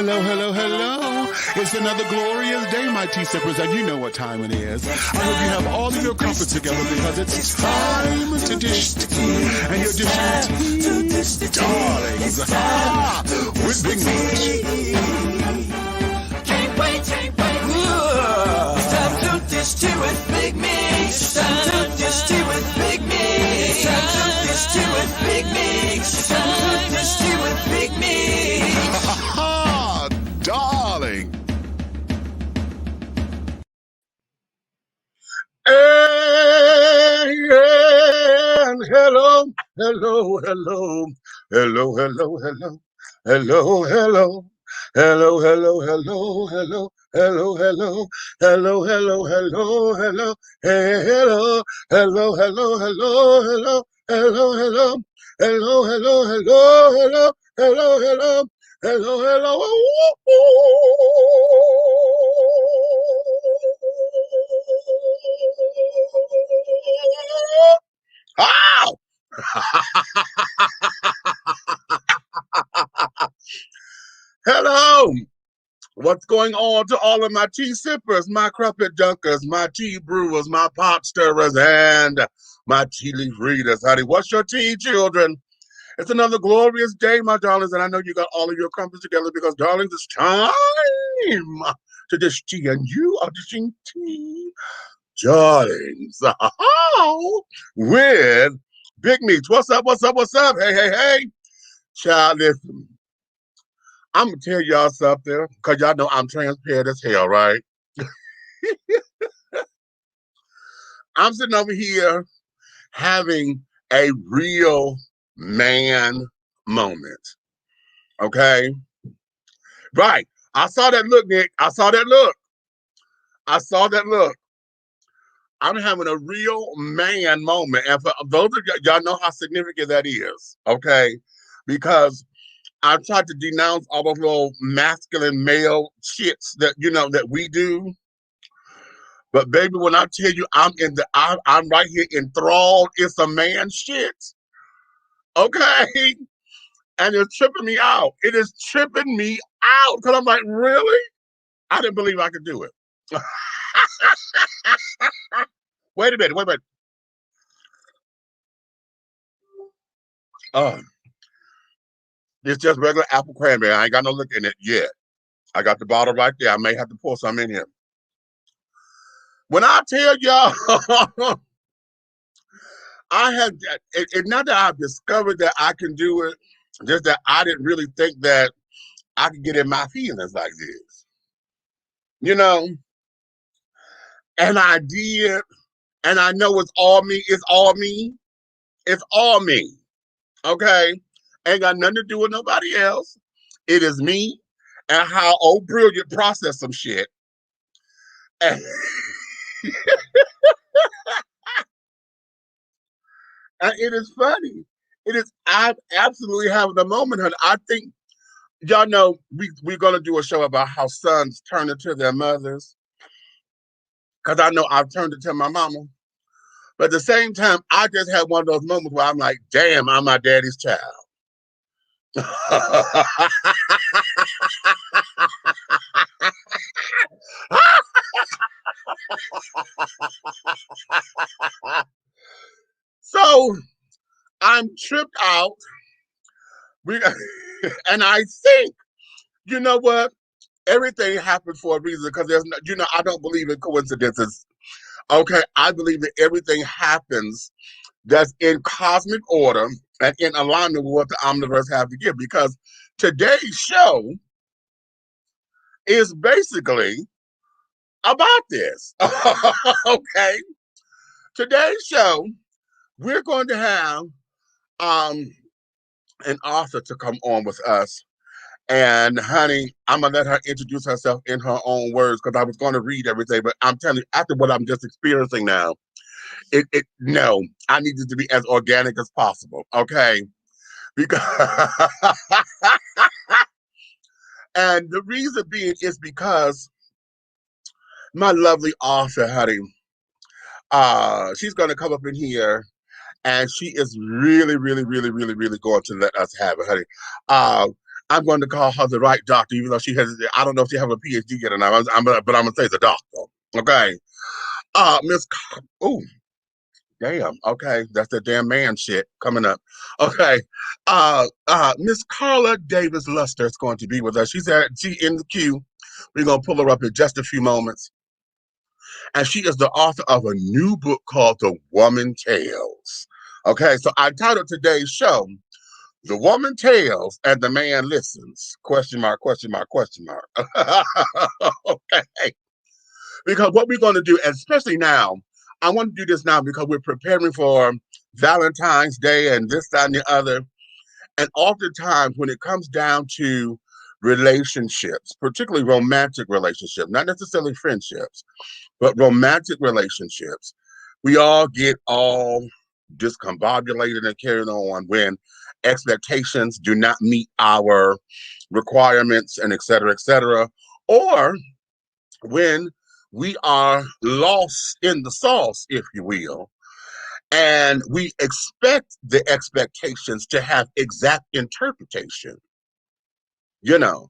Hello, hello, hello. It's another glorious day, my tea sippers, and you know what time it is. I hope you have all of your comforts together because it's time to dish tea. And you're dishing tea, darlings, with Big Meat. Can't wait. It's time to dish tea with Big Meat. It's time to dish tea with Big Meat. It's time to dish tea with Big Meat. It's time to dish tea with Big Meat. Darling. And hello, hello, hello, hello, hello, hello, hello, hello. Hello, hello, hello, hello, hello, hello, hello, hello, hello, hello, hey, hello, hello, hello, hello, hello, hello, hello, hello, hello, hello, hello, hello, hello, hello, hello. Hello. What's going on to all of my tea sippers, my crumpet dunkers, my tea brewers, my pot stirrers, and my tea leaf readers, honey? What's your tea, children? It's another glorious day, my darlings, and I know you got all of your crumpets together because, darlings, it's time to dish tea, and you are dishing tea, darlings, with Big Meats. What's up, what's up, what's up? Hey, hey, hey. Child, listen. I'm going to tell y'all something, because y'all know I'm transparent as hell, right? I'm sitting over here having a real man moment, okay? Right. I saw that look, Nick. I saw that look. I'm having a real man moment. And for those of y'all know how significant that is, okay? Because I tried to denounce all those little masculine male shits that, you know, that we do. But baby, when I tell you I'm right here enthralled, it's a man shit. Okay? And it's tripping me out. It is tripping me out. Because I'm like, really? I didn't believe I could do it. Wait a minute. It's just regular apple cranberry. I ain't got no liquor in it yet. I got the bottle right there. I may have to pour some in here. When I tell y'all, it's not that I've discovered that I can do it, just that I didn't really think that I could get in my feelings like this. You know? And I did. And I know it's all me. It's all me. It's all me. Okay? Ain't got nothing to do with nobody else. It is me and how old Brilliant process some shit. And, and it is funny. I'm absolutely having a moment, honey. I think, y'all know, we're going to do a show about how sons turn into their mothers. Because I know I've turned into my mama. But at the same time, I just had one of those moments where I'm like, damn, I'm my daddy's child. So I'm tripped out. And I think, you know what? Everything happens for a reason because there's no, you know, I don't believe in coincidences. Okay, I believe that everything happens that's in cosmic order and in alignment with what the omniverse have to give. Because today's show is basically about this. Okay, today's show we're going to have an author to come on with us. And honey, I'm gonna let her introduce herself in her own words because I was going to read everything, but I'm telling you, after what I'm just experiencing now, no, I need it to be as organic as possible, okay? Because and the reason being is because my lovely author, honey, she's gonna come up in here and she is really, really, really, really, really going to let us have it, honey. I'm going to call her the right doctor, even though she has, I don't know if she have a PhD yet or not, but I'm going to say the doctor. Okay. Miss, oh, damn. Okay. That's the damn man shit coming up. Okay. Miss Karla Davis Luster is going to be with us. She in the queue. We're going to pull her up in just a few moments. And she is the author of a new book called The Woman Tales. Okay. So I titled today's show, The Woman Tells and the Man Listens. Question mark, question mark, question mark. Okay. Because what we're going to do, especially now, I want to do this now because we're preparing for Valentine's Day and this, that, and the other. And oftentimes when it comes down to relationships, particularly romantic relationships, not necessarily friendships, but romantic relationships, we all get all discombobulated and carried on when expectations do not meet our requirements and et cetera, or when we are lost in the sauce, if you will, and we expect the expectations to have exact interpretation, you know.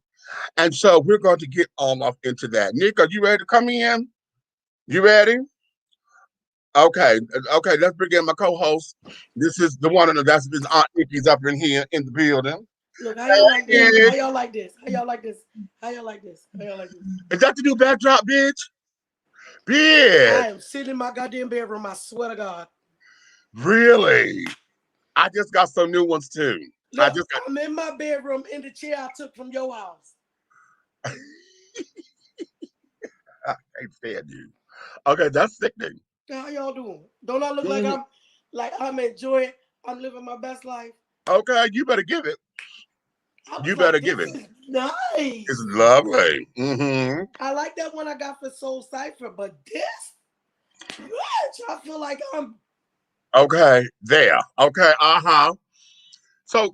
And so we're going to get all off into that. Nick, are you ready to come in? You ready? Okay, okay, let's bring in my co-host. This is the one that's Miss Aunt Nikki's up in here in the building. Look, how y'all like this? How y'all like this? How y'all like this? How y'all like this? How y'all like this? Is that the new backdrop, bitch? Bitch. I am sitting in my goddamn bedroom, I swear to God. Really? I just got some new ones too. Look, I'm in my bedroom in the chair I took from your house. I can't stand you. Okay, that's sickening. How y'all doing? Don't I look like I'm enjoying? I'm living my best life. Okay, you better give it. You better give it. Nice. It's lovely. Mm-hmm. I like that one I got for Soul Cypher, but this, bitch, I feel like I'm. Okay, there. Okay, So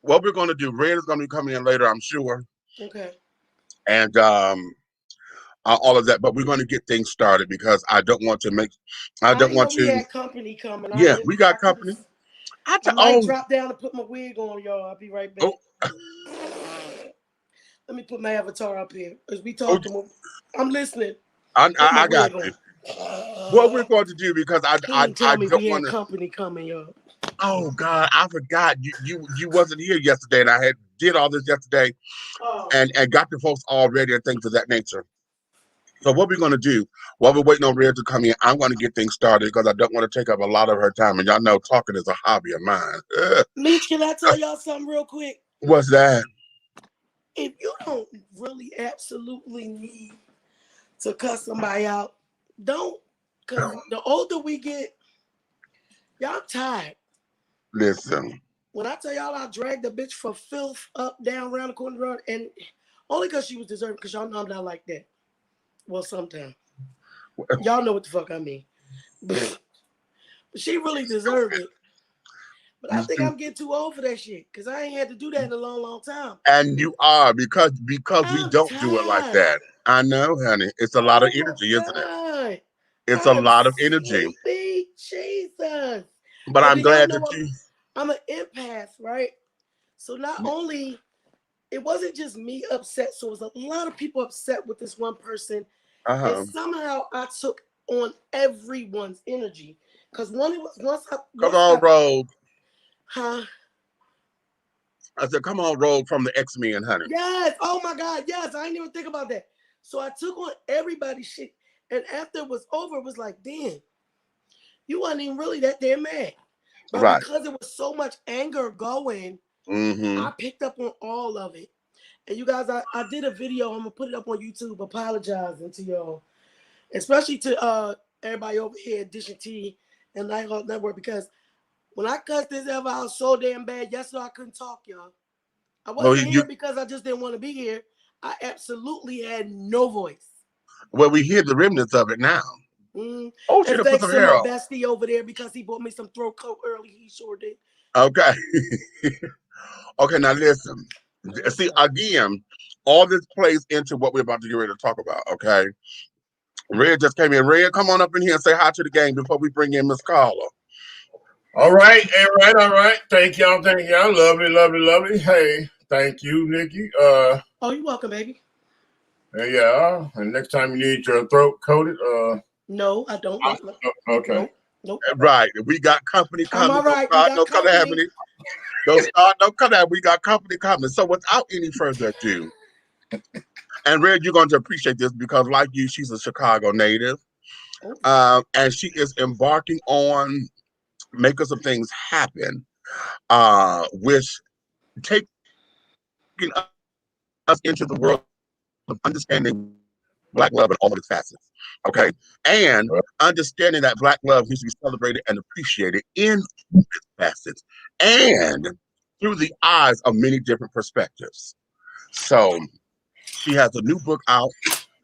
what we're gonna do? Red is gonna be coming in later, I'm sure. Okay. And all of that, but we're going to get things started because I don't want to make. I don't want to. We had company coming. Yeah, we got company. I might drop down and put my wig on, y'all. I'll be right back. Oh. Let me put my avatar up here as we talking. Oh. I'm listening. I got you. What we're going to do because I don't want to. Company coming, y'all. Oh God, I forgot you wasn't here yesterday, and I had did all this yesterday, and got the folks all ready and things of that nature. So what we're going to do, while we're waiting on Red to come in, I'm going to get things started because I don't want to take up a lot of her time. And y'all know talking is a hobby of mine. Meech, can I tell y'all something real quick? What's that? If you don't really absolutely need to cut somebody out, don't. Because the older we get, y'all tired. Listen. When I tell y'all I dragged the bitch for filth up, down, around the corner, around, and only because she was deserving, because y'all know I'm not like that. Well, sometimes. Y'all know what the fuck I mean. But she really deserved it. But I think I'm getting too old for that shit. Because I ain't had to do that in a long, long time. And you are, because we don't do it like that. I know, honey. It's a lot of energy, isn't it? It's a lot of energy. Jesus. But I'm glad that I'm an empath, right? So not only, it wasn't just me upset. So it was a lot of people upset with this one person. And somehow I took on everyone's energy. Because come on, Rogue. Huh? I said, come on, Rogue from the X-Men, honey. Yes. Oh my God. Yes. I didn't even think about that. So I took on everybody's shit. And after it was over, it was like, damn, you wasn't even really that damn mad. But because it was so much anger going, I picked up on all of it. And you guys, I did a video. I'm gonna put it up on YouTube, apologizing to y'all, especially to everybody over here at Dish and T and Nighthawk Network, because when I cussed this ever out so damn bad, yesterday I couldn't talk, y'all. I wasn't here because I just didn't want to be here. I absolutely had no voice. Well, we hear the remnants of it now. Oh, should have put some hair on. Thanks to my bestie over there because he bought me some throat coat early. He sure did. Okay. Okay, now listen. See, again, all this plays into what we're about to get ready to talk about, okay? Red just came in. Red, come on up in here and say hi to the gang before we bring in Miss Karla. All right. Thank y'all. Lovely. Hey, thank you, Nikki. Oh, you're welcome, baby. Yeah. And next time you need your throat coated, no, I don't. Okay. Nope. Right. We got company coming. I'm all right. Don't come at me. Don't come at. We got company coming. So without any further ado, and Red, you're going to appreciate this because, like you, she's a Chicago native, and she is embarking on making some things happen, which taking us into the world of understanding Black love in all of its facets. Okay. And understanding that Black love needs to be celebrated and appreciated in its facets and through the eyes of many different perspectives. So she has a new book out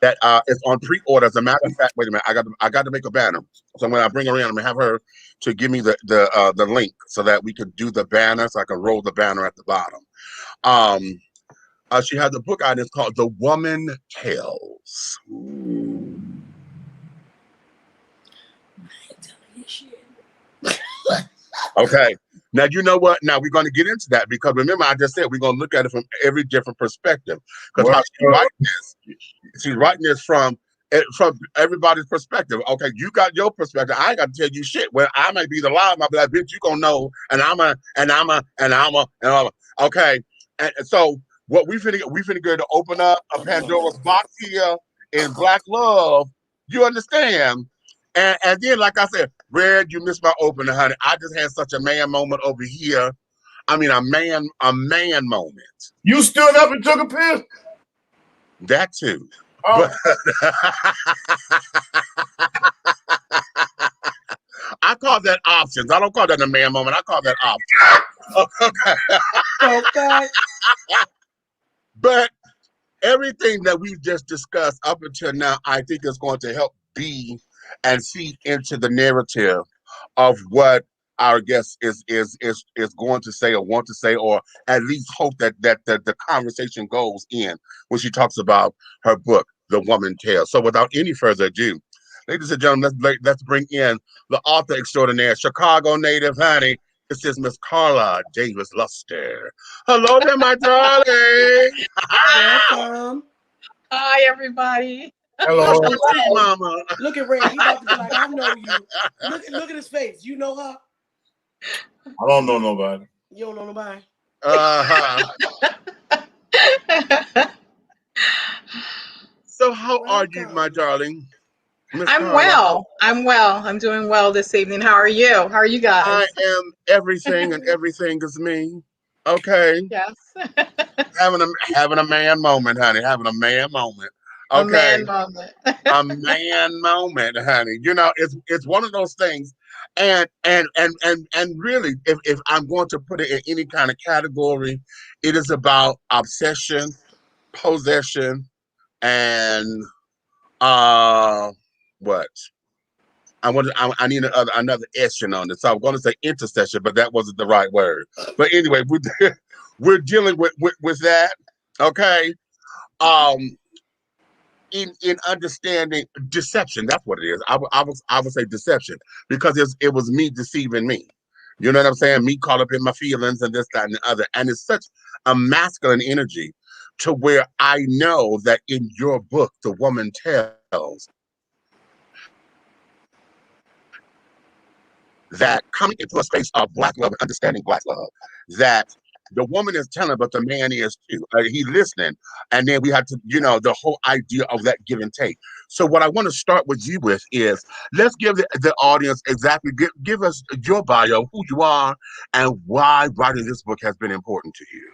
that is on pre-order. As a matter of fact, wait a minute, I got to make a banner. So when I bring her in, I'm gonna have her to give me the link so that we can do the banner, so I can roll the banner at the bottom. She has a book out. It's called The Woman Tales. Okay. Now, you know what? Now, we're going to get into that because remember, I just said we're going to look at it from every different perspective. Because how she's writing this from everybody's perspective. Okay, you got your perspective. I ain't got to tell you shit. Well, I might be the lie. I might be like, bitch, you going to know. And I'm a. Okay. And so, what we finna go to open up a Pandora's box here in Black love. You understand? And then, like I said, Red, you missed my opener, honey. I just had such a man moment over here. I mean, a man moment. You stood up and took a piss? That too. Oh. But I call that options. I don't call that a man moment. I call that options. Okay. But everything that we've just discussed up until now, I think is going to help be and feed into the narrative of what our guest is going to say or want to say, or at least hope that the conversation goes in when she talks about her book, The Woman Tales. So without any further ado, ladies and gentlemen, let's bring in the author extraordinaire, Chicago native, honey. This is Miss KARLA Davis Luster. Hello there, my darling. Welcome. Hi, everybody. Hello. Mama. Look at Ray. He about to be like, I know you. Look at his face. You know her? I don't know nobody. You don't know nobody? So how are you, my darling? I'm well. I'm doing well this evening. How are you? How are you guys? I am everything, and everything is me. Okay. Yes. having a man moment, honey. Having a man moment. Okay. A man moment. A man moment, honey. You know, it's one of those things. And really, if I'm going to put it in any kind of category, it is about obsession, possession, and what? I need another ession on this. So I'm going to say intercession, but that wasn't the right word. But anyway, we're dealing with that. Okay. In understanding deception, that's what it is. I would say deception because it was me deceiving me. You know what I'm saying? Me caught up in my feelings and this, that, and the other. And it's such a masculine energy to where I know that in your book, The Woman Tells, that coming into a space of Black love and understanding Black love, that the woman is telling, but the man is too. He's listening. And then we have to, the whole idea of that give and take. So what I want to start with you with is, let's give the audience exactly, give us your bio, who you are, and why writing this book has been important to you.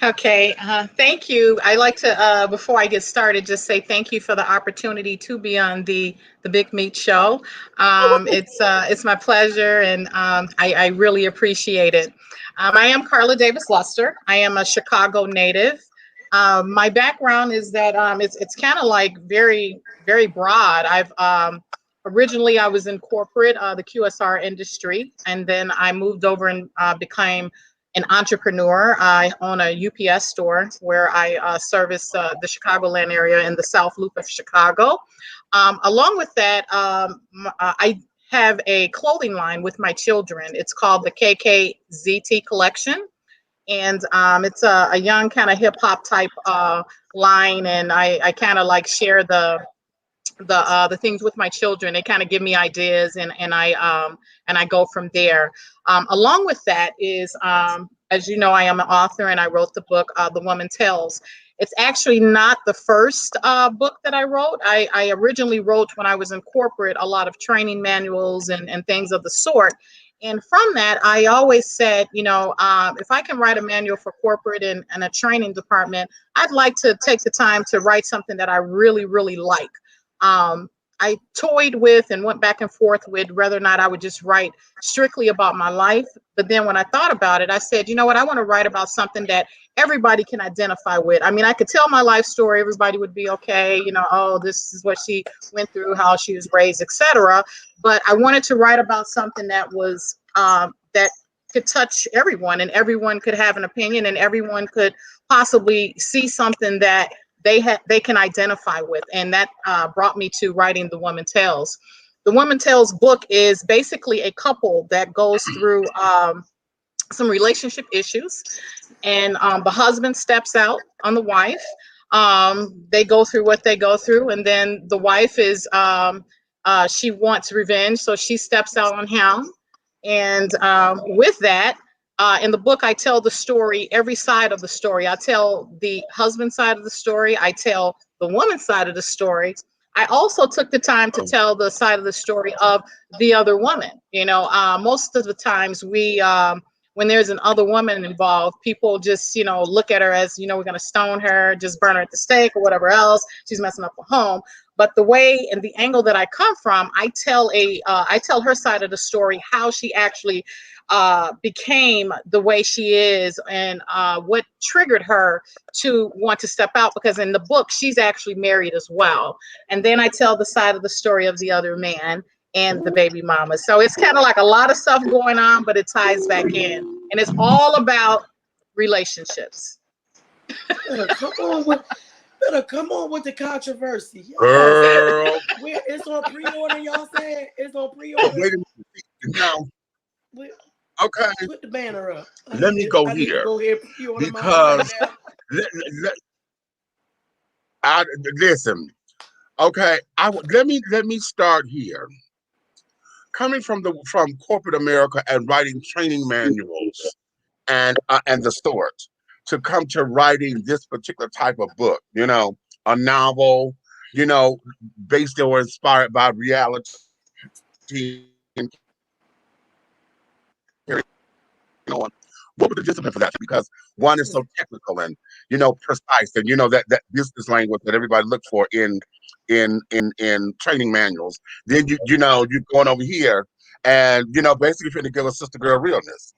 Okay, thank you. I like to, before I get started, just say thank you for the opportunity to be on the Big Meat Show. It's my pleasure, and I really appreciate it. I am KARLA Davis Luster. I am a Chicago native. My background is that it's kind of like very, very broad. Originally I was in corporate, the QSR industry, and then I moved over and became an entrepreneur. I own a UPS store where I service the Chicagoland area in the South Loop of Chicago. Along with that, have a clothing line with my children. It's called the KKZT Collection. And it's a young kind of hip hop type line. And I kind of like share the things with my children. They kind of give me ideas, and I go from there. Along with that is, as you know, I am an author, and I wrote the book The Woman Tells. It's actually not the first book that I wrote. I originally wrote, when I was in corporate, a lot of training manuals and things of the sort. And from that, I always said, if I can write a manual for corporate and a training department, I'd like to take the time to write something that I really, really like. I toyed with and went back and forth with whether or not I would just write strictly about my life. But then when I thought about it, I said, you know what, I want to write about something that everybody can identify with. I mean, I could tell my life story. Everybody would be okay. Oh, this is what she went through, how she was raised, etc. But I wanted to write about something that was, that could touch everyone, and everyone could have an opinion, and everyone could possibly see something that they can identify with. And that brought me to writing The Woman Tells. The Woman Tells book is basically a couple that goes through some relationship issues, and the husband steps out on the wife. They go through what they go through, and then the wife is she wants revenge, so she steps out on him. And with that, in the book, I tell the story, every side of the story. I tell the husband side of the story. I tell the woman's side of the story. I also took the time to tell the side of the story of the other woman. Most of the times when there's an other woman involved, people just, look at her as, we're going to stone her, just burn her at the stake or whatever else. She's messing up the home. But the way and the angle that I come from, I tell her side of the story, how she actually became the way she is, and what triggered her to want to step out, because in the book she's actually married as well. And then I tell the side of the story of the other man and the baby mama. So it's kind of like a lot of stuff going on, but it ties back in, and it's all about relationships. Come on with the controversy. Yes. Girl. It's on pre-order, y'all saying? It's on pre-order. Wait a minute. Now, okay. Put the banner up. Let me go here. Go ahead, pre-order because right listen. Okay, let me start here. Coming from corporate America and writing training manuals and the sort, to come to writing this particular type of book, a novel, based or inspired by reality. What was the discipline for that? Because one is so technical and precise, and that business language that everybody looks for in training manuals. Then you're going over here and basically trying to give a sister girl realness.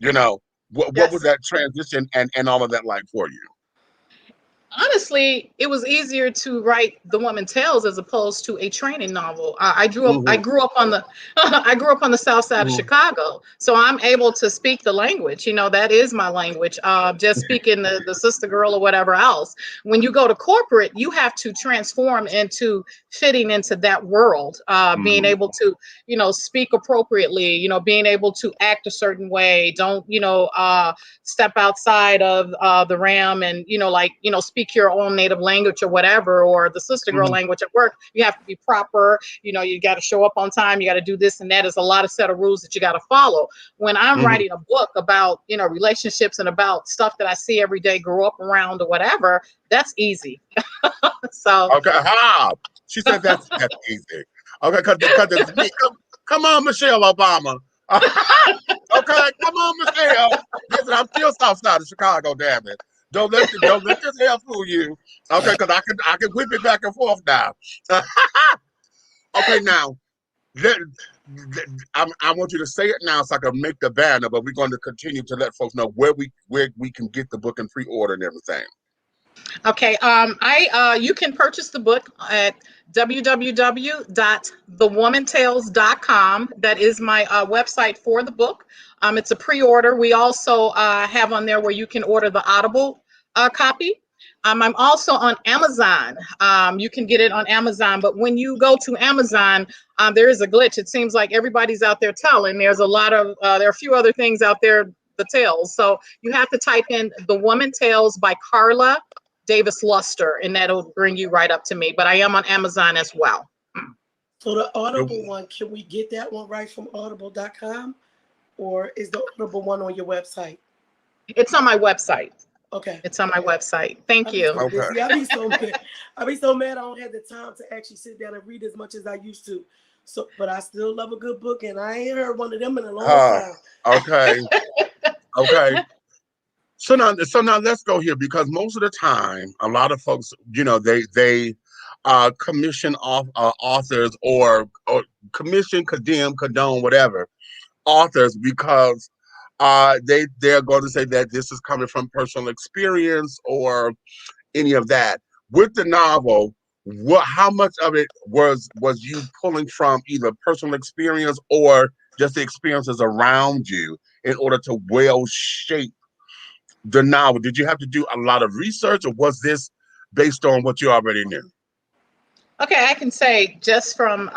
What was that transition and all of that like for you? Honestly, it was easier to write The Woman Tells as opposed to a training novel. I grew up on the I grew up on the south side of Chicago, so I'm able to speak the language. That is my language. Just speaking the sister girl or whatever else. When you go to corporate, you have to transform into fitting into that world, being able to speak appropriately, being able to act a certain way. Don't step outside of the RAM and speak your own native language or whatever, or the sister girl language at work. You have to be proper. You got to show up on time. You got to do this and that. There's a lot of set of rules that you got to follow. When I'm writing a book about relationships and about stuff that I see every day, grow up around or whatever, that's easy. So okay, how she said that's easy. Okay, because it's me. Come on, Michelle Obama. Okay, come on, Michelle. Listen, I'm still south side of Chicago. Damn it. Don't let this hell fool you. Okay, because I can whip it back and forth now. Okay, now I want you to say it now so I can make the banner, but we're going to continue to let folks know where we can get the book in pre-order and everything. Okay, you can purchase the book at www.thewomantales.com. That is my website for the book. It's a pre-order. We also have on there where you can order the Audible copy. I'm also on Amazon. You can get it on Amazon, but when you go to Amazon, there is a glitch. It seems like everybody's out there telling. There's a lot of, there are a few other things out there, the tales. So you have to type in The Woman Tales by Karla Davis Luster, and that'll bring you right up to me. But I am on Amazon as well. So the Audible one, can we get that one right from audible.com, or is the Audible one on your website? It's on my website. Okay. It's on my website. Thank you. Okay. I be so mad. I be so mad I don't have the time to actually sit down and read as much as I used to. So, but I still love a good book, and I ain't heard one of them in a long time. Okay. Okay. So now let's go here, because most of the time, a lot of folks, you know, they commission off authors or commission, condone, whatever authors, because they're going to say that this is coming from personal experience or any of that. With the novel, how much of it was you pulling from either personal experience or just the experiences around you in order to well shape the novel? Did you have to do a lot of research, or was this based on what you already knew? Okay, I can say just from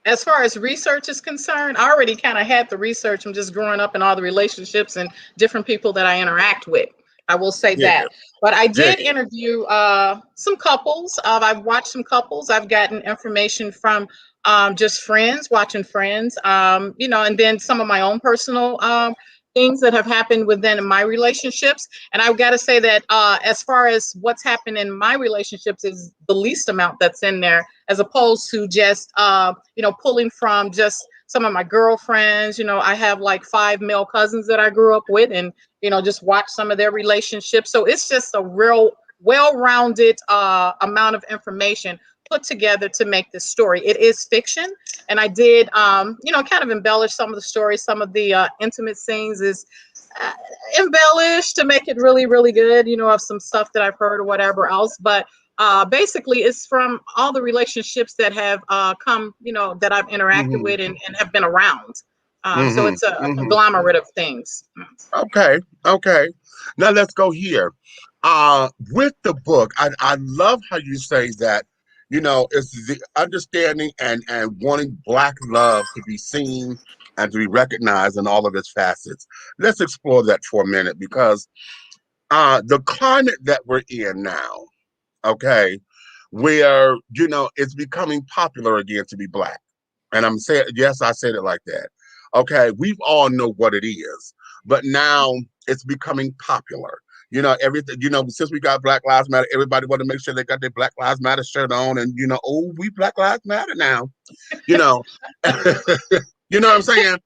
as far as research is concerned, I already kind of had the research from just growing up and all the relationships and different people that I interact with. I will say that. But I did interview some couples. I've watched some couples. I've gotten information from just friends, watching friends, you know, and then some of my own personal things that have happened within my relationships. And I've got to say that as far as what's happened in my relationships is the least amount that's in there, as opposed to just, you know, pulling from just some of my girlfriends. You know, I have like 5 male cousins that I grew up with, and, you know, just watch some of their relationships. So it's just a real well-rounded amount of information put together to make this story. It is fiction, and I did, you know, kind of embellish some of the stories. Some of the intimate scenes is embellished to make it really, really good, you know, of some stuff that I've heard or whatever else. But basically, it's from all the relationships that have come, you know, that I've interacted with and have been around. So it's a conglomerate of things. Okay. Okay. Now let's go here. With the book, I love how you say that, you know, it's the understanding and wanting Black love to be seen and to be recognized in all of its facets. Let's explore that for a minute, because the climate that we're in now, okay, where, you know, it's becoming popular again to be Black. And I'm saying, yes, I said it like that. Okay, we all know what it is, but now it's becoming popular. You know, everything, you know, since we got Black Lives Matter, everybody want to make sure they got their Black Lives Matter shirt on, and, you know, oh, we Black Lives Matter now, you know. You know what I'm saying?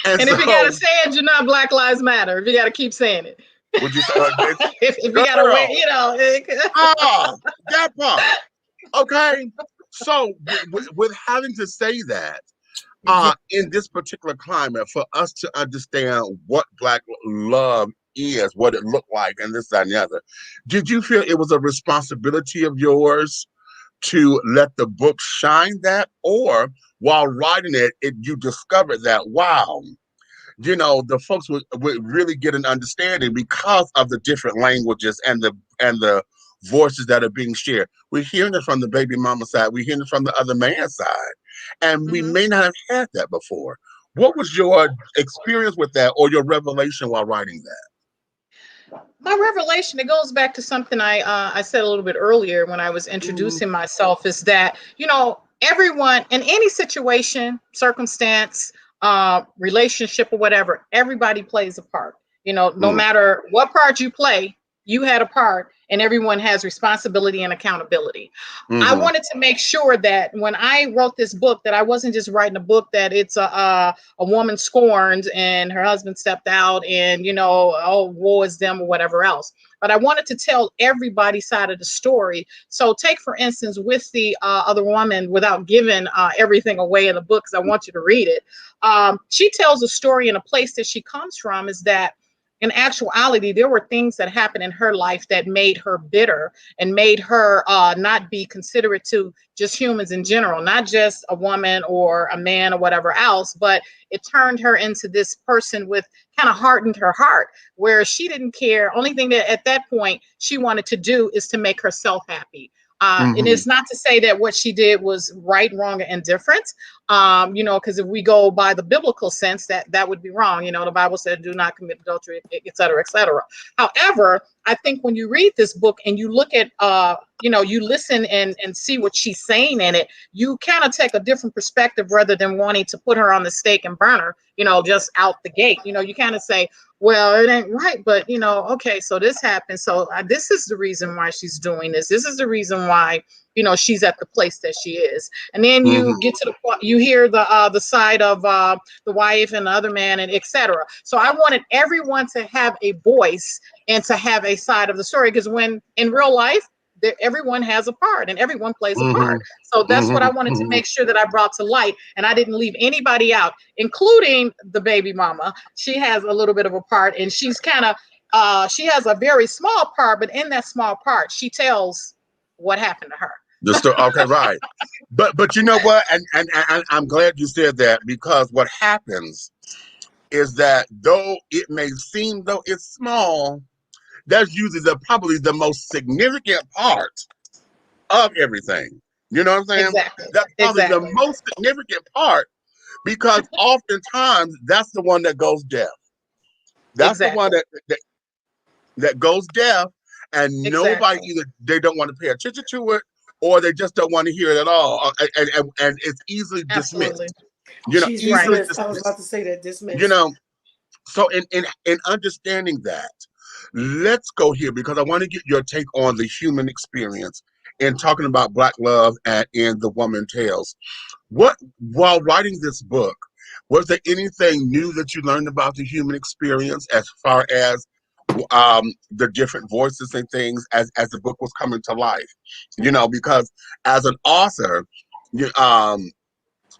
And if you gotta say it, you're not Black Lives Matter. If you gotta keep saying it. Would you say like this? if you gotta wait, you know. That part. Okay. So with having to say that, in this particular climate, for us to understand what Black love is, what it looked like, and this, that, and the other, did you feel it was a responsibility of yours to let the book shine that, or while writing it, you discovered that, wow, you know, the folks would really get an understanding because of the different languages and the voices that are being shared. We're hearing it from the baby mama side, we're hearing it from the other man's side, and we may not have had that before. What was your experience with that, or your revelation while writing that? My revelation, it goes back to something I said a little bit earlier when I was introducing myself, is that, you know, everyone in any situation, circumstance, relationship or whatever, everybody plays a part. You know, no matter what part you play, you had a part, and everyone has responsibility and accountability. I wanted to make sure that when I wrote this book, that I wasn't just writing a book that it's a woman scorned and her husband stepped out and, you know, oh, woe is them or whatever else. But I wanted to tell everybody's side of the story. So take, for instance, with the other woman, without giving everything away in the book, because I want you to read it. She tells a story in a place that she comes from, is that in actuality, there were things that happened in her life that made her bitter and made her not be considerate to just humans in general, not just a woman or a man or whatever else, but it turned her into this person with kind of hardened her heart, where she didn't care. Only thing that at that point she wanted to do is to make herself happy. And it's not to say that what she did was right, wrong, or indifferent, because if we go by the biblical sense, that would be wrong. The Bible said, do not commit adultery, et cetera, et cetera. However, I think when you read this book and you look at, you listen and see what she's saying in it, you kind of take a different perspective rather than wanting to put her on the stake and burn her, just out the gate. You kind of say, well, it ain't right, but okay, so this happened. So this is the reason why she's doing this. This is the reason why, she's at the place that she is. And then you get to the point, you hear the side of the wife and the other man and etc. So I wanted everyone to have a voice and to have a side of the story, because when in real life, everyone has a part and everyone plays a part. So that's what I wanted to make sure that I brought to light, and I didn't leave anybody out, including the baby mama. She has a little bit of a part, and she's kind of she has a very small part, but in that small part, she tells what happened to her. Okay, right. But you know what? And I'm glad you said that, because what happens is that though it may seem though it's small, that's usually probably the most significant part of everything. You know what I'm saying? Exactly. That's probably the most significant part, because oftentimes that's the one that goes deaf. That's the one that goes deaf, and nobody either they don't want to pay attention to it, or they just don't want to hear it at all, and it's easily dismissed. She's easily dismissed. I was about to say that, dismissed. So in understanding that, let's go here, because I want to get your take on the human experience in talking about Black love and in The Woman Tales. While writing this book, was there anything new that you learned about the human experience as far as the different voices and things as the book was coming to life? Because as an author,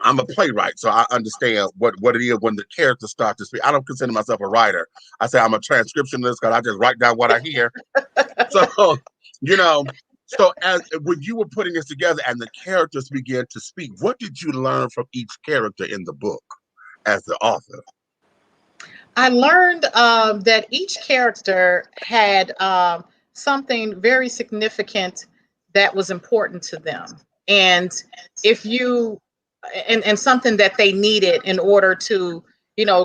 I'm a playwright, so I understand what it is when the characters start to speak. I don't consider myself a writer. I say I'm a transcriptionist, because I just write down what I hear. So, so as when you were putting this together and the characters began to speak, what did you learn from each character in the book as the author? I learned that each character had something very significant that was important to them. And if you and something that they needed in order to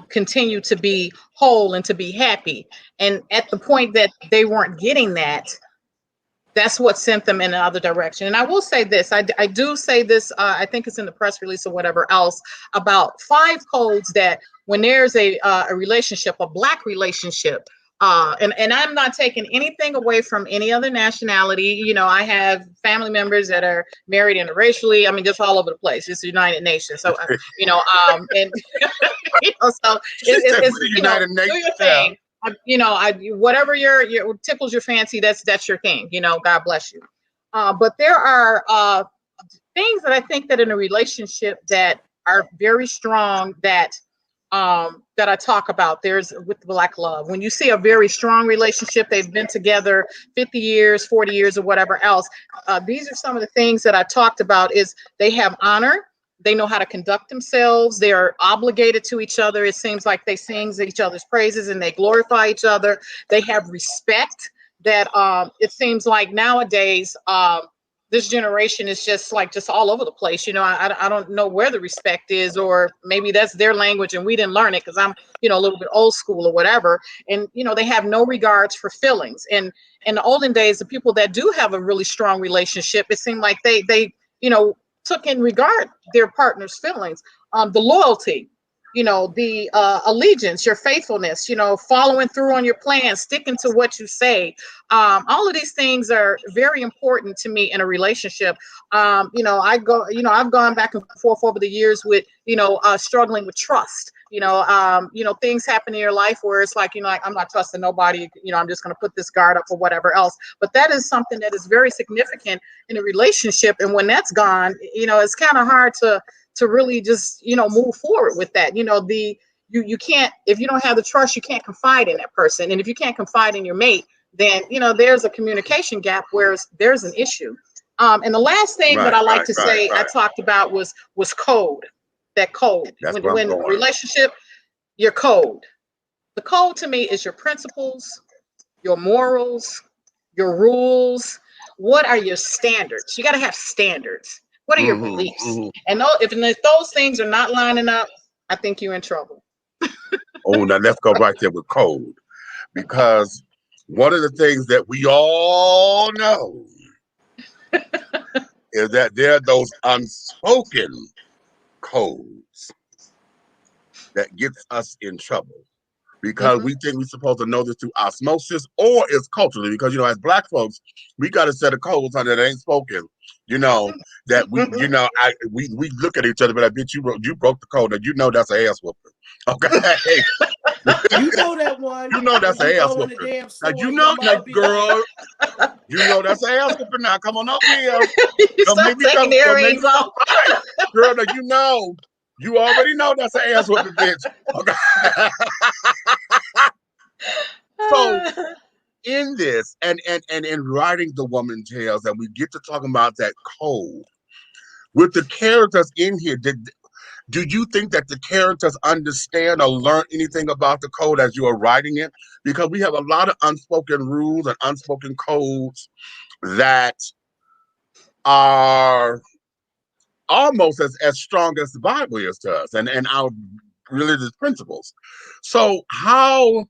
continue to be whole and to be happy, and at the point that they weren't getting that, that's what sent them in another direction. And I will say this, I do say this, I think it's in the press release or whatever else, about 5 codes that when there's a relationship, a Black relationship, and I'm not taking anything away from any other nationality. I have family members that are married interracially. I mean, just all over the place. It's the United Nations. So, and so it's United Nations, do your thing. Whatever your tickles your fancy, that's your thing. God bless you. But there are things that I think that in a relationship that are very strong that I talk about. There's with Black love. When you see a very strong relationship, they've been together 50 years, 40 years, or whatever else. These are some of the things that I talked about. Is they have honor. They know how to conduct themselves. They are obligated to each other. It seems like they sing each other's praises and they glorify each other. They have respect. That it seems like nowadays, this generation is just all over the place. I don't know where the respect is, or maybe that's their language and we didn't learn it, because I'm, a little bit old school or whatever. And, they have no regards for feelings. And in the olden days, the people that do have a really strong relationship, it seemed like they took in regard their partner's feelings, the loyalty, the allegiance, your faithfulness, following through on your plans, sticking to what you say. All of these things are very important to me in a relationship. I've gone back and forth over the years with, struggling with trust. Things happen in your life where it's like, I'm not trusting nobody, I'm just going to put this guard up or whatever else. But that is something that is very significant in a relationship. And when that's gone, it's kind of hard to really just, move forward with that. you can't, if you don't have the trust, you can't confide in that person. And if you can't confide in your mate, then there's a communication gap where there's an issue. And the last thing that I like to say I talked about was code. That code. That's When a relationship, your code. The code to me is your principles, your morals, your rules. What are your standards? You got to have standards. What are your beliefs? And if those things are not lining up, I think you're in trouble. Oh, now let's go right there with code. Because one of the things that we all know is that there are those unspoken codes that gets us in trouble. Because we think we're supposed to know this through osmosis, or it's culturally. Because as Black folks, we got a set of codes that ain't spoken. That we we look at each other, but I bet you broke the code, and that's an ass whooping. Okay. You know that one. That's an ass whooping. Girl, that's an ass whooping. Now come on over here. Stop taking the earrings off. Girl, you already know that's an ass whooping, bitch. Okay. So in this and in writing the woman tales, and we get to talking about that code with the characters in here, do you think that the characters understand or learn anything about the code as you are writing it? Because we have a lot of unspoken rules and unspoken codes that are almost as strong as the Bible is to us and our religious principles. So how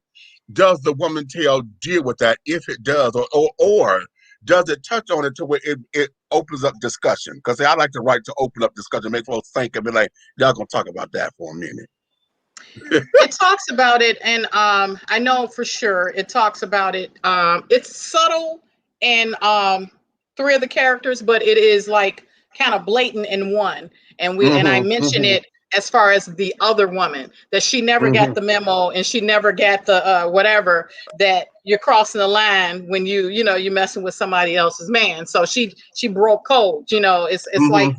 does the woman tale deal with that, if it does, or does it touch on it to where it opens up discussion? Because I like to write to open up discussion, make folks think and be like, y'all gonna talk about that for a minute. It talks about it, and I know for sure it talks about it. It's subtle in 3 of the characters, but it is like kind of blatant in one. And I mention it as far as the other woman, that she never got the memo, and she never got the whatever, that you're crossing the line when you're messing with somebody else's man. So she broke code. It's like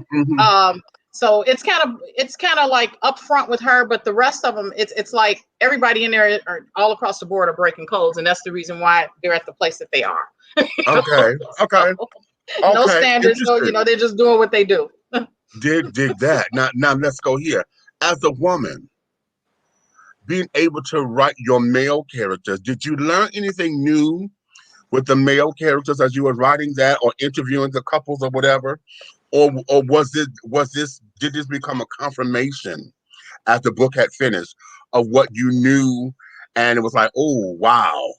so it's kind of like upfront with her, but the rest of them, it's like everybody in there are all across the board are breaking codes, and that's the reason why they're at the place that they are. Okay. No standards, so they're just doing what they do. Dig that. Now let's go here. As a woman, being able to write your male characters, did you learn anything new with the male characters as you were writing that, or interviewing the couples or whatever? Or did this become a confirmation as the book had finished of what you knew, and it was like, oh wow,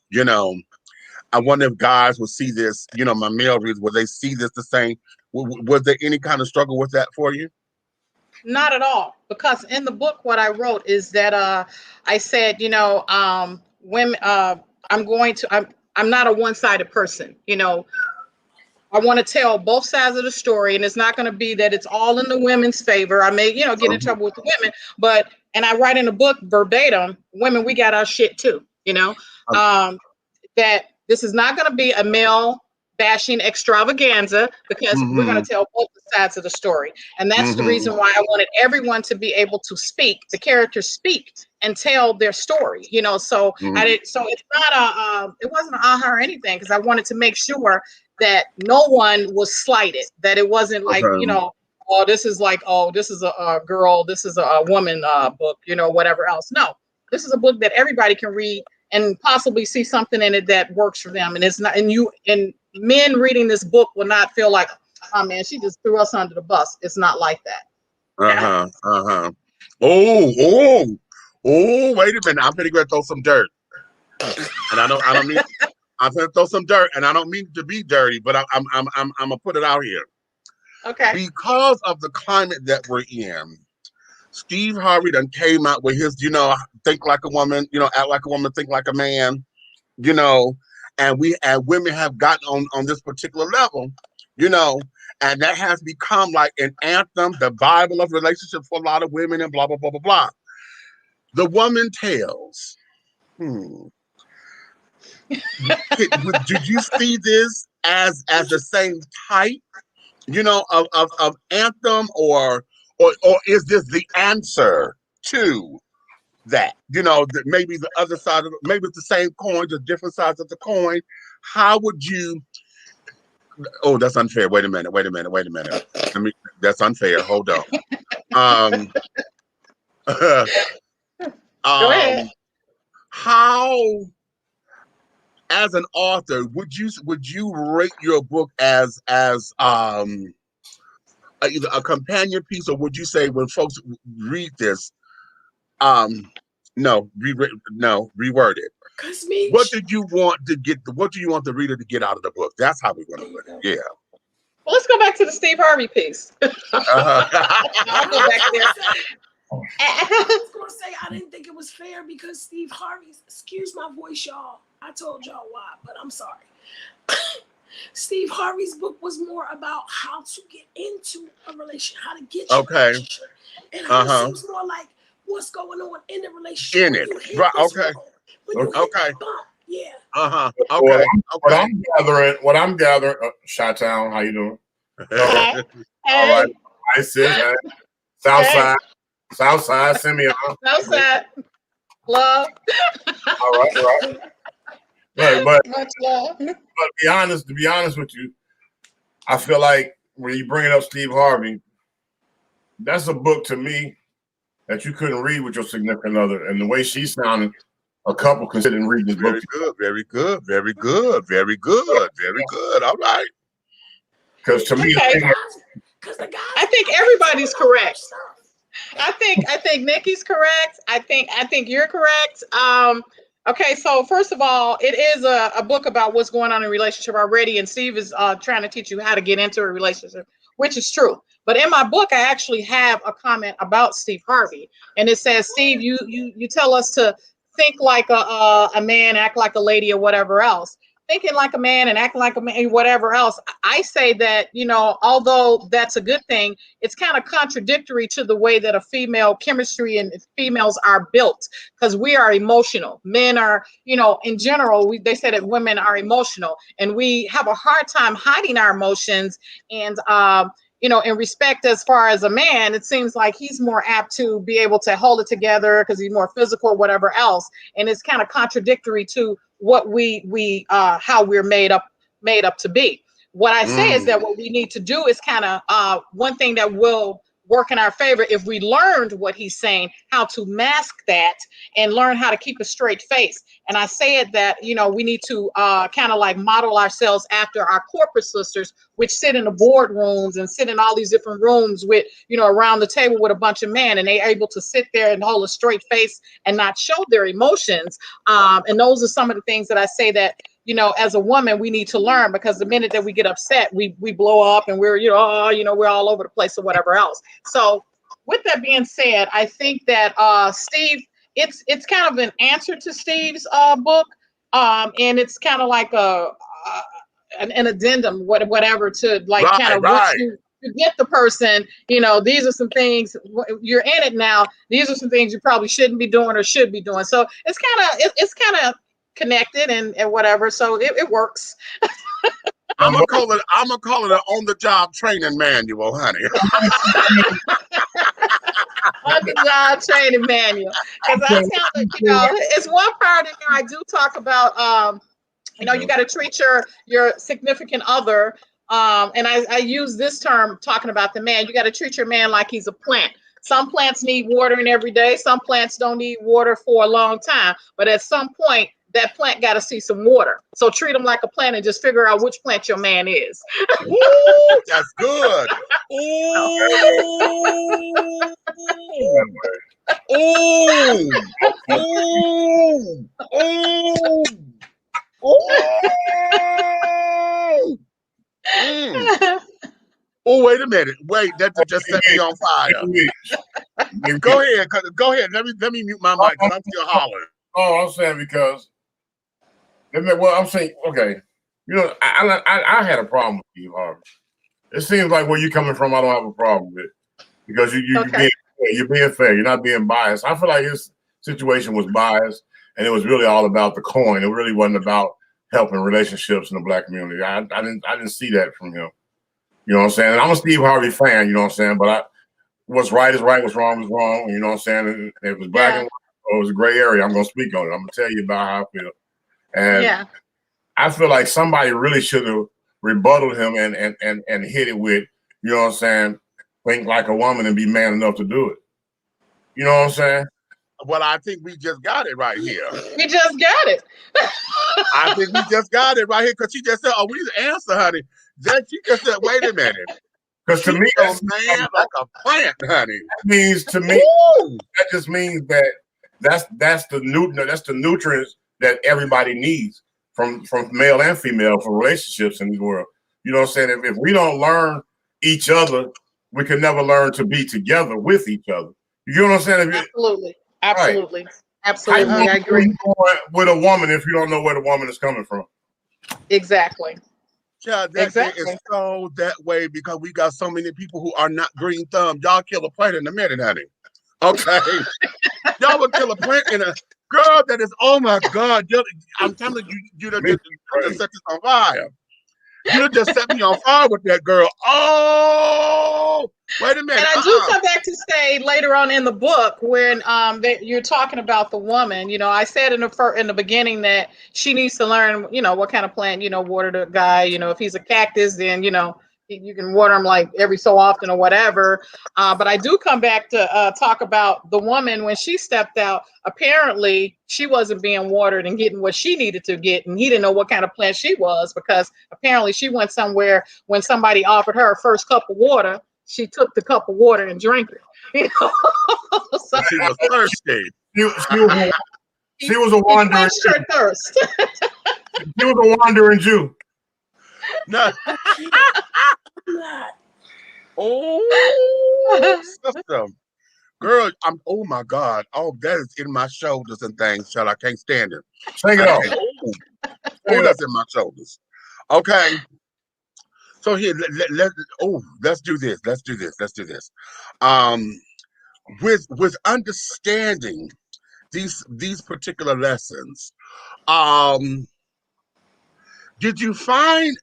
I wonder if guys will see this, my male readers, will they see this the same? Was there any kind of struggle with that for you? Not at all, because in the book, what I wrote is that I said, women, I'm not a one-sided person. I want to tell both sides of the story, and it's not going to be that it's all in the women's favor. I may, get in trouble with the women, and I write in the book verbatim, women, we got our shit too, that this is not going to be a male bashing extravaganza, because we're going to tell both sides of the story. And that's the reason why I wanted everyone to be able to speak, the characters speak and tell their story, so it's not it wasn't an aha or anything, because I wanted to make sure that no one was slighted, that it wasn't like, this is a girl, this is a woman book, whatever else. No, this is a book that everybody can read and possibly see something in it that works for them. And it's not, and men reading this book will not feel like, oh man, she just threw us under the bus. It's not like that. Oh, wait a minute. I'm gonna throw some dirt. And I don't mean I'm gonna throw some dirt, and I don't mean to be dirty, but I'm gonna put it out here. Okay. Because of the climate that we're in, Steve Harvey done came out with his, think like a woman, act like a woman, think like a man, and women have gotten on this particular level, and that has become like an anthem, the Bible of relationships for a lot of women, and blah, blah, blah, blah, blah. The woman tales. Did you see this as the same type, of anthem, or is this the answer to that? You know, that maybe the other side of maybe it's the same coin, just different sides of the coin. How would you? Oh, that's unfair. Wait a minute. Wait a minute. Wait a minute. That's unfair. Hold on. Um, Go ahead. how, as an author, would you rate your book as either a companion piece, or would you say when folks read this, no, reword it. What did you want to get? What do you want the reader to get out of the book? That's how we're going to put it. Yeah. Well, let's go back to the Steve Harvey piece. I'll go back there. I was going to say I didn't think it was fair because Steve Harvey's, excuse my voice, y'all. I told y'all why, but I'm sorry. Steve Harvey's book was more about how to get into a relationship, how to get to a relationship. And hers was more like what's going on in the relationship. In it. Right. Okay. Okay. Yeah. Okay. What I'm gathering, Chi-Town, how you doing? Hey. All right. I said Southside, send me on. Southside. Love. All right. But much love. But to be honest with you, I feel like when you bring up Steve Harvey, that's a book to me that you couldn't read with your significant other. And the way she sounded, a couple considering reading this book. Very good. All right. Because to me, I think everybody's correct. I think Nikki's correct. I think you're correct. Okay, so first of all, it is a book about what's going on in a relationship already, and Steve is trying to teach you how to get into a relationship, which is true. But in my book, I actually have a comment about Steve Harvey, and it says, Steve, you tell us to think like a man, act like a lady, or whatever else. Thinking like a man and acting like a man, whatever else. I say that, although that's a good thing, it's kind of contradictory to the way that a female chemistry and females are built, because we are emotional. Men are, in general, they say that women are emotional, and we have a hard time hiding our emotions. And, in respect, as far as a man, it seems like he's more apt to be able to hold it together because he's more physical, whatever else. And it's kind of contradictory to what we how we're made up to be. What I say is that what we need to do is kind of one thing that will work in our favor, if we learned what he's saying, how to mask that and learn how to keep a straight face. And I say it that, we need to kind of like model ourselves after our corporate sisters, which sit in the boardrooms and sit in all these different rooms with, around the table with a bunch of men, and they're able to sit there and hold a straight face and not show their emotions. And those are some of the things that I say that, as a woman, we need to learn, because the minute that we get upset, we blow up and we're, we're all over the place or whatever else. So with that being said, I think that Steve, it's kind of an answer to Steve's book. And it's kind of like an addendum, whatever, to like once you get the person, these are some things, you're in it now, these are some things you probably shouldn't be doing or should be doing. So it's kind of connected and whatever, so it works. I'm gonna call it an on-the-job training manual, honey. On-the-job training manual, because I tell you, it's one part in there I do talk about. You got to treat your significant other, and I use this term talking about the man. You got to treat your man like he's a plant. Some plants need watering every day. Some plants don't need water for a long time, but at some point, that plant got to see some water. So treat them like a plant and just figure out which plant your man is. Ooh, that's good. Ooh. Ooh. Ooh. Ooh. Ooh. Oh, wait a minute. Wait, that just set me on fire. Go ahead. Let me mute my mic because I'm still hollering. Oh, I'm saying because, I'm saying, okay, I had a problem with Steve Harvey. It seems like where you're coming from, I don't have a problem with, because you're being fair. You're not being biased. I feel like his situation was biased, and it was really all about the coin. It really wasn't about helping relationships in the Black community. I didn't see that from him. You know what I'm saying? And I'm a Steve Harvey fan. You know what I'm saying? But what's right is right. What's wrong is wrong. You know what I'm saying? And it was black and white. it was a gray area. I'm gonna speak on it. I'm gonna tell you about how I feel. And yeah. I feel like somebody really should have rebutted him and hit it with, you know what I'm saying, think like a woman and be man enough to do it. You know what I'm saying? Well, I think we just got it right here. We just got it. I think we just got it right here because she just said, "Oh, we need to answer, honey." Then she just said, "Wait a minute." Because to me, that's man like a plant, honey. That means to me, that just means that that's the nutrients that everybody needs from male and female for relationships in the world. You know what I'm saying? If we don't learn each other, we can never learn to be together with each other. You know what I'm saying? Absolutely. Absolutely. Right. Absolutely. I agree. With a woman if you don't know where the woman is coming from. Exactly. Yeah, that is so that way because we got so many people who are not green thumb. Y'all kill a plant in a minute, honey. Okay. Y'all would kill a plant in a girl that is, oh my God. I'm telling you, you just set this on fire. You just set me on fire with that girl. Oh, wait a minute. And I do come back to say later on in the book when you're talking about the woman. You know, I said in the beginning that she needs to learn, you know, what kind of plant, you know, water the guy. You know, if he's a cactus, then you know you can water him like every so often or whatever. But I do come back to talk about the woman when she stepped out. Apparently, she wasn't being watered and getting what she needed to get, and he didn't know what kind of plant she was because apparently she went somewhere when somebody offered her a first cup of water. She took the cup of water and drank it. You know? So she was thirsty. She was a wandering Jew. Her thirst. She was a wandering Jew. No. Oh, sister. Girl, oh my God. Oh, that is in my shoulders and things, child. I can't stand it. Take it off. Oh, that's in my shoulders. Okay. So here, let's do this. Let's do this. Let's do this. With understanding these particular lessons, did you find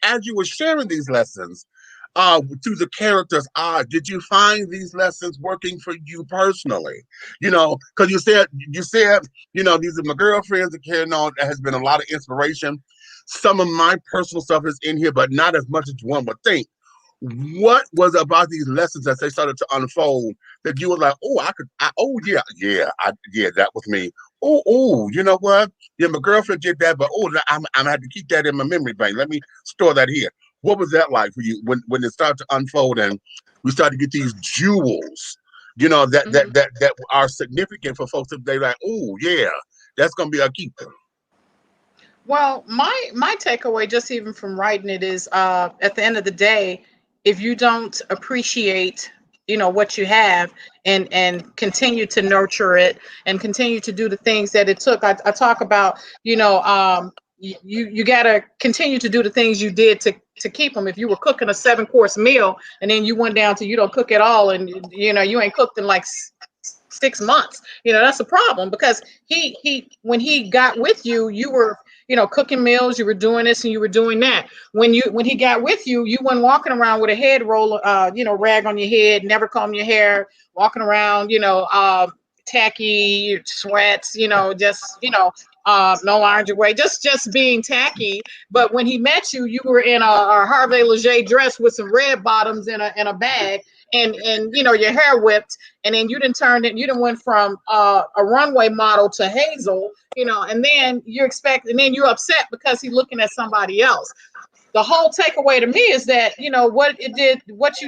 as you were sharing these lessons through the characters' eyes, did you find these lessons working for you personally? You know, because you said, you know, these are my girlfriends that carrying on. There has been a lot of inspiration. Some of my personal stuff is in here, but not as much as one would think. What was about these lessons as they started to unfold that you were like, oh, that was me. Oh, you know what? Yeah, my girlfriend did that, but I'm gonna have to keep that in my memory bank. Let me store that here. What was that like for you when it started to unfold and we started to get these jewels, you know, that are significant for folks if they like, oh yeah, that's gonna be a keeper. Well, my takeaway, just even from writing it, is at the end of the day, if you don't appreciate, you know, what you have and continue to nurture it and continue to do the things that it took. I talk about, you know, you got to continue to do the things you did to keep them. If you were cooking a 7-course meal and then you went down to you don't cook at all and, you know, you ain't cooked in like 6 months, you know, that's a problem because he when he got with you, you were, you know, cooking meals, you were doing this and you were doing that. When he got with you, you weren't walking around with a head roll, you know, rag on your head, never comb your hair, walking around, you know, tacky sweats, you know, just, you know, no lingerie, just being tacky. But when he met you, you were in a Harvey Leger dress with some red bottoms in a bag, and you know, your hair whipped, and then you didn't went from a runway model to Hazel, you know, and then you're upset because he's looking at somebody else. The whole takeaway to me is that, you know, what you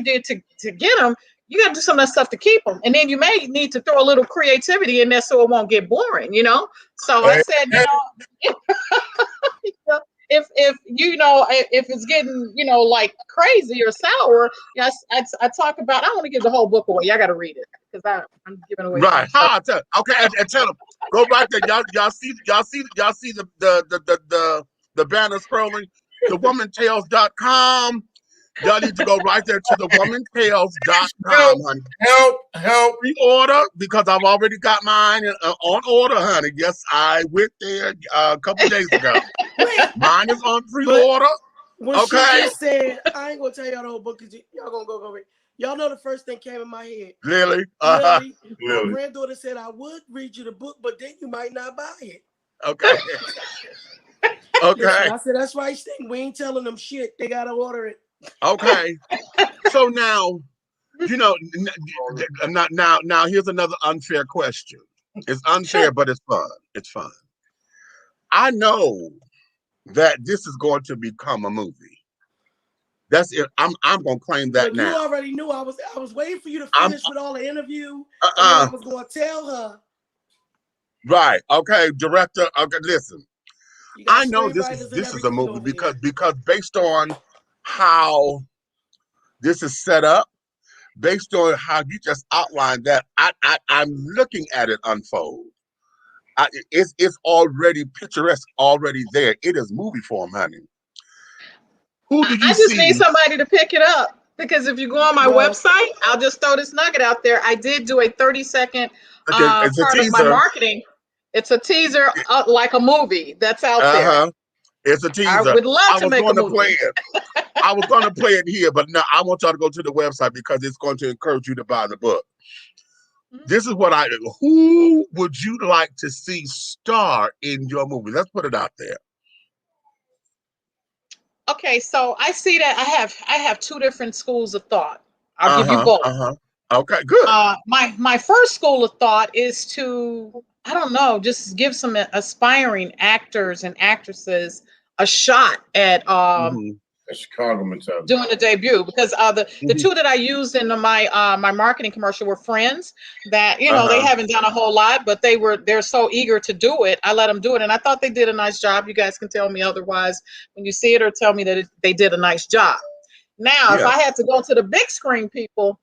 did to get him, you got to do some of that stuff to keep them. And then you may need to throw a little creativity in there so it won't get boring, you know? So I said, you know, if you know, if it's getting, you know, like crazy or sour, yes, I talk about, I don't want to give the whole book away. Y'all got to read it because I'm giving away. Right. Okay. And tell them, go right there. Y'all see the banner scrolling, thewomantales.com. Y'all need to go right there to thewomantales.com, honey. Help. Pre-order because I've already got mine on order, honey. Yes, I went there a couple days ago. Mine is on pre-order. When she just said, I ain't gonna tell y'all the whole book because y'all gonna go read. Y'all know the first thing came in my head. Lily. Lily. My Lily. granddaughter said I would read you the book, but then you might not buy it. Okay. Okay. I said, that's right, Sting. We ain't telling them shit. They gotta order it. Okay. So now, you know, now here's another unfair question. It's unfair, but it's fun. It's fun. I know that this is going to become a movie. That's it. I'm gonna claim that Look, now. you already knew. I was waiting for you to finish with all the interview, and then I was gonna tell her. Right. Okay, director. Okay, listen. I know this is a movie because based on how this is set up, based on how you just outlined that, I'm looking at it unfold. It's already picturesque, already there. It is movie form, honey. Who do you I just see? need somebody to pick it up, because if you go on my website, I'll just throw this nugget out there. I did do a 30-second part of my marketing. It's a teaser, like a movie that's out there. It's a teaser. I would love to make a movie. Play it. I was going to play it here, but no, I want y'all to go to the website because it's going to encourage you to buy the book. This is what who would you like to see star in your movie? Let's put it out there. Okay, so I see that I have two different schools of thought. I'll give you both. Okay, good. My first school of thought is to, I don't know, just give some aspiring actors and actresses a shot at Chicago mentality. Doing a debut, because the two that I used in my my marketing commercial were friends that, you know, they haven't done a whole lot, but they're so eager to do it. I let them do it, and I thought they did a nice job. You guys can tell me otherwise when you see it, or tell me that they did a nice job. Now, if I had to go to the big screen people,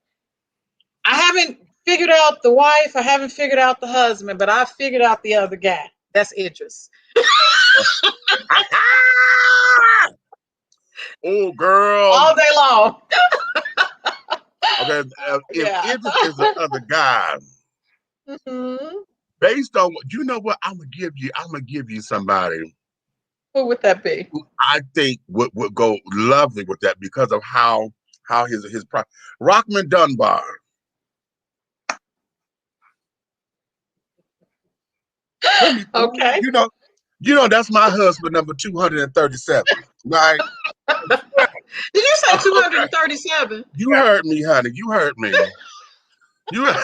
I haven't figured out the wife, I haven't figured out the husband, but I figured out the other guy. That's Idris. Oh, girl. All day long. Okay, if Idris is the other guy, based on what you know, what I'm gonna give you somebody. Who would that be? Who I think would go lovely with that because of how his Rockman Dunbar. Okay. You know that's my husband, number 237, right? Did you say 237? You heard me, honey. You heard me. What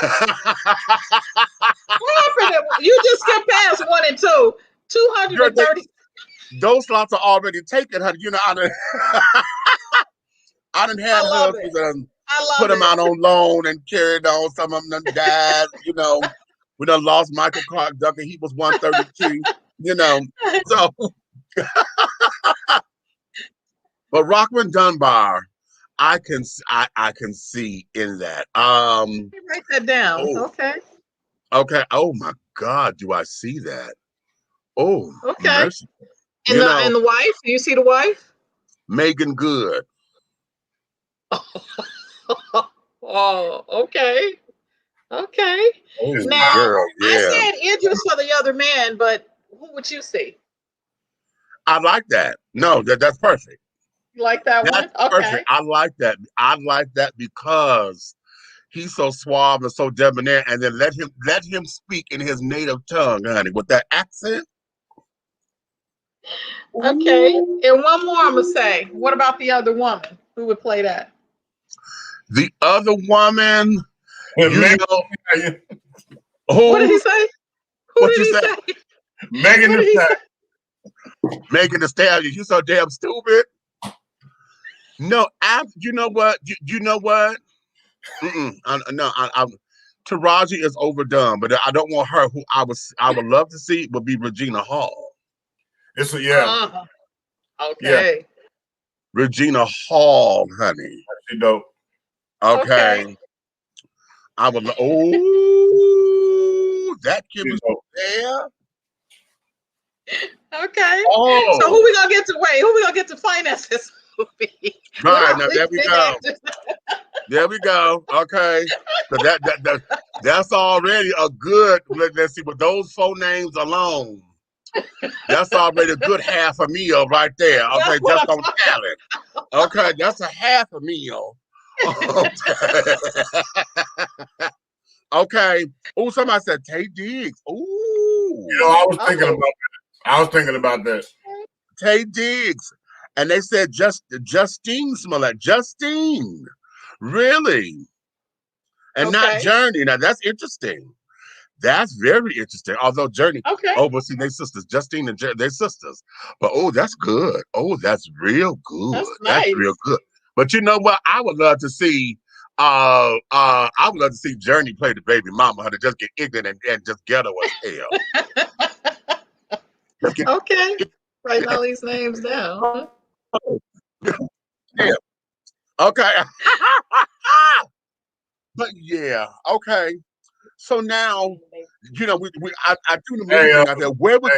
happened? You just skipped past 1 and 2. 230. Those slots are already taken, honey. You know, I done had husbands and put them out on loan and carried on. Some of them done died. You know, we done lost Michael Clark Duncan. He was 132. You know, so. But Rockman Dunbar, I can see in that. Write that down. Okay. Oh my God, do I see that? Oh, okay. Mercy. And the wife? Do you see the wife? Megan Good. Oh, okay. Okay. Now, girl, yeah. I said Idris for the other man, but who would you see? I like that. No, that's perfect. You like that one? Okay. Perfect. I like that. I like that because he's so suave and so debonair, and then let him speak in his native tongue, honey, with that accent. Okay. And one more I'm gonna say. What about the other woman? Who would play that? The other woman, you know. What did he say? What you say? Megan Thee Stallion. Megan Thee Stallion. You so damn stupid. No, you know what? You know what? Taraji is overdone, but I don't want her. Who I would love to see would be Regina Hall. Okay. Yeah. Regina Hall, honey. She dope. Okay. I would. Oh, that kid was there. Okay. Oh. So who we gonna get to finance this movie? Right, now there we go. There we go. Okay. So that's already a good, let's see, with those 4 names alone, that's already a good half a meal right there. Okay, just on talent. Okay, that's a half a meal Okay. Oh, somebody said Tay Diggs. Ooh. You know, I was thinking about that. I was thinking about that. Tay Diggs. And they said Justine Smollett. Justine. Really? And not Journey. Now that's interesting. That's very interesting. Although Journey, but see, they sisters. Justine and they sisters. But that's good. Oh, that's real good. That's nice. That's real good. But you know what? I would love to see. I would love to see Journey play the baby mama, her to just get ignorant and just ghetto as hell. Okay, writing all these names down. Yeah. Okay. But yeah. Okay. So now, you know, I do the movie thing out there. Where was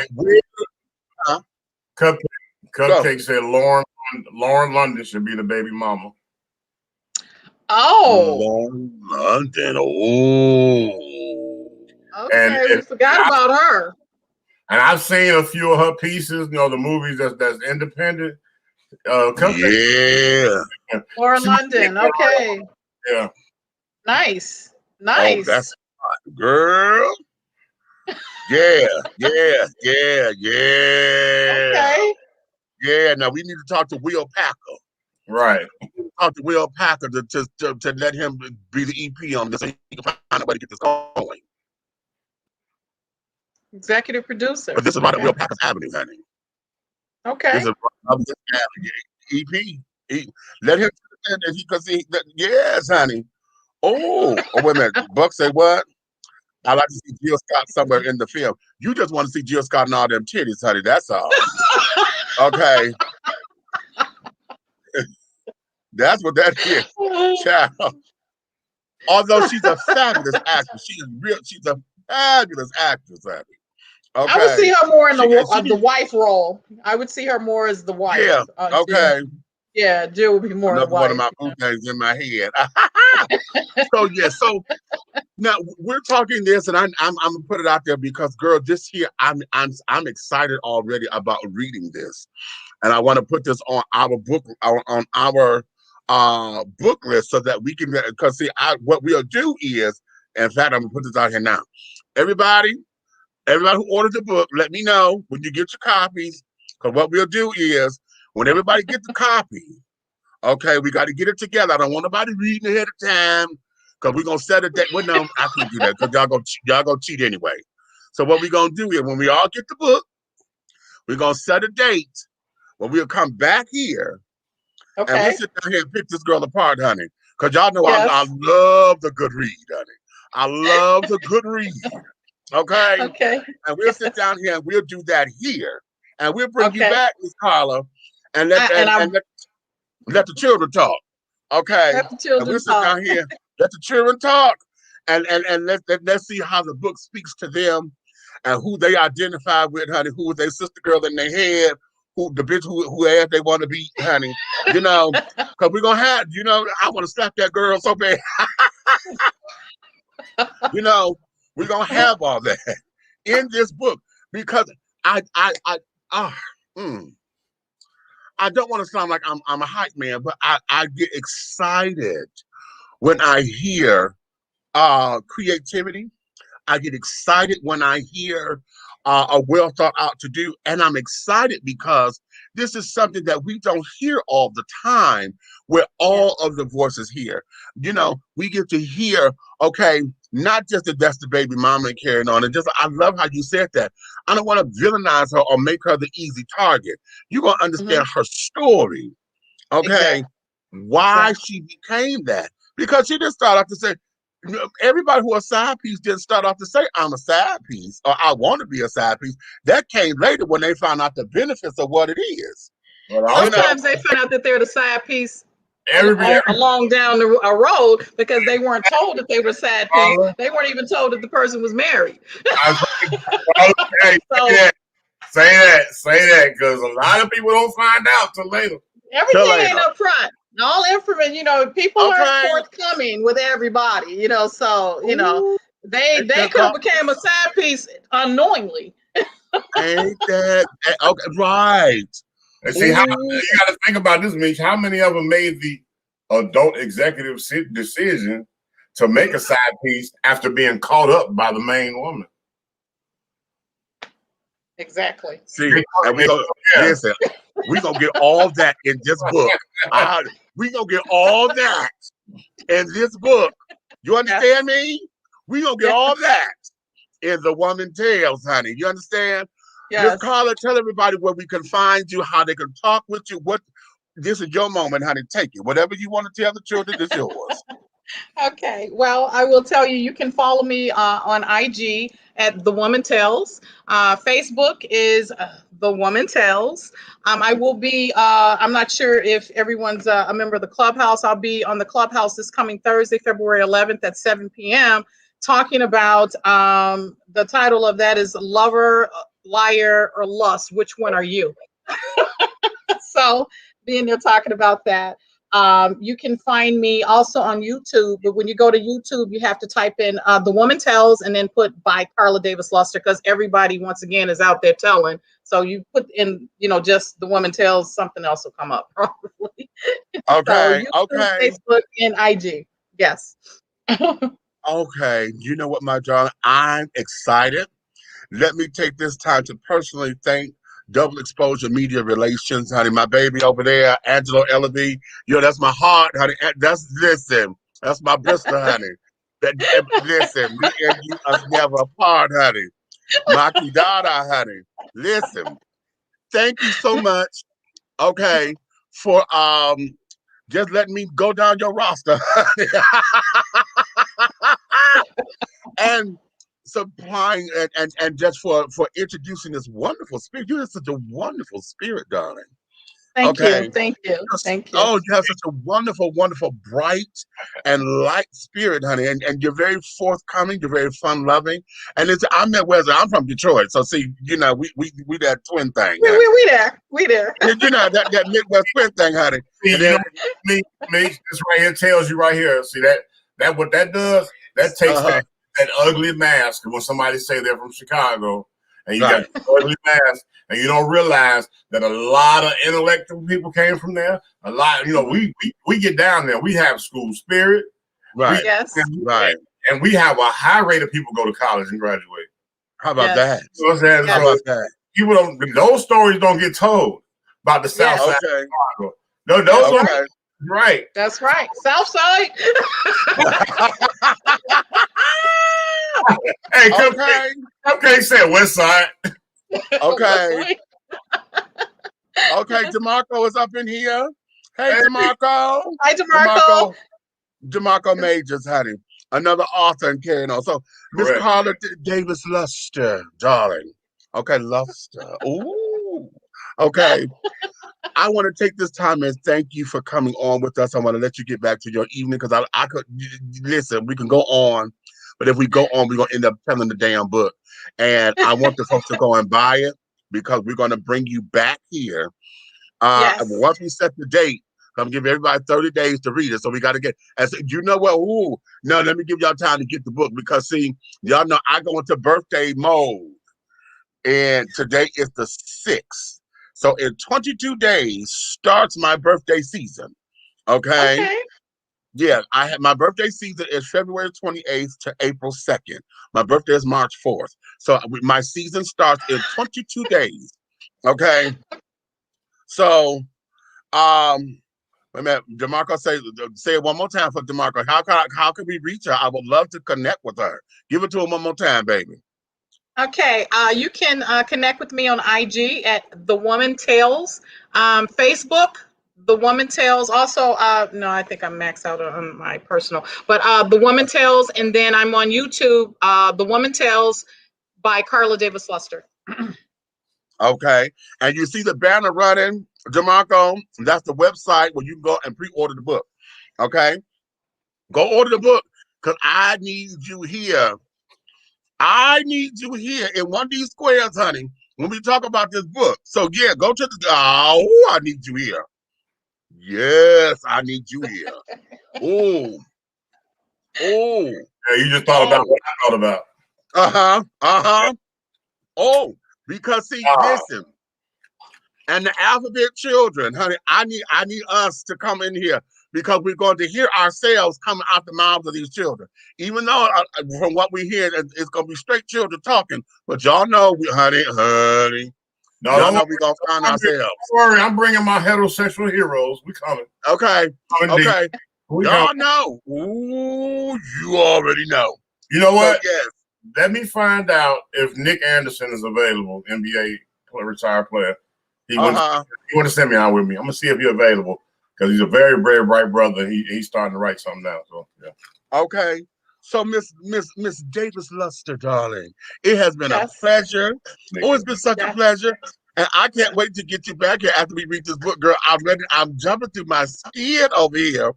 Cupcake said Lauren London should be the baby mama. Lauren London. Oh. Okay, we forgot about her. And I've seen a few of her pieces, you know, the movies that's independent. Yeah. Lauren London. Okay. Yeah. Nice. Oh, that's girl. Yeah. Okay. Yeah. Now we need to talk to Will Packer. Right. Talk to Will Packer to let him be the EP on this, so he can find a way to get this going. Executive producer. But this is right at Will Packer's Avenue, honey. Okay. This is right up this avenue. EP. Let him, yes, honey. Oh, wait a minute. Buck say what? I like to see Jill Scott somewhere in the film. You just want to see Jill Scott and all them titties, honey. That's all. Okay. That's what that is, child. Although she's a fabulous actress, she's a fabulous actress, honey. Okay. I would see her more in the wife role. I would see her more as the wife. Yeah. Okay. Yeah, Jill would be more another the wife. one of my boo things in my head. So now we're talking this, and I'm gonna put it out there because, girl, this here I'm excited already about reading this, and I want to put this on our book on our book list so that we can, because see, what we'll do is, in fact, I'm gonna put this out here now. Everybody who ordered the book, let me know when you get your copies, because what we'll do is, when everybody gets the copy, okay, we got to get it together. I don't want nobody reading ahead of time, because we're gonna set a date. Well, no, I can't do that because y'all gonna cheat anyway. So what we're gonna do is, when we all get the book, we're gonna set a date when we'll come back here. Okay. And we'll sit down here and pick this girl apart, honey. Because y'all know I love the good read, honey. I love the good read. Okay. Okay. And we'll sit down here and we'll do that here. And we'll bring you back, Miss Karla, and let the children talk. Okay. Let the children and we'll sit down here, let the children talk. And let's see how the book speaks to them and who they identify with, honey, who was their sister girl in their head, who the bitch who ass they want to be, honey. You know, because we're gonna have, you know, I want to slap that girl so bad. You know, we're gonna have all that in this book because I don't want to sound like I'm a hype man, but I get excited when I hear creativity. I get excited when I hear a well thought out to do, and I'm excited because this is something that we don't hear all the time, where all of the voices here. You know, we get to hear, okay, not just that that's the baby mama and carrying on. And just, I love how you said that. I don't want to villainize her or make her the easy target. You're gonna understand her story, okay? Why she became that, because she didn't start off to say. Everybody who a side piece didn't start off to say I'm a side piece or I want to be a side piece. That came later when they found out the benefits of what it is. Well, sometimes they find out that they're the side piece along down the road because they weren't told that they were side piece. They weren't even told that the person was married. Say that, because a lot of people don't find out till later. Everything ain't up front. All information, you know, people aren't forthcoming with everybody, you know, so, you know, they could have became a side piece unknowingly. Ain't that okay? Right. And see, how you got to think about this, Mitch. How many of them made adult executive decision to make a side piece after being caught up by the main woman. Exactly. See, and we go listen. We gonna get all that in this book. We gonna get all that in this book. You understand me? We gonna get all that in The Woman Tales, honey. You understand? Yes. Miss Karla, tell everybody where we can find you, how they can talk with you. This is your moment, honey. Take it. Whatever you want to tell the children is yours. Okay. Well, I will tell you, you can follow me on IG at The Woman Tells. Facebook is The Woman Tells. I will be, I'm not sure if everyone's a member of the Clubhouse. I'll be on the Clubhouse this coming Thursday, February 11th at 7 p.m. talking about, the title of that is Lover, Liar, or Lust. Which one are you? So being there talking about that. You can find me also on YouTube, but when you go to YouTube, you have to type in The Woman Tells and then put by Karla Davis Luster, because everybody, once again, is out there telling. So you put in, just The Woman Tells, something else will come up probably. Okay, So YouTube, Facebook, and IG. Yes. Okay. You know what, my darling? I'm excited. Let me take this time to personally thank Double Exposure Media Relations, honey. My baby over there, Angelo Ellaby. That's my heart, honey. Listen, that's my Bristol, honey. Listen, me and you us never apart, honey. Maki Dada, honey. Listen, thank you so much, okay, for just letting me go down your roster, honey. And supplying and just for introducing this wonderful spirit. You're such a wonderful spirit, darling. Thank you. Thank you. Thank you. Oh, you have such a wonderful, wonderful, bright and light spirit, honey. And you're very forthcoming. You're very fun loving. And I'm from Detroit. So see, we that twin thing. We there. That Midwest twin thing, honey. See, and then, me, this right here tells you right here. See that what that does? That takes that ugly mask. When somebody say they're from Chicago, and you got the ugly mask, and you don't realize that a lot of intellectual people came from there. A lot, we get down there. We have school spirit, right? Right. And we have a high rate of people go to college and graduate. How about that? You know what I'm saying? How about that? People don't. Those stories don't get told about the South Side of Chicago. No, those right. That's right. South Side. Hey, okay, say West Side. Okay. Okay, DeMarco is up in here. Hey, DeMarco. Hi, DeMarco. DeMarco Majors, honey. Another author and carrying on. So, Miss Karla Davis Luster, darling. Okay, Luster. Ooh. Okay. I want to take this time and thank you for coming on with us. I want to let you get back to your evening because I could listen. We can go on, but if we go on, we're gonna end up telling the damn book. And I want the folks to go and buy it because we're gonna bring you back here. Once we set the date, I'm giving everybody 30 days to read it. So we got to get. And so, you know what? Ooh, no, let me give y'all time to get the book because see, y'all know I go into birthday mode, and today is the 6th. So in 22 days starts my birthday season. Okay. Yeah, my birthday season is February 28th to April 2nd. My birthday is March 4th. So my season starts in 22 days. Okay. So wait a minute, DeMarco, say it one more time for DeMarco. How can we reach her? I would love to connect with her. Give it to her one more time, baby. Okay, you can connect with me on IG at The Woman Tales, Facebook, The Woman Tales. Also, no, I think I'm maxed out on my personal, but The Woman Tales, and then I'm on YouTube, The Woman Tales by Karla Davis Luster. Okay, and you see the banner running, DeMarco. That's the website where you can go and pre-order the book. Okay, go order the book because I need you here. I need you here in one of these squares, honey, when we talk about this book. So, yeah, go to the... Oh, I need you here. Yes, I need you here. Oh. Oh. Yeah, you just thought about what I thought about. Uh-huh. Uh-huh. Oh, because, see, listen. And the alphabet children, honey, I need us to come in here because we're going to hear ourselves coming out the mouths of these children. Even though from what we hear, it's going to be straight children talking. But y'all know, honey, no, y'all know we're going to find ourselves. Don't worry, I'm bringing my heterosexual heroes. We coming. Okay. Okay. Y'all coming. know. Ooh, you already know. You know what? So, yes. Let me find out if Nick Anderson is available, NBA retired player. He wants to send me out with me. I'm gonna see if he's available because he's a very, very bright brother. He's starting to write something now. So yeah. Okay. So Miss Davis Luster, darling, it has been a pleasure. Oh, it's been such a pleasure. And I can't wait to get you back here after we read this book, girl. I'm jumping through my skin over here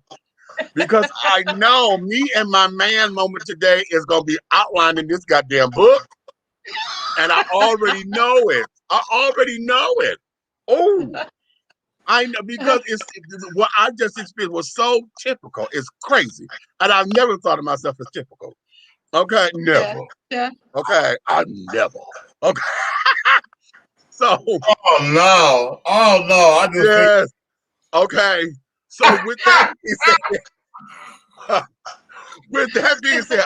because I know me and my man moment today is gonna be outlined in this goddamn book. And I already know it. Oh, I know because it's what I just experienced was so typical. It's crazy. And I've never thought of myself as typical. Okay, never. Yeah. Okay, I never. Okay. So oh no, I just yes. Okay. So with that being said,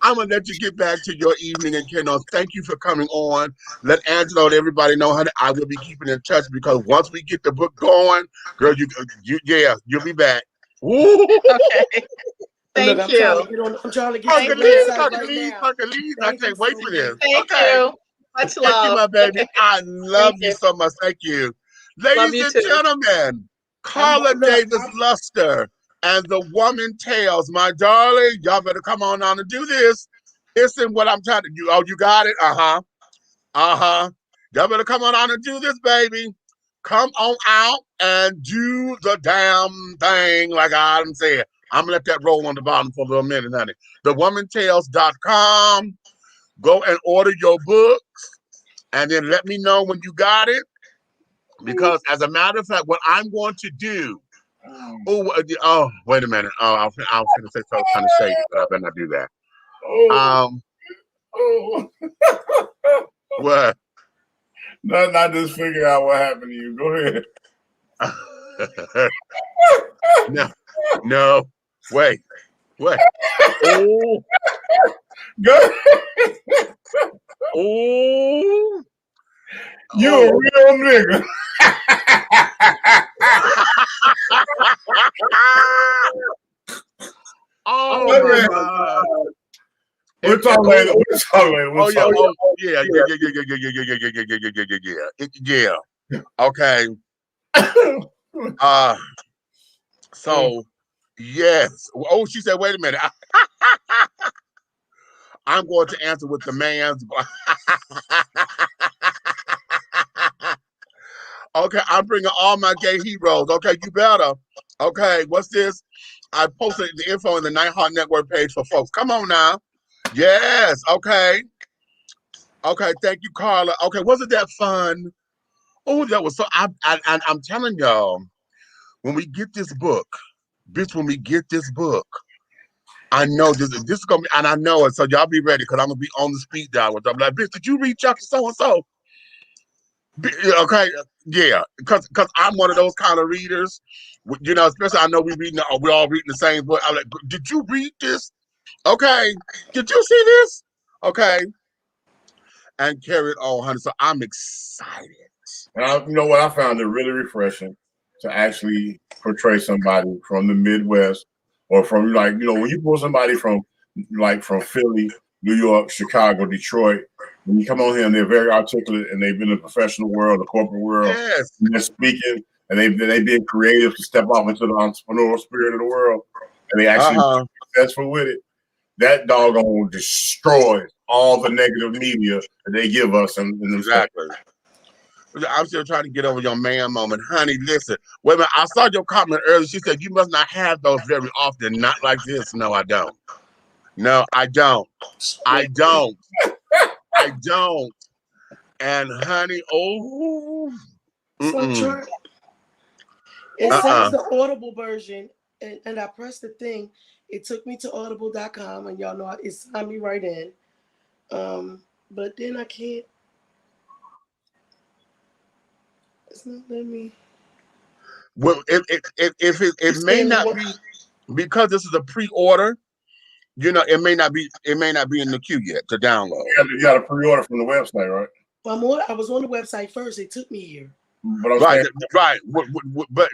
I'm gonna let you get back to your evening, and thank you for coming on. Let Angela and everybody know, honey, I will be keeping in touch because once we get the book going, girl, you'll be back. Ooh. Okay. Thank you. I'm trying to get to the website right now. I can't wait for this. Thank you. Much love. Thank you, my baby. I love you so much. Thank you. Ladies and gentlemen, Karla Davis Luster and the Woman Tales. My darling, y'all better come on and do this. Listen what I'm trying to do. Oh, you got it? Y'all better come on and do this, baby. Come on out and do the damn thing like I said. I'm going to let that roll on the bottom for a little minute, honey. TheWomanTales.com. Go and order your books and then let me know when you got it. Because as a matter of fact, what I'm going to do, wait a minute. I was going to say something kind of shady, but I better not do that. What? No, I just figured out what happened to you. Go ahead. No. Wait. Oh. Go. Oh. You a real nigga. Oh my God. We'll talk later. Yeah. Okay. So yes. Oh, she said, wait a minute. I'm going to answer with the man's. Okay, I'm bringing all my gay heroes. Okay, you better. Okay, what's this? I posted the info in the Nighthawk Network page for folks. Come on now. Yes. Okay. Okay. Thank you, Karla. Okay, wasn't that fun? Oh, that was so. I'm telling y'all, when we get this book, I know this is gonna be, and I know it. So y'all be ready because I'm gonna be on the speed dial with them. Like, bitch, did you reach out to so and so? Okay, yeah, because I'm one of those kind of readers. Especially I know we're all reading the same book. I'm like, did you read this? Okay, did you see this? Okay, and carry it on, honey. So I'm excited. And you know what? I found it really refreshing to actually portray somebody from the Midwest or from when you pull somebody from Philly, New York, Chicago, Detroit, when you come on here and they're very articulate and they've been in the professional world, the corporate world, yes, and they're speaking and they've been creative to step off into the entrepreneurial spirit of the world and they actually successful with it. That doggone destroys all the negative media that they give us. Exactly. I'm still trying to get over your man moment. Honey, listen. Wait a minute. I saw your comment earlier. She said, you must not have those very often. Not like this. No, I don't. No, I don't. I don't. And honey, So Trent, it says the Audible version, and I pressed the thing. It took me to audible.com, and y'all know it signed me right in. But then I can't. It's not letting me. Well, it may not be because this is a pre-order. You know, it may not be in the queue yet to download. You got to pre-order from the website, right? Well, I was on the website first. It took me here. But right. But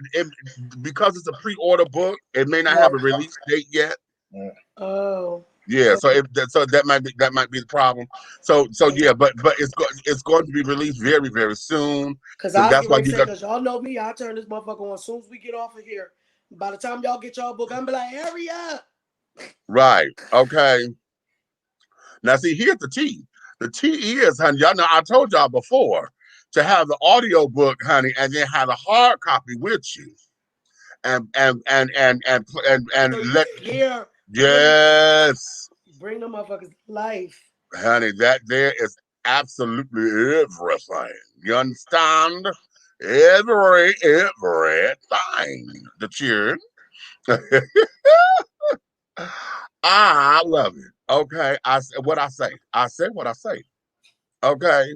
because it's a pre-order book, it may not have a release date yet. Yeah. Oh. Yeah, so that might be the problem. So yeah, but it's going to be released very, very soon. Because that's why you got. Because y'all know me, I turn this motherfucker on as soon as we get off of here. By the time y'all get y'all book, I'm be like, hurry up. Right. Okay. Now see, here's the T. The T is, honey, y'all know I told y'all before to have the audio book, honey, and then have a hard copy with you, and so let hear. Yes. Bring the motherfuckers to life. Honey, that there is absolutely everything. You understand? Everything. The cheer. I love it. Okay. I said what I say. I said what I say. Okay.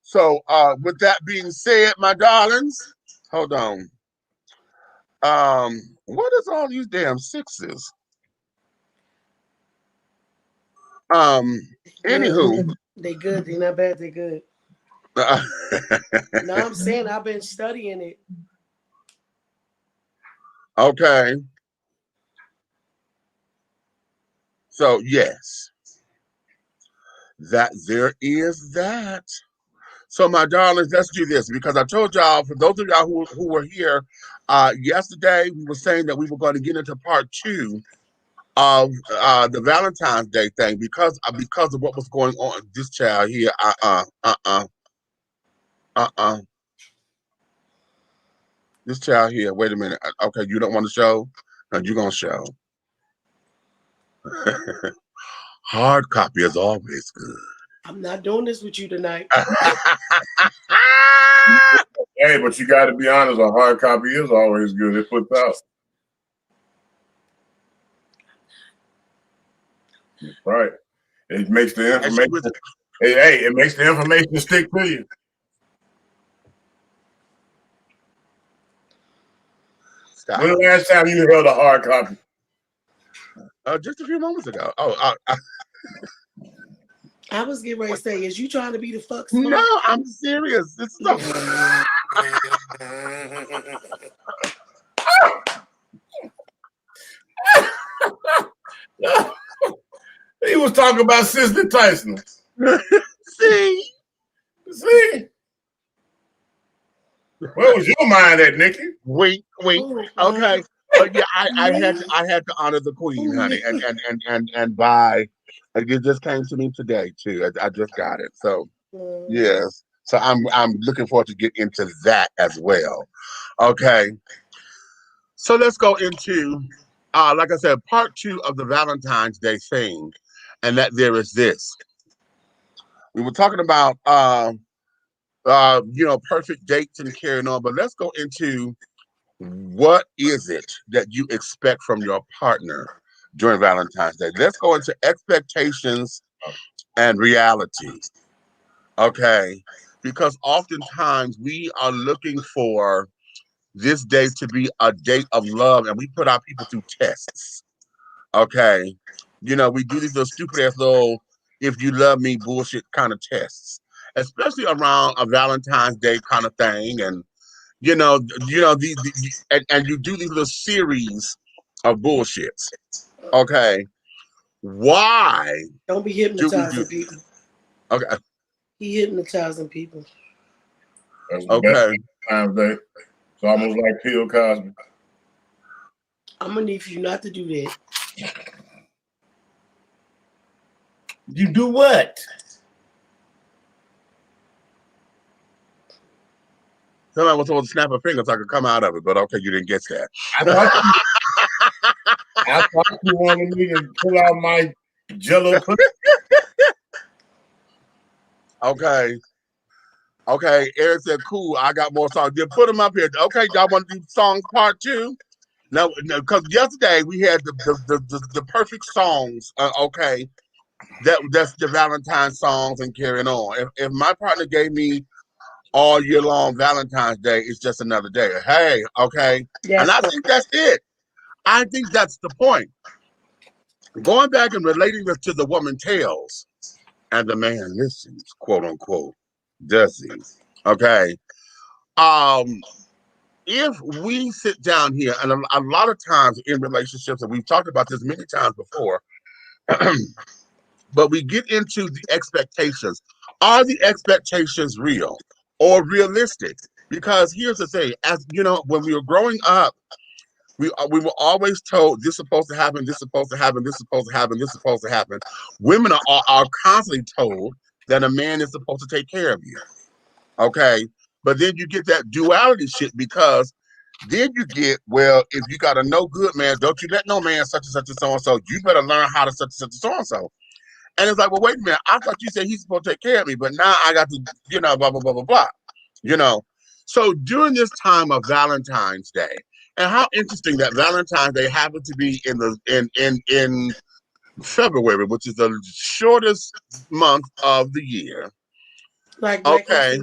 So with that being said, my darlings, hold on. What is all these damn sixes? Anywho. They good. They not bad. They good. No, I'm saying I've been studying it. Okay. So yes, that there is that. So my darlings, let's do this because I told y'all, for those of y'all who were here yesterday, we were saying that we were going to get into part 2 of the Valentine's Day thing because of what was going on. This child here, This child here. Wait a minute. Okay, you don't want to show? No, you're gonna show. Hard copy is always good. I'm not doing this with you tonight. Hey, but you got to be honest. A hard copy is always good. It puts out. Right. It makes the information. Hey, it makes the information stick to you. Stop. When the last time you held a hard copy? Just a few moments ago. I was getting ready to say, is you trying to be the fuck smart? No, I'm serious. This is He was talking about Sister Tyson. See? Where was your mind at, Nikki? Wink. Okay. But yeah, I had to honor the queen, honey, and buy. It just came to me today too. I just got it. So yes. So I'm looking forward to get into that as well. Okay. So let's go into like I said, part 2 of the Valentine's Day thing, and that there is this. We were talking about perfect dates and carrying on, but let's go into what is it that you expect from your partner during Valentine's Day. Let's go into expectations and reality. Okay. Because oftentimes we are looking for this day to be a date of love, and we put our people through tests. Okay. We do these little stupid ass little if you love me bullshit kind of tests, especially around a Valentine's Day kind of thing. And and you do these little series of bullshits. Okay. Why? Don't be hypnotizing people. Okay. He hypnotizing people. That's the best Valentine's Day. It's almost like Bill Cosby. I'm gonna need for you not to do that. You do what? Somebody was supposed to snap a finger so I could come out of it, but okay, you didn't get that. I thought you wanted me to pull out my Jello. Okay. Eric said, "Cool. I got more songs. Then put them up here." Okay, y'all want to do songs part 2? No, because yesterday we had the perfect songs. Okay, that's the Valentine songs and carrying on. If my partner gave me all year long. Valentine's Day is just another day. Hey, okay. And I think that's it. I think that's the point. Going back and relating this to the woman tells and the man listens, quote unquote, does he? Okay. Um, if we sit down here, and a lot of times in relationships, and we've talked about this many times before, but we get into the expectations. Are the expectations real or realistic? Because here's the thing, as you know, when we were growing up, we were always told this is supposed to happen, this is supposed to happen, this is supposed to happen, this is supposed to happen. Women are constantly told that a man is supposed to take care of you. Okay. But then you get that duality shit because then you get, well, if you got a no good man, don't you let no man such and such and so and so. You better learn how to such and such and so and so. And it's like, well, wait a minute. I thought you said he's supposed to take care of me, but now I got to, blah, blah, blah, blah, blah. You know. So during this time of Valentine's Day, and how interesting that Valentine's Day happened to be in February, which is the shortest month of the year. Like okay.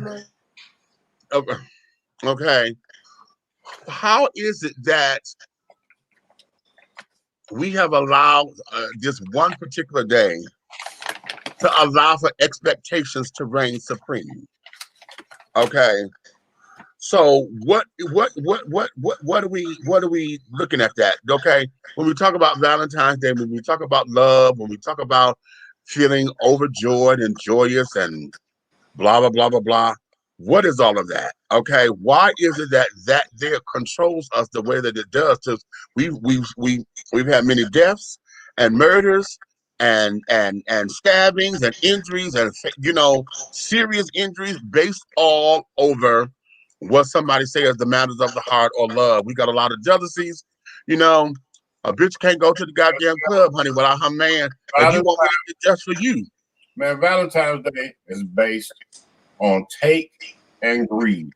Okay. How is it that we have allowed this one particular day to allow for expectations to reign supreme? Okay. So what are we looking at that? Okay. When we talk about Valentine's Day, when we talk about love, when we talk about feeling overjoyed and joyous and blah blah blah blah blah, what is all of that? Okay. Why is it that there controls us the way that it does? Because we've had many deaths and murders and stabbings and injuries and serious injuries based all over what somebody says the matters of the heart or love. We got a lot of jealousies. A bitch can't go to the goddamn club, honey, without her man. And you want me to get just for you. Man, Valentine's Day is based on take and greed.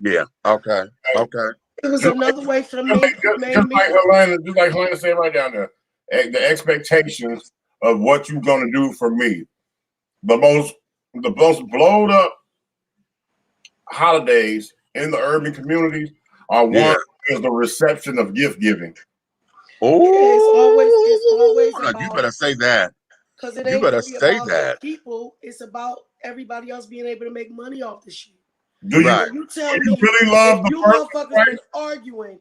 Yeah. Okay. Okay. It was another way for the men. Just like Helena said right down there, the expectations of what you're gonna do for me. The most blowed up holidays in the urban communities are one is the reception of gift giving. Oh, it's always you better say that. Because it you ain't better really say about that. people. It's about everybody else being able to make money off the shit. Do you, you tell me really love you motherfuckers been arguing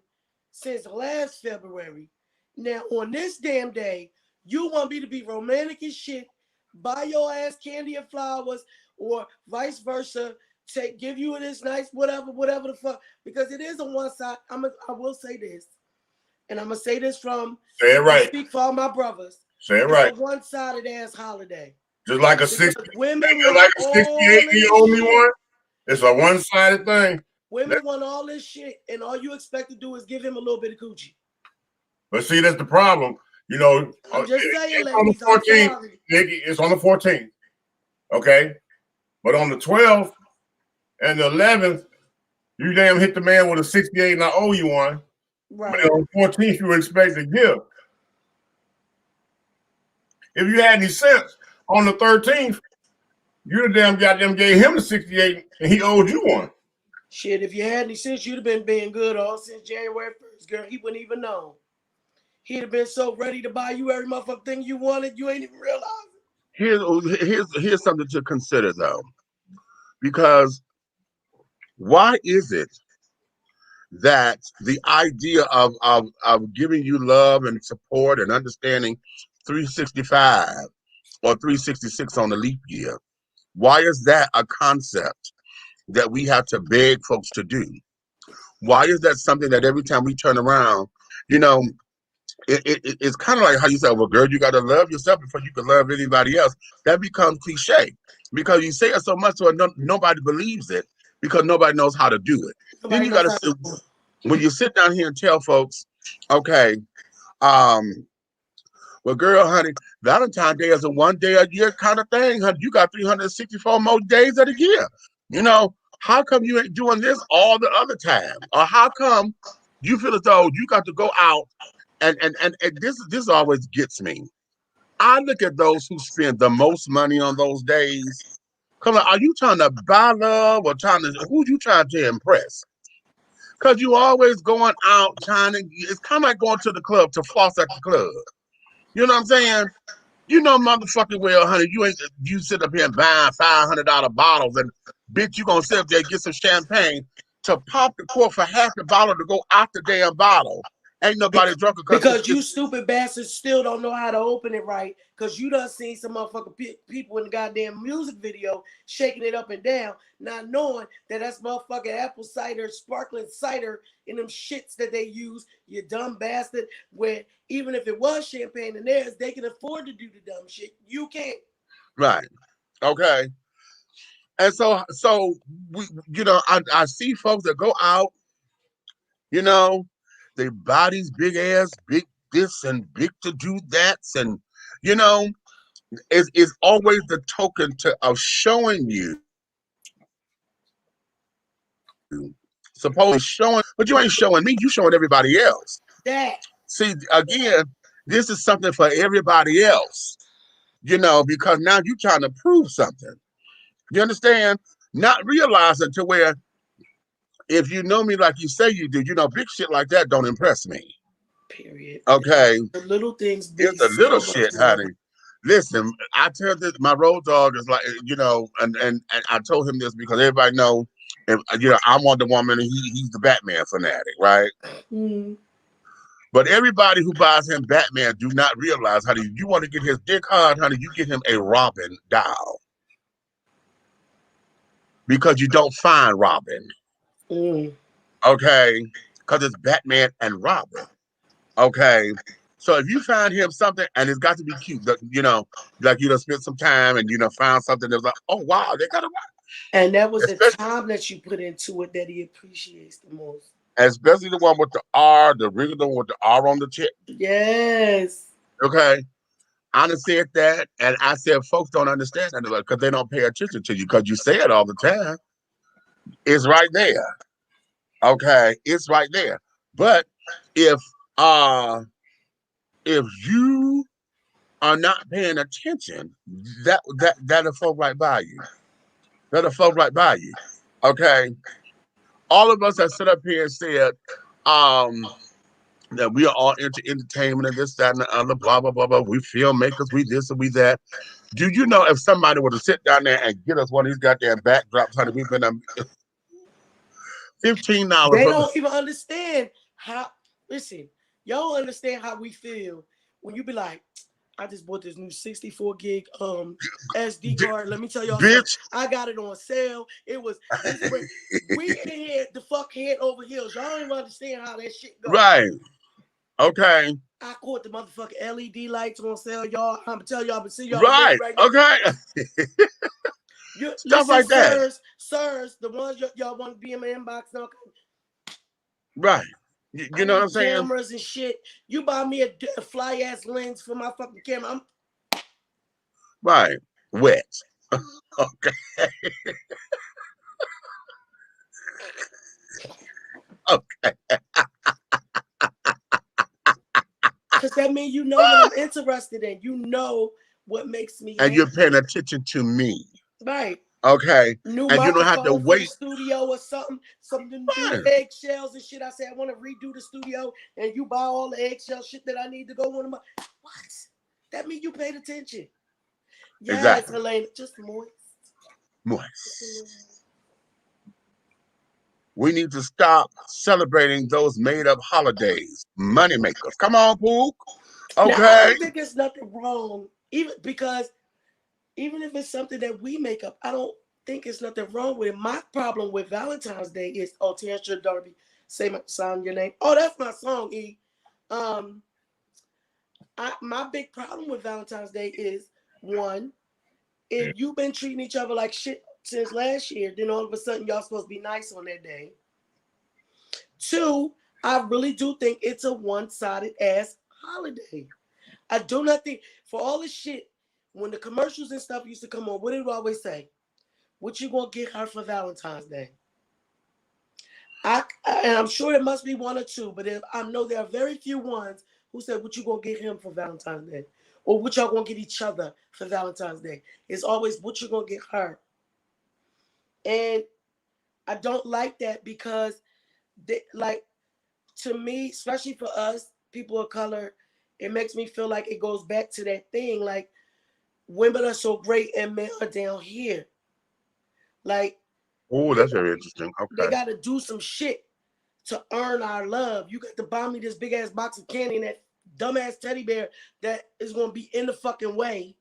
since last February? Now on this damn day, you want me to be romantic as shit, buy your ass candy and flowers, or vice versa, give you this nice whatever the fuck, because it is on one side. I will say this, and I'm gonna say this from say it right. Speak for all my brothers. Say it right. It's a one-sided ass holiday. Just like a 68 the only one. It's a one-sided thing. Women want all this shit, and all you expect to do is give him a little bit of coochie. But see, that's the problem. I'm just saying, it's on the 14th. It's on the 14th. Okay? But on the 12th and the 11th, you damn hit the man with a 68 and I owe you one. Right. But on the 14th, you expect a gift. If you had any sense, on the 13th, you the damn goddamn gave him the 68 and he owed you one. Shit, if you had any sense, you'd have been being good all since January 1st, girl. He wouldn't even know. He'd have been so ready to buy you every motherfucking thing you wanted, you ain't even realize it. Here's something to consider though. Because why is it that the idea of giving you love and support and understanding 365 or 366 on the leap year, why is that a concept that we have to beg folks to do? Why is that something that every time we turn around, it's kind of like how you say, well, girl, you got to love yourself before you can love anybody else. That becomes cliche because you say it so much so nobody believes it because nobody knows how to do it. Then you got to, when you sit down here and tell folks, okay, well, girl, honey, Valentine's Day is a one day a year kind of thing, honey. You got 364 more days of the year. How come you ain't doing this all the other time? Or how come you feel as though you got to go out and this always gets me. I look at those who spend the most money on those days Come on, are you trying to buy love or who you trying to impress? Because you always going out trying to, it's kind of like going to the club to floss at the club. You know what I'm saying? You know, motherfucking well, honey, you sit up here and buying $500 bottles and bitch, you gonna sit up there and get some champagne to pop the cork for half the bottle to go out the damn bottle. Ain't nobody drunk because you stupid bastards still don't know how to open it right. Because you done seen some motherfucking people in the goddamn music video shaking it up and down, not knowing that that's motherfucking apple cider, sparkling cider in them shits that they use, you dumb bastard. Where even if it was champagne in theirs, they can afford to do the dumb shit. You can't. Right. Okay. And so we, I see folks that go out, their bodies big ass, big this and big to do that's, and you know, it's always the token of showing you, supposedly showing, but you ain't showing me, you showing everybody else. That. See, again, this is something for everybody else, because now you're trying to prove something. You understand? Not realizing to where, if you know me like you say you do, big shit like that don't impress me. Period. Okay. The little things. It's the little shit, honey. Listen, I tell this, my road dog is like, and I told him this because everybody know, I'm Wonder Woman and he's the Batman fanatic, right? Mm. But everybody who buys him Batman do not realize, honey, you want to get his dick hard, honey, you get him a Robin doll. Because you don't find Robin. Mm. Okay? Because it's Batman and Robin. Okay? So if you find him something, and it's got to be cute, like spent some time and found something that was like, oh wow, they got a Robin. And that was the time that you put into it that he appreciates the most. Especially the one with the R, the regular one with the R on the tip. Yes. Okay. I done said that, and I said folks don't understand that because they don't pay attention to you because you say it all the time. It's right there. Okay, it's right there. But if you are not paying attention, that'll flow right by you. That'll flow right by you. Okay. All of us that sit up here and said that we are all into entertainment and this, that, and the other, blah, blah, blah, blah. We filmmakers, we this and we that. Do you know if somebody were to sit down there and get us one of these goddamn backdrops, honey, we've been $15. They don't even understand how. Listen, y'all understand how we feel when you be like, I just bought this new 64 gig SD card. Let me tell y'all something. I got it on sale. It was we in here the fuck head over heels. Y'all don't even understand how that shit goes. Right. Okay. I caught the motherfucking LED lights on sale, y'all. I'm telling y'all, I've been seeing y'all right now. Okay. Stuff like that. Sirs, the ones y'all want to be in my inbox now. Right. You know what I'm saying? Cameras and shit. You buy me a fly ass lens for my fucking camera. Right. Wet. Okay. Okay. Because that means you know what I'm interested in. You know what makes me and happy. You're paying attention to me. Right. Okay. New and you don't have to wait. Studio or something new eggshells and shit. I say I want to redo the studio, and you buy all the eggshell shit that I need to go on. What? That means you paid attention. Yes, exactly. Helena, just moist. Moist. We need to stop celebrating those made-up holidays. Moneymakers. Come on, Pook. Okay. Now, I don't think there's nothing wrong, even if it's something that we make up, I don't think it's nothing wrong with it. My problem with Valentine's Day is, Terrence Darby, say my song, your name. Oh, that's my song, E. My big problem with Valentine's Day is, one, if you've been treating each other like shit since last year, then all of a sudden y'all supposed to be nice on that day. Two, I really do think it's a one-sided ass holiday. I do not think, for all this shit, when the commercials and stuff used to come on, what did we always say? What you gonna get her for Valentine's Day? And I'm sure it must be one or two, but I know there are very few ones who said, what you gonna get him for Valentine's Day? Or what y'all gonna get each other for Valentine's Day? It's always what you gonna get her. And I don't like that because, like, to me, especially for us, people of color, it makes me feel like it goes back to that thing. Like, women are so great and men are down here. Like, Oh, that's very interesting. they Okay. got to do some shit to earn our love. You got to buy me this big ass box of candy and that dumbass teddy bear that is going to be in the fucking way.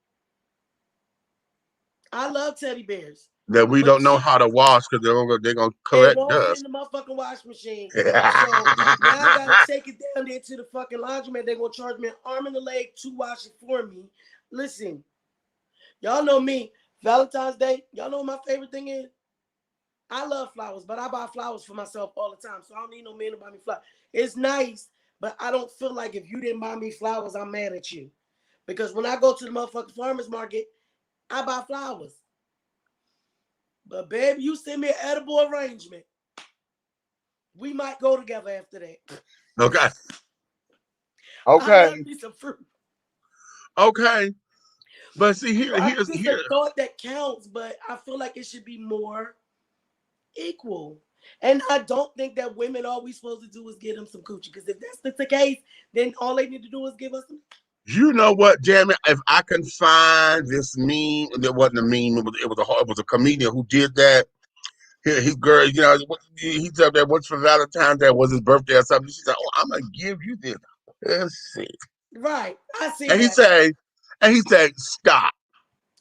I love teddy bears. That we don't know how to wash because they're gonna It collect won't fit in dust. the motherfucking wash machine. So now I gotta take it down there to the fucking laundromat. They're gonna charge me an arm and a leg to wash it for me. Listen, y'all know me. Valentine's Day, y'all know what my favorite thing is? I love flowers, but I buy flowers for myself all the time. So I don't need no man to buy me flowers. It's nice, but I don't feel like if you didn't buy me flowers, I'm mad at you. Because when I go to the motherfucking farmer's market, I buy flowers. But baby, you send me an edible arrangement. We might go together after that. Okay. I Okay. love me some fruit. Okay. But see, It's just a thought that counts, but I feel like it should be more equal. And I don't think that women all we supposed to do is give them some coochie. Because if that's the case, then all they need to do is give us some. You know what, damn it? If I can find this meme, it wasn't a meme. It was a comedian who did that. His girl, you know, he said that what's for Valentine's Day was his birthday or something. She said, "Oh, I'm gonna give you this." Let's see. Right. I see And that. he said, "Stop."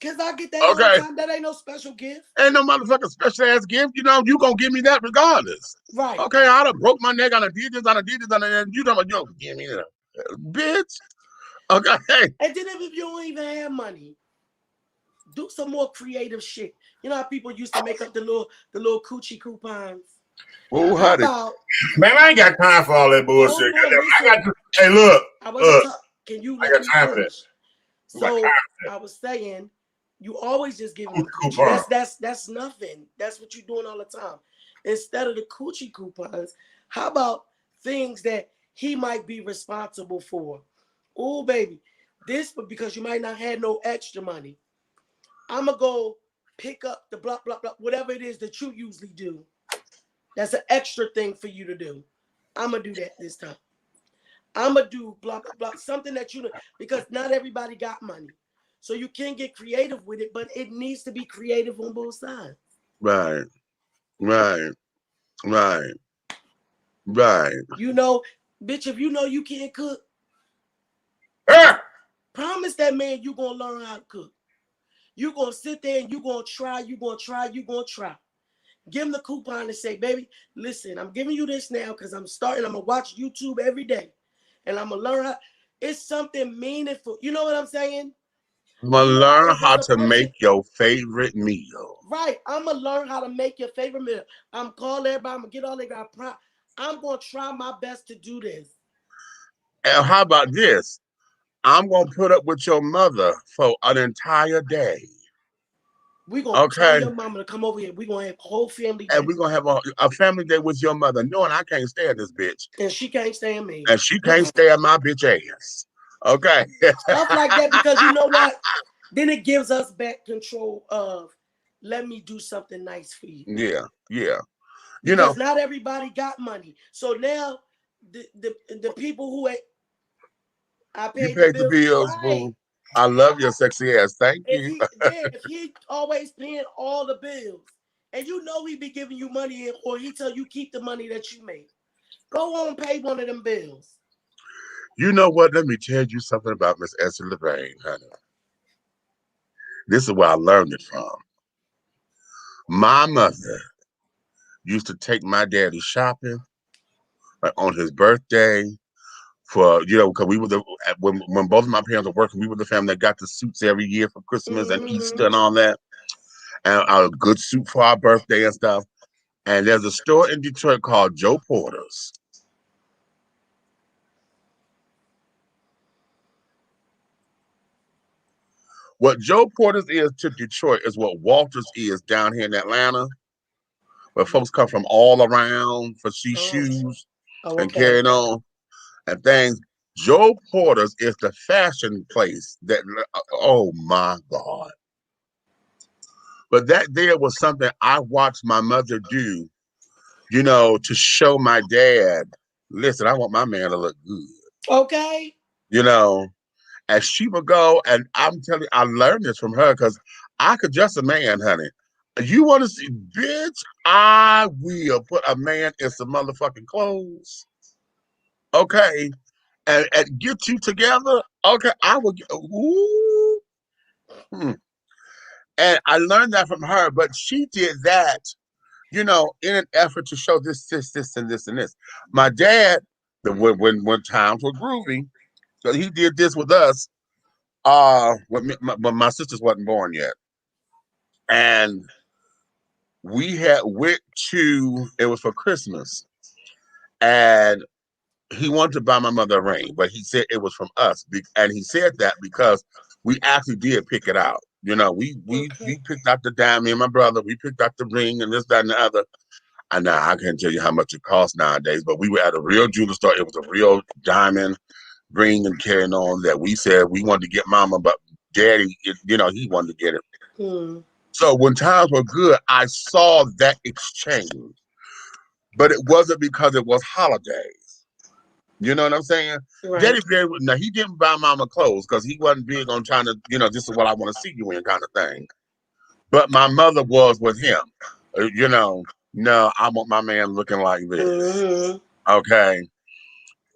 Because I get that all the Okay. time. That ain't no special gift. Ain't no motherfucking special ass gift. You know, you gonna give me that regardless. Right. Okay, I'd have broke my neck on a Adidas, and you don't give me that, bitch. Okay. And then if you don't even have money, do some more creative shit. You know how people used to make up the little coochie coupons. Oh, How honey. about, Man, I ain't got time for all that bullshit. Hey, look. I wasn't talking. Can you let me time for finish? So I was saying, you always just giving them coochie. Coupon. That's nothing. That's what you're doing all the time. Instead of the coochie coupons, how about things that he might be responsible for? Oh, baby, this, but because you might not have no extra money, I'm gonna go pick up the blah blah blah, whatever it is that you usually do. That's an extra thing for you to do. I'm gonna do that this time. I'm gonna do blah blah blah, something that you know, because not everybody got money, so you can get creative with it, but it needs to be creative on both sides. Right. You know, bitch, if you know you can't cook, promise that man you gonna learn how to cook. You gonna sit there and you gonna try. Give him the coupon and say, baby, listen, I'm giving you this now because I'm gonna watch YouTube every day. And I'm gonna learn how. It's something meaningful. You know what I'm saying? I'm gonna learn if how it's a to person, make your favorite meal. right. I'm gonna learn how to make your favorite meal. I'm calling everybody, I'm gonna get all they got. I'm gonna try my best to do this. And how about this? I'm gonna put up with your mother for an entire day. We're gonna tell your mama to come over here. We're gonna have a whole family day. And we're gonna have a family day with your mother, knowing I can't stand this bitch. And she can't stand me. And she can't stand my bitch ass. Okay. Stuff like that, because you know what? Then it gives us back control of, let me do something nice for you. Yeah. Because not everybody got money. So now the people who I paid the bills, right. boo. I love your sexy ass. Thank you. If he always paying all the bills, and you know he be giving you money, or he tell you keep the money that you make, go on, pay one of them bills. You know what? Let me tell you something about Miss Esther Levine, honey. This is where I learned it from. My mother used to take my daddy shopping on his birthday for, because we were when both of my parents were working, we were the family that got the suits every year for Christmas and Easter and all that. And a good suit for our birthday and stuff. And there's a store in Detroit called Joe Porter's. What Joe Porter's is to Detroit is what Walter's is down here in Atlanta, where folks come from all around for shoes and carrying on and things. Joe Porter's is the fashion place that, oh my God. But that there was something I watched my mother do, you know, to show my dad, listen, I want my man to look good. Okay. You know, and she would go, and I'm telling you, I learned this from her because I could just a man, honey. You want to see, bitch? I will put a man in some motherfucking clothes, okay, and get you together, okay. I will. Ooh. Hmm. And I learned that from her, but she did that, you know, in an effort to show this, and this, and this. My dad, when times were groovy, so he did this with us. When my sisters wasn't born yet, and we had went to. It was for Christmas, and he wanted to buy my mother a ring, but he said it was from us, and he said that because we actually did pick it out. You know, we picked out the diamond. Me and my brother, we picked out the ring and this, that, and the other. And now I can't tell you how much it costs nowadays, but we were at a real jeweler store. It was a real diamond ring and carrying on that we said we wanted to get mama, but daddy, you know, he wanted to get it. Hmm. So when times were good, I saw that exchange, but it wasn't because it was holidays. You know what I'm saying? Right. Daddy very now he didn't buy mama clothes because he wasn't big on trying to, you know, this is what I want to see you in kind of thing. But my mother was with him. You know, no, I want my man looking like this. Mm-hmm. Okay.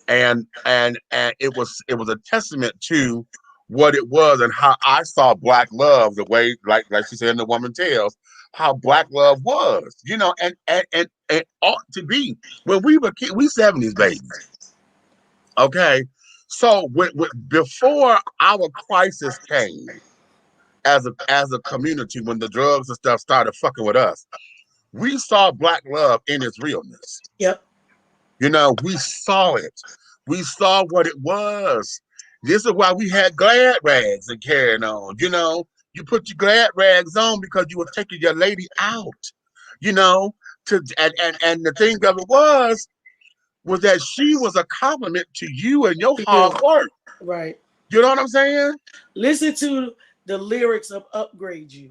And it was a testament to what it was and how I saw black love the way like she said in The Woman Tells, how black love was, you know, and ought to be. When we were kids, we 70s babies. Okay. So before our crisis came as a community, when the drugs and stuff started fucking with us, we saw black love in its realness. Yep. You know, we saw it. We saw what it was. This is why we had glad rags and carrying on. You know, you put your glad rags on because you were taking your lady out. You know, and the thing of it was that she was a compliment to you and your hard work. Right. You know what I'm saying? Listen to the lyrics of Upgrade You.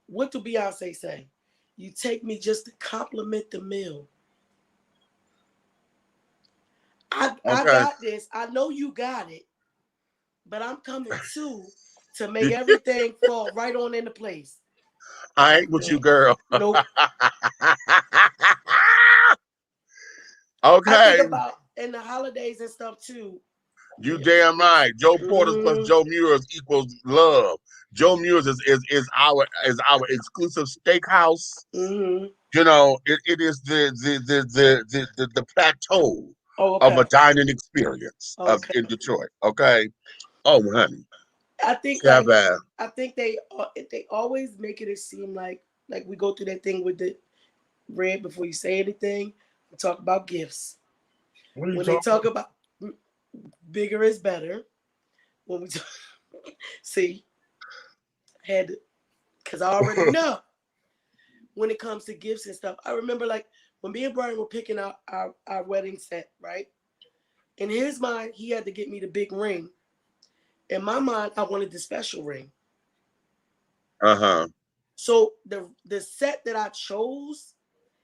What do Beyonce say? You take me just to compliment the meal. I got this. I know you got it, but I'm coming too to make everything fall right on into place. I ain't with you, girl. Nope. Okay. I think about in the holidays and stuff too. You damn right. Joe Porter's plus Joe Muir's equals love. Joe Muir's is our exclusive steakhouse. Mm-hmm. You know, it is the plateau of a dining experience in Detroit. Okay. Oh, honey. I think they always make it seem like we go through that thing with the Red before you say anything. We talk about gifts. When they talk about bigger is better. When we see, had because I already know when it comes to gifts and stuff. I remember like when me and Brian were picking out our wedding set, right? In his mind, he had to get me the big ring. In my mind, I wanted the special ring. So the set that I chose,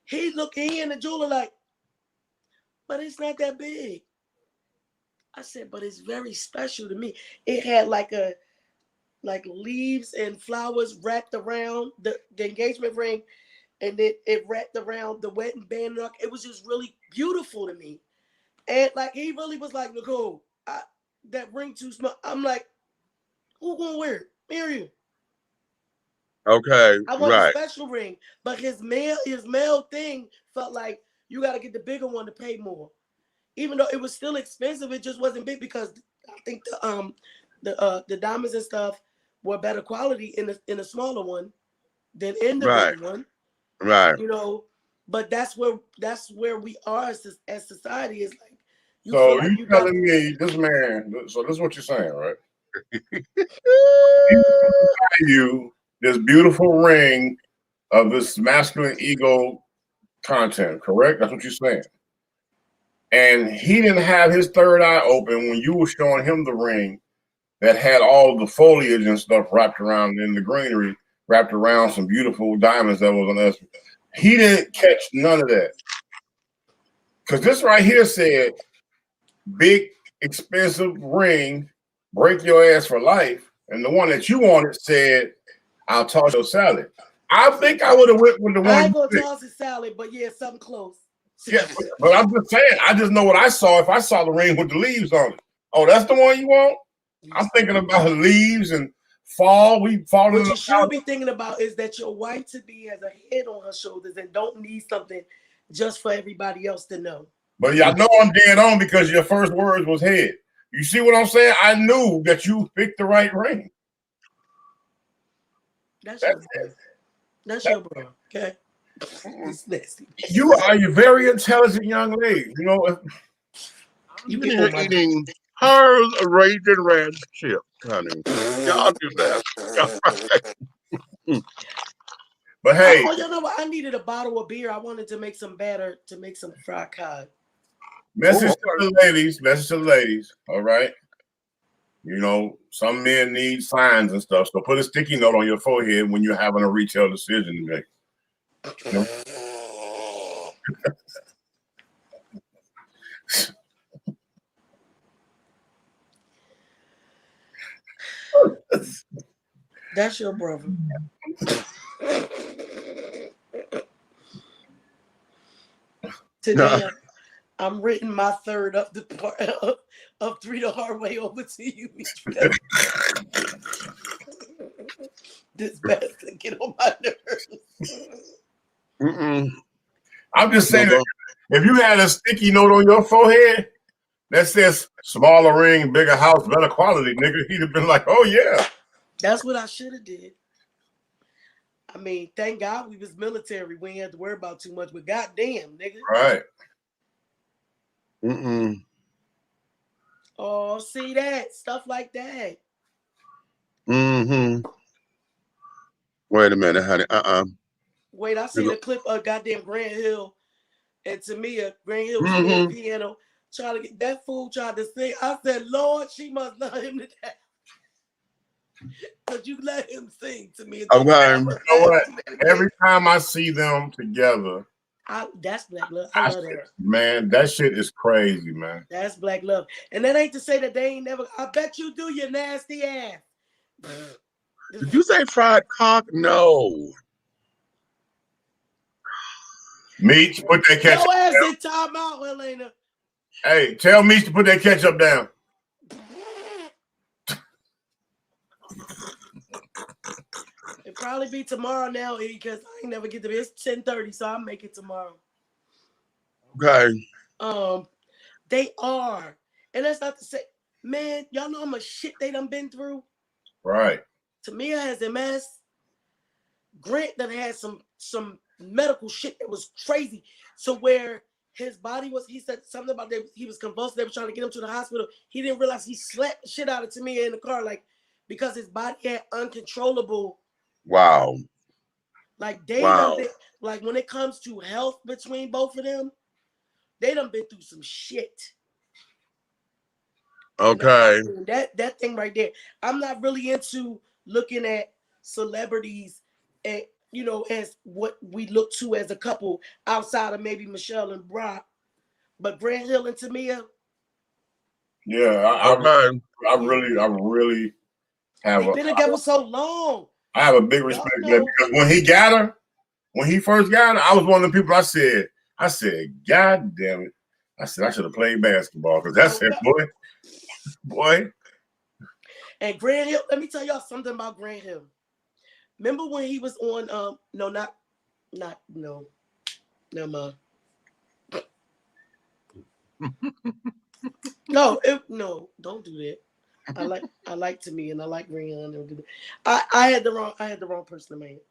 he and the jeweler like, but it's not that big. I said, but it's very special to me. It had like leaves and flowers wrapped around the engagement ring, and it wrapped around the wedding band. It was just really beautiful to me. And like he really was like, Nicole, that ring too small. I'm like, who gonna wear it? Miriam. Okay. I want a special ring, but his male thing felt like you got to get the bigger one to pay more. Even though it was still expensive, it just wasn't big because I think the diamonds and stuff were better quality in the smaller one than in the bigger one. Right. You know, but that's where we are as society is like. So you telling me this man? So this is what you're saying, right? You this beautiful ring of this masculine ego content, correct? That's what you're saying. And he didn't have his third eye open when you were showing him the ring that had all the foliage and stuff wrapped around in the greenery, wrapped around some beautiful diamonds that was on us. He didn't catch none of that. Because this right here said, big, expensive ring, break your ass for life. And the one that you wanted said, I'll toss your salad. I think I would have went with the one. I ain't gonna toss his salad, but yeah, something close. Yeah, but I'm just saying, I just know what I saw if I saw the ring with the leaves on it. Oh, that's the one you want? I'm thinking about leaves and fall. We fall in. What you should be thinking about is that your wife to be has a head on her shoulders and don't need something just for everybody else to know. But yeah, I know I'm dead on because your first words was head. You see what I'm saying? I knew that you picked the right ring. That's your bro. Okay. It's nasty. You are a very intelligent young lady. You know, You're eating hers Raisin Red chip, honey. Y'all do that. But hey, you know what? I needed a bottle of beer. I wanted to make some batter to make some fried cod. Message to the ladies. Message to the ladies. All right. You know, some men need signs and stuff. So put a sticky note on your forehead when you're having a retail decision to make. You know? That's your brother. Today, I'm writing my third up the part of 3 the hard way over to you. This bastard get on my nerves. I'm just saying, if you had a sticky note on your forehead that says smaller ring, bigger house, better quality, nigga, he'd have been like, oh yeah. That's what I should have did. I mean, thank God we was military. We ain't had to worry about too much, but goddamn, nigga. Right. Oh, see that? Stuff like that. Wait a minute, honey. Wait, I seen a clip of goddamn Grant Hill and Tamia. Grant Hill was playing piano, trying to get that fool tried to sing. I said, Lord, she must love him to death. But you let him sing to me. Okay. You know what? Every time I see them together, that's black love. I love that. Man, that shit is crazy, man. That's black love. And that ain't to say that they ain't never. I bet you do, you nasty ass. Did you say fried cock? No. Meats, put that ketchup down. Your ass down. in time out, Helena. Hey, tell Meats to put that ketchup down. It'll probably be tomorrow now because I ain't never get to be. It's 10:30, so I'll make it tomorrow. Okay. They are. And that's not to say, man, y'all know how much shit they done been through? Right. Tamia has MS. Grant done had some medical shit that was crazy. So where his body was, he said something about that he was convulsed. They were trying to get him to the hospital. He didn't realize he slapped the shit out of Tamia in the car, like, because his body had uncontrollable. Wow. Like they done been, like when it comes to health between both of them, they done been through some shit. Okay. That thing right there. I'm not really into looking at celebrities and as what we look to as a couple outside of maybe Michelle and Brock, but Grant Hill and Tamia. Yeah, I really have. They've been together so long. I have a big respect for that because when he first got her, I was one of the people. I said, God damn it! I said I should have played basketball because that's it, boy. And Grant Hill, let me tell y'all something about Grant Hill. Remember when he was on never mind. No, don't do that. I like Tamia and I like Grant Hill. I had the wrong person in mind.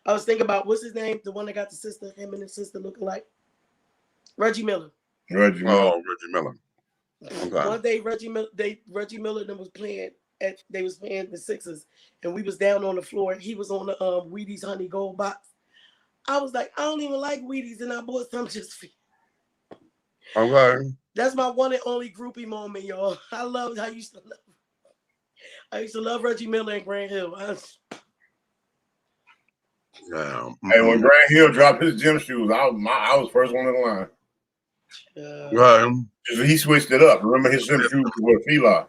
I was thinking about what's his name, the one that got the sister, him and his sister looking like Reggie Miller. Reggie Miller. Okay. One day Reggie Miller was playing they was playing the Sixers and we was down on the floor and he was on the Wheaties Honey Gold box. I was like, I don't even like Wheaties and I bought some just for you. Okay. That's my one and only groupie moment, y'all. I used to love Reggie Miller and Grant Hill. Yeah. Hey, when Grant Hill dropped his gym shoes, I was first one in the line. He switched it up. Remember his gym shoes were Fila.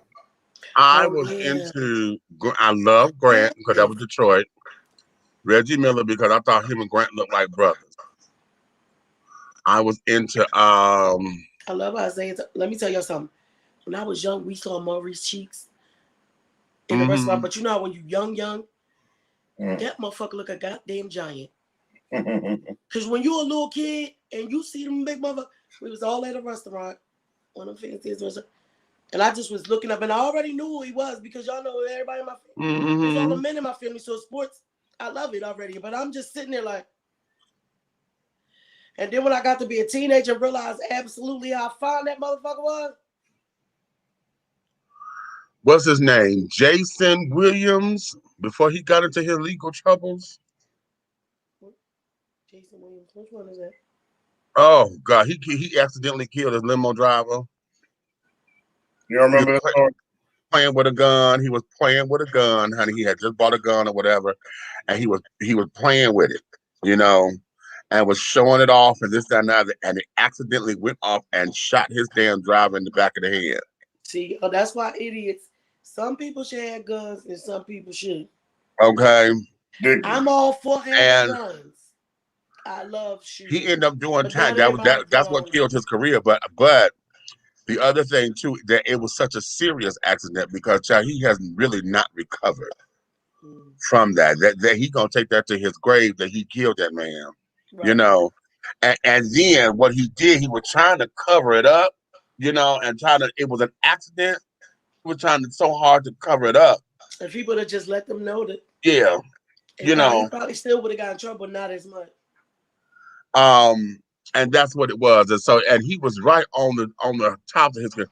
I was into. I love Grant because that was Detroit. Reggie Miller because I thought him and Grant looked like brothers. I was into. I love Isaiah. Let me tell you something. When I was young, we saw Maurice Cheeks in the restaurant. But you know how when you young, that motherfucker look a goddamn giant. Because when you're a little kid and you see them big motherfuckers, we was all at a restaurant, one of the fanciest restaurants, and I just was looking up, and I already knew who he was because y'all know everybody in my family. There's all the men in my family, so sports, I love it already. But I'm just sitting there like, and then when I got to be a teenager and realized absolutely how fine that motherfucker was. What's his name? Jason Williams, before he got into his legal troubles. Jason Williams, which one is that? Oh God, he accidentally killed his limo driver. You remember that story? Playing with a gun. He was playing with a gun, honey. He had just bought a gun or whatever, and he was playing with it, you know, and was showing it off and this, that, and that, and it accidentally went off and shot his damn driver in the back of the head. See, that's why idiots. Some people should have guns and some people shouldn't. Okay. I'm all for having guns. I love shooting. He ended up doing time. That's what killed his career. But the other thing too, that it was such a serious accident because he has really not recovered from that. That he gonna take that to his grave that he killed that man. Right. You know, and then what he did, he was trying to cover it up, you know, and it was an accident. He was trying so hard to cover it up. If he would have just let them know that. Yeah. You know, he probably still would have got in trouble, not as much. And that's what it was. And he was right on the top of his career.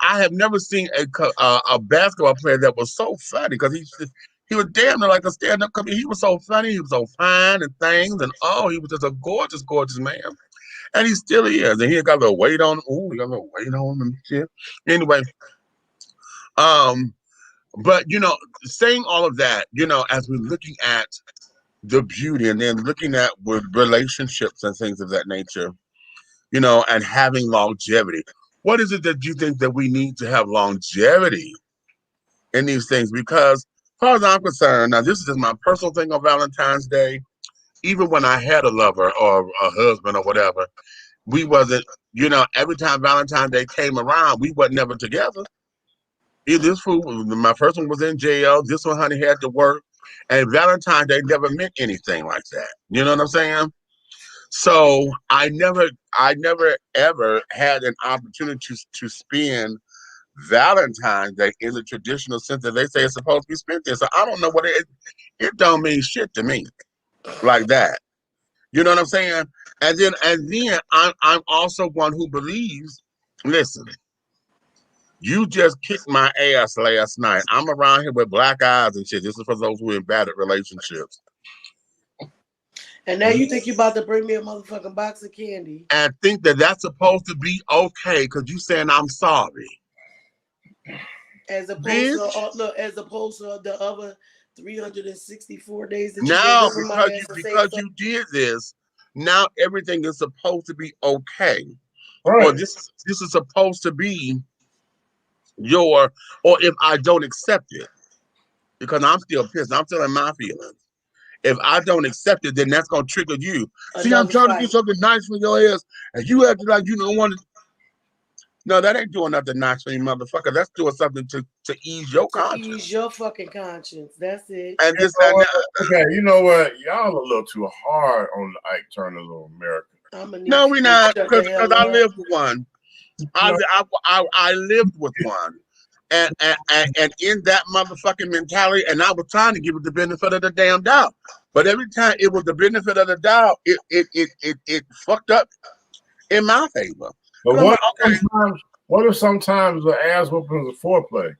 I have never seen a basketball player that was so funny because he was damn near like a stand-up comedian. He was so funny, he was so fine and things, and he was just a gorgeous, gorgeous man. And he still is. And he got a little weight on him. Ooh, he got a little weight on him and shit. Anyway, but you know, saying all of that, you know, as we're looking at the beauty and then looking at with relationships and things of that nature, you know, and having longevity. What is it that you think that we need to have longevity in these things? Because as far as I'm concerned, now this is just my personal thing on Valentine's Day, even when I had a lover or a husband or whatever, we wasn't, you know, every time Valentine's Day came around, we wasn't never together. This fool, my first one was in jail. This one, honey, had to work. And Valentine's Day never meant anything like that. You know what I'm saying? So I never ever had an opportunity to spend Valentine's Day in the traditional sense that they say it's supposed to be spent there. So I don't know what it don't mean shit to me like that. You know what I'm saying? And then I'm also one who believes, listen, you just kicked my ass last night. I'm around here with black eyes and shit. This is for those who are in bad relationships. And now you think you're about to bring me a motherfucking box of candy. And think that that's supposed to be okay because you saying I'm sorry. As opposed to the other 364 days that because you did this, now everything is supposed to be okay. Right. Or this is supposed to be or if I don't accept it, because I'm still pissed, I'm still in my feelings. If I don't accept it, then that's gonna trigger you. See, I'm trying to do something nice for your ass, and you acting like you don't want to. No, that ain't doing nothing nice for you, motherfucker. That's doing something to ease your conscience. Ease your fucking conscience. That's it. And this, okay, you know what? Y'all a little too hard on the Ike Turner little American. No, we're not, because I lived with one. I lived with one. And in that motherfucking mentality, and I was trying to give it the benefit of the damn doubt. But every time it was the benefit of the doubt, it fucked up in my favor. But what if sometimes the ass whooping is a foreplay?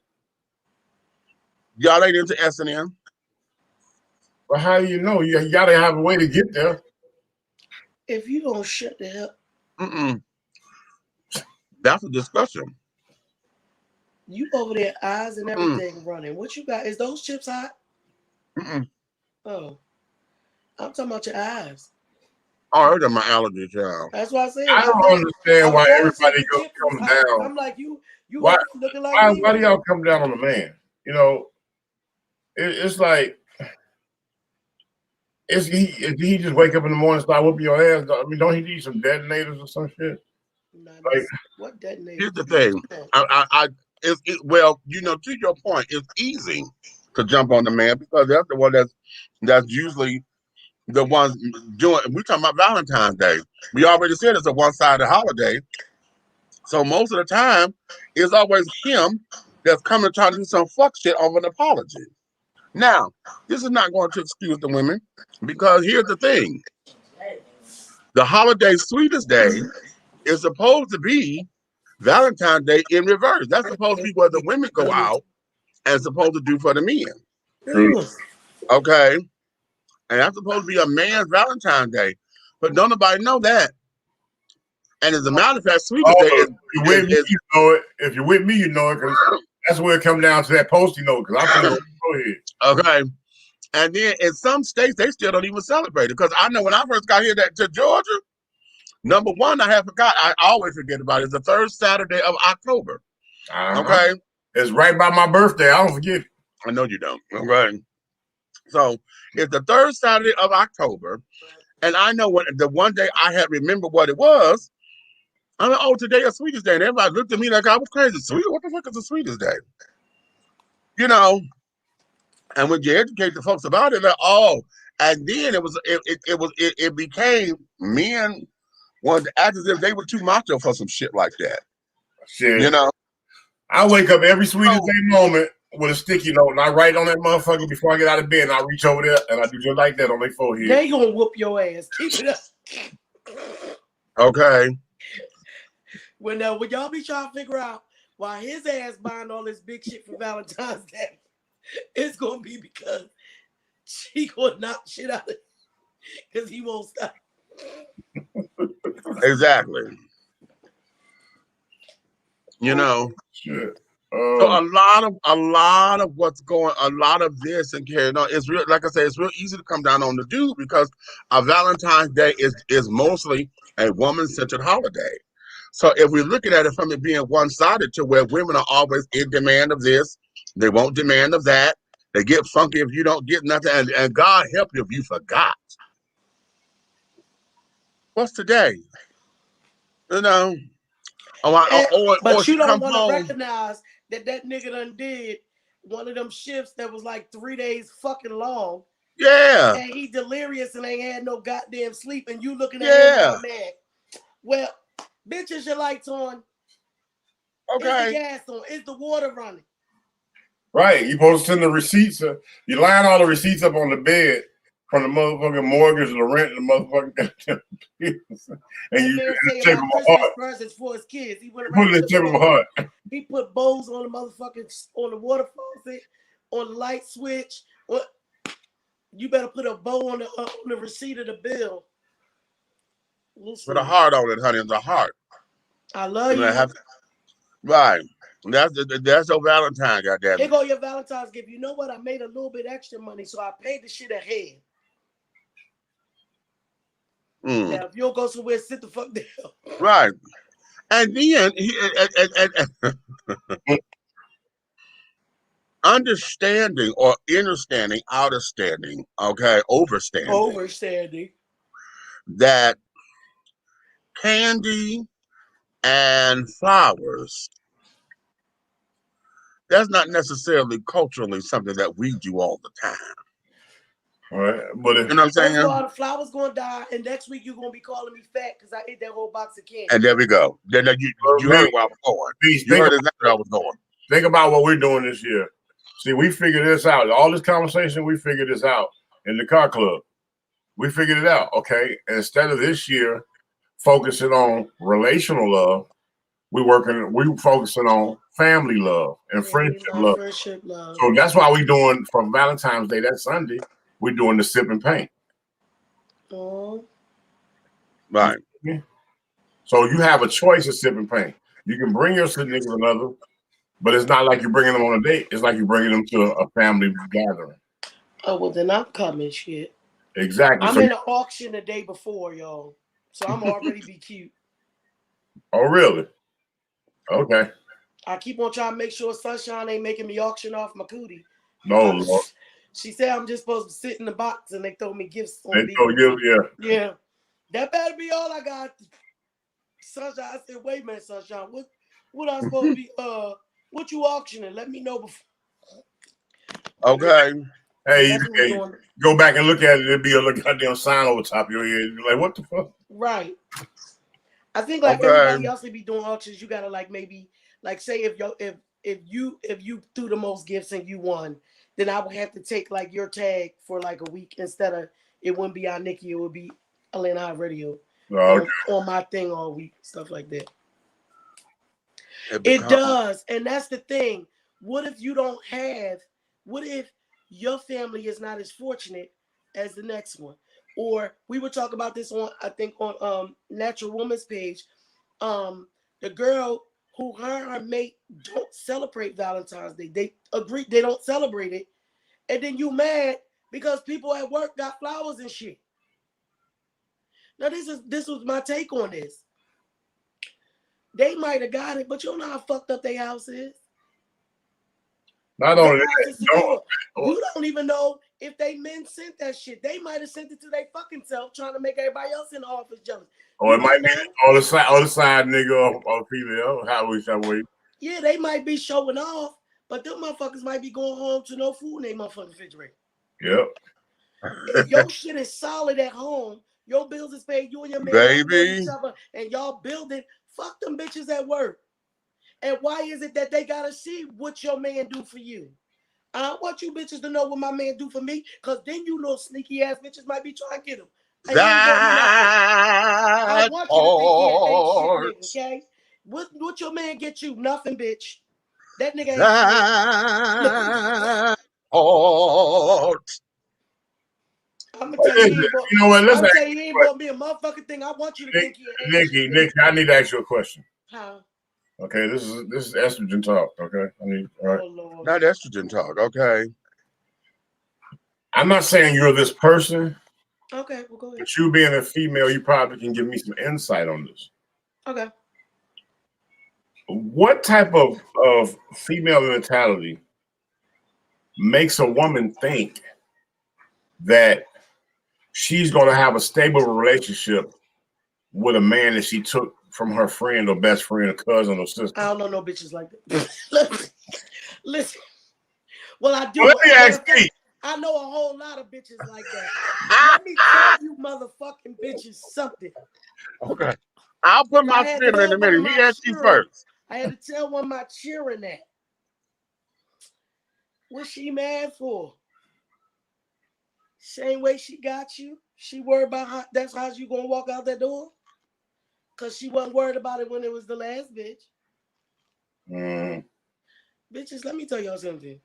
Y'all ain't into S&M? But how do you know? You gotta have a way to get there. If you don't shut the hell. That's a discussion. You over there, eyes and everything running. What you got? Is those chips hot? Mm-mm. Oh. I'm talking about your eyes. Oh, they're my allergy, child. That's what I said. I don't understand why everybody comes down. I'm like you Why? looking like me. Why do y'all come down on the man? You know, it's like if he just wake up in the morning and start whooping your ass. I mean, don't he need some detonators or some shit? Like, what detonators? Here's the thing. Well, you know, to your point, it's easy to jump on the man because that's the one that's usually the ones doing. We're talking about Valentine's Day. We already said it's a one-sided holiday, so most of the time it's always him that's coming to try to do some fuck shit over an apology. Now, this is not going to excuse the women because here's the thing: the holiday sweetest day is supposed to be Valentine's Day in reverse. That's supposed to be where the women go out and supposed to do for the men. Okay? And that's supposed to be a man's Valentine's Day. But don't nobody know that. And as a matter of fact, sweetest day is, you know it. If you're with me, you know it, because that's where it comes down to that posting note, because I'm going to go ahead. Okay. And then in some states, they still don't even celebrate it. Because I know when I first got here to Georgia, number one, I always forget about it. It's the third Saturday of October. Okay? It's right by my birthday. I don't forget. I know you don't. Okay. So it's the third Saturday of October. And I know what the one day I had remembered what it was. I'm like, oh, today is sweetest day. And everybody looked at me like I was crazy. Sweet? What the fuck is the sweetest day? You know, and when you educate the folks about it, like, oh, and then it became men wanted to act as if they were too macho for some shit like that. Shit. You know? I wake up every sweetest day moment with a sticky note, and I write on that motherfucker before I get out of bed, and I reach over there, and I do just like that on their forehead. They gonna whoop your ass. Keep it up. Okay. When y'all be trying to figure out why his ass buying all this big shit for Valentine's Day, it's gonna be because she gonna knock shit out of it because he won't stop. Exactly. You know. Shit. So a lot of what's going, a lot of this and carrying on, it's real. Like I said, it's real easy to come down on the dude because a Valentine's Day is mostly a woman-centered holiday. So if we're looking at it from it being one-sided to where women are always in demand of this, they won't demand of that. They get funky if you don't get nothing, and God help you if you forgot. What's today? You know. But you don't want to recognize that nigga done did one of them shifts that was like 3 days fucking long. Yeah. And he delirious and ain't had no goddamn sleep, and you looking at him like, man, well, bitch, is your lights on? Okay. Is the gas on? Is the water running? Right. You supposed to send the receipts. You line all the receipts up on the bed from the motherfucking mortgage, the rent, and the motherfucking and you shape of a heart. Presents for his kids. He went put it in the shape of a heart. He put bows on the motherfucking on the water faucet, on the light switch. What? You better put a bow on the receipt of the bill. Put a heart on it, honey. It's a heart. I love you. Right. That's your Valentine, goddamn. Here go your Valentine's gift. You know what? I made a little bit extra money, so I paid the shit ahead. Now, if you don't go somewhere, sit the fuck down. Right. And then understanding or understanding, understanding, okay, overstanding that candy and flowers, that's not necessarily culturally something that we do all the time. All right, but you know what I'm saying? First of all, the flower's gonna die, and next week you're gonna be calling me fat because I ate that whole box of candy. And there we go. Then you heard where I was going. You heard exactly where I was going. Think about what we're doing this year. See, we figured this out. All this conversation, we figured this out in the car club. We figured it out. Okay, instead of this year focusing on relational love, we focusing on family love and friendship love. So that's why we doing for Valentine's Day that Sunday. We're doing the sip and paint. Oh. Right. So you have a choice of sip and paint. You can bring your significant other, but it's not like you're bringing them on a date. It's like you're bringing them to a family gathering. Oh, well, then I'm coming, shit. Exactly. I'm So, in the auction the day before, y'all. So I'm already be cute. oh, really? Okay. I keep on trying to make sure Sunshine ain't making me auction off my cootie. No, Lord. She said I'm just supposed to sit in the box and they throw me gifts on They Big. told you, yeah. Yeah. That better be all I got. Sunshine, I said, wait a minute, Sunshine. What I supposed to be what you auctioning? Let me know before. Okay. Hey, That's what hey, we're doing. go back and look at it. It'll be a goddamn sign over top of your head. You're like, what the fuck? Right. I think like Okay. everybody else would be doing auctions, you gotta like maybe like say if you threw the most gifts and you won, then I would have to take like your tag for like a week instead of it wouldn't be on Nikki, it would be Atlanta Radio on my thing all week, stuff like that. It does, and that's the thing. What if you don't have? What if your family is not as fortunate as the next one? Or we would talk about this on I think on Natural Woman's page. The girl who her mate don't celebrate Valentine's Day. They agree they don't celebrate it, and then you mad because people at work got flowers and shit. Now this was my take on this. They might have got it, but you don't know how fucked up their house is. Not only that, you don't even know if they men sent that shit. They might have sent it to their fucking self, trying to make everybody else in the office jealous. Or it might be on the side nigga or female. How we that way? Yeah, they might be showing off, but them motherfuckers might be going home to no food in their motherfucking refrigerator. Yep. If your shit is solid at home, your bills is paid, you and your man know each other, and y'all building, fuck them bitches at work. And why is it that they gotta see what your man do for you? I want you bitches to know what my man do for me, because then you know sneaky ass bitches might be trying to get him. I want you to think he ain't shit, nigga, okay? What your man get you? Nothing, bitch. That nigga ain't shit. I'm gonna tell you, you know what? Listen, he ain't bought me a motherfucking thing. I want you to think he ain't shit. Nikki, I need to ask you a question. How? Okay, this is estrogen talk. Okay, all right. Oh, Lord. Not estrogen talk. Okay. I'm not saying you're this person. Okay, well, go ahead. But you being a female, you probably can give me some insight on this. Okay. What type of female mentality makes a woman think that she's going to have a stable relationship with a man that she took from her friend or best friend or cousin or sister? I don't know no bitches like that. Listen. Well, I do. Well, let me ask you. I know a whole lot of bitches like that. Let me tell you motherfucking bitches something. Okay. I'll put my spin in a minute. He asked you first. I had to tell one of my cheering that. What's she mad for? Same way she got you. She worried about how that's how you gonna walk out that door? Cause she wasn't worried about it when it was the last bitch. Bitches, let me tell y'all something.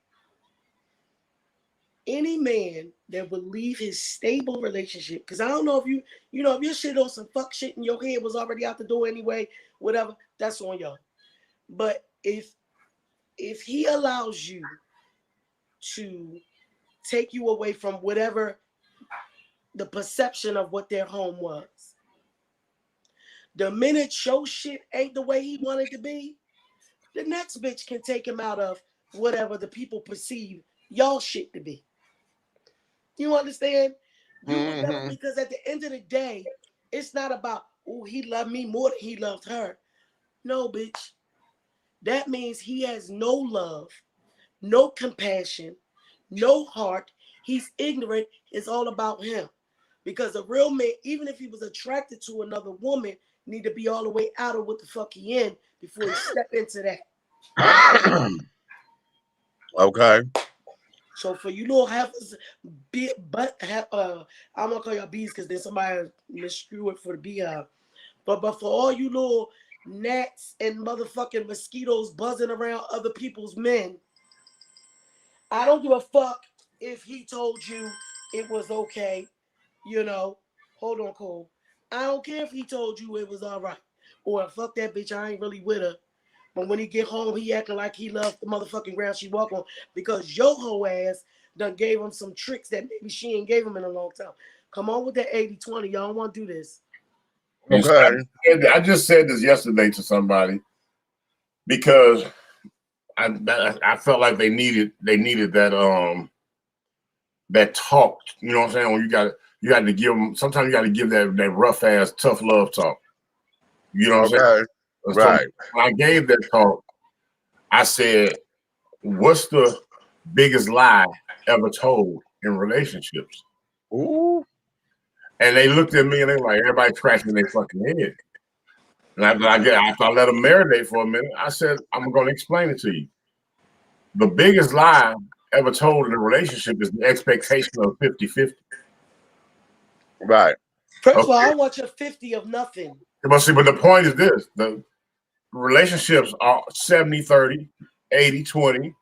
Any man that would leave his stable relationship, because I don't know if if your shit on some fuck shit and your head was already out the door anyway, whatever, that's on y'all. But if he allows you to take you away from whatever the perception of what their home was, the minute your shit ain't the way he wanted to be, the next bitch can take him out of whatever the people perceive y'all shit to be. You understand? Because at the end of the day, it's not about, oh, he loved me more than he loved her. No, bitch. That means he has no love, no compassion, no heart. He's ignorant. It's all about him. Because a real man, even if he was attracted to another woman, need to be all the way out of what the fuck he in before he step into that. Okay. So for you little heifers, I'm gonna call y'all bees because then somebody miscrew it for the beehive. But for all you little gnats and motherfucking mosquitoes buzzing around other people's men, I don't give a fuck if he told you it was okay. Hold on, Cole. I don't care if he told you it was all right. Or fuck that bitch, I ain't really with her. But when he get home, he acting like he loved the motherfucking ground she walk on because your whole ass done gave him some tricks that maybe she ain't gave him in a long time. Come on with that 80-20. Y'all don't want to do this. Okay. I just said this yesterday to somebody because I felt like they needed that that talk. You know what I'm saying? When you got to give them. Sometimes you got to give that rough ass tough love talk. You know what I'm saying? Right. So when I gave that talk, I said, "What's the biggest lie ever told in relationships?" Ooh. And they looked at me and they were like, everybody scratching their fucking head. And after I let them marinate for a minute, I said, I'm going to explain it to you. The biggest lie ever told in a relationship is the expectation of 50-50. Right. First of all, I want your 50 of nothing. But see, but the point is this: the relationships are 70-30, 80-20,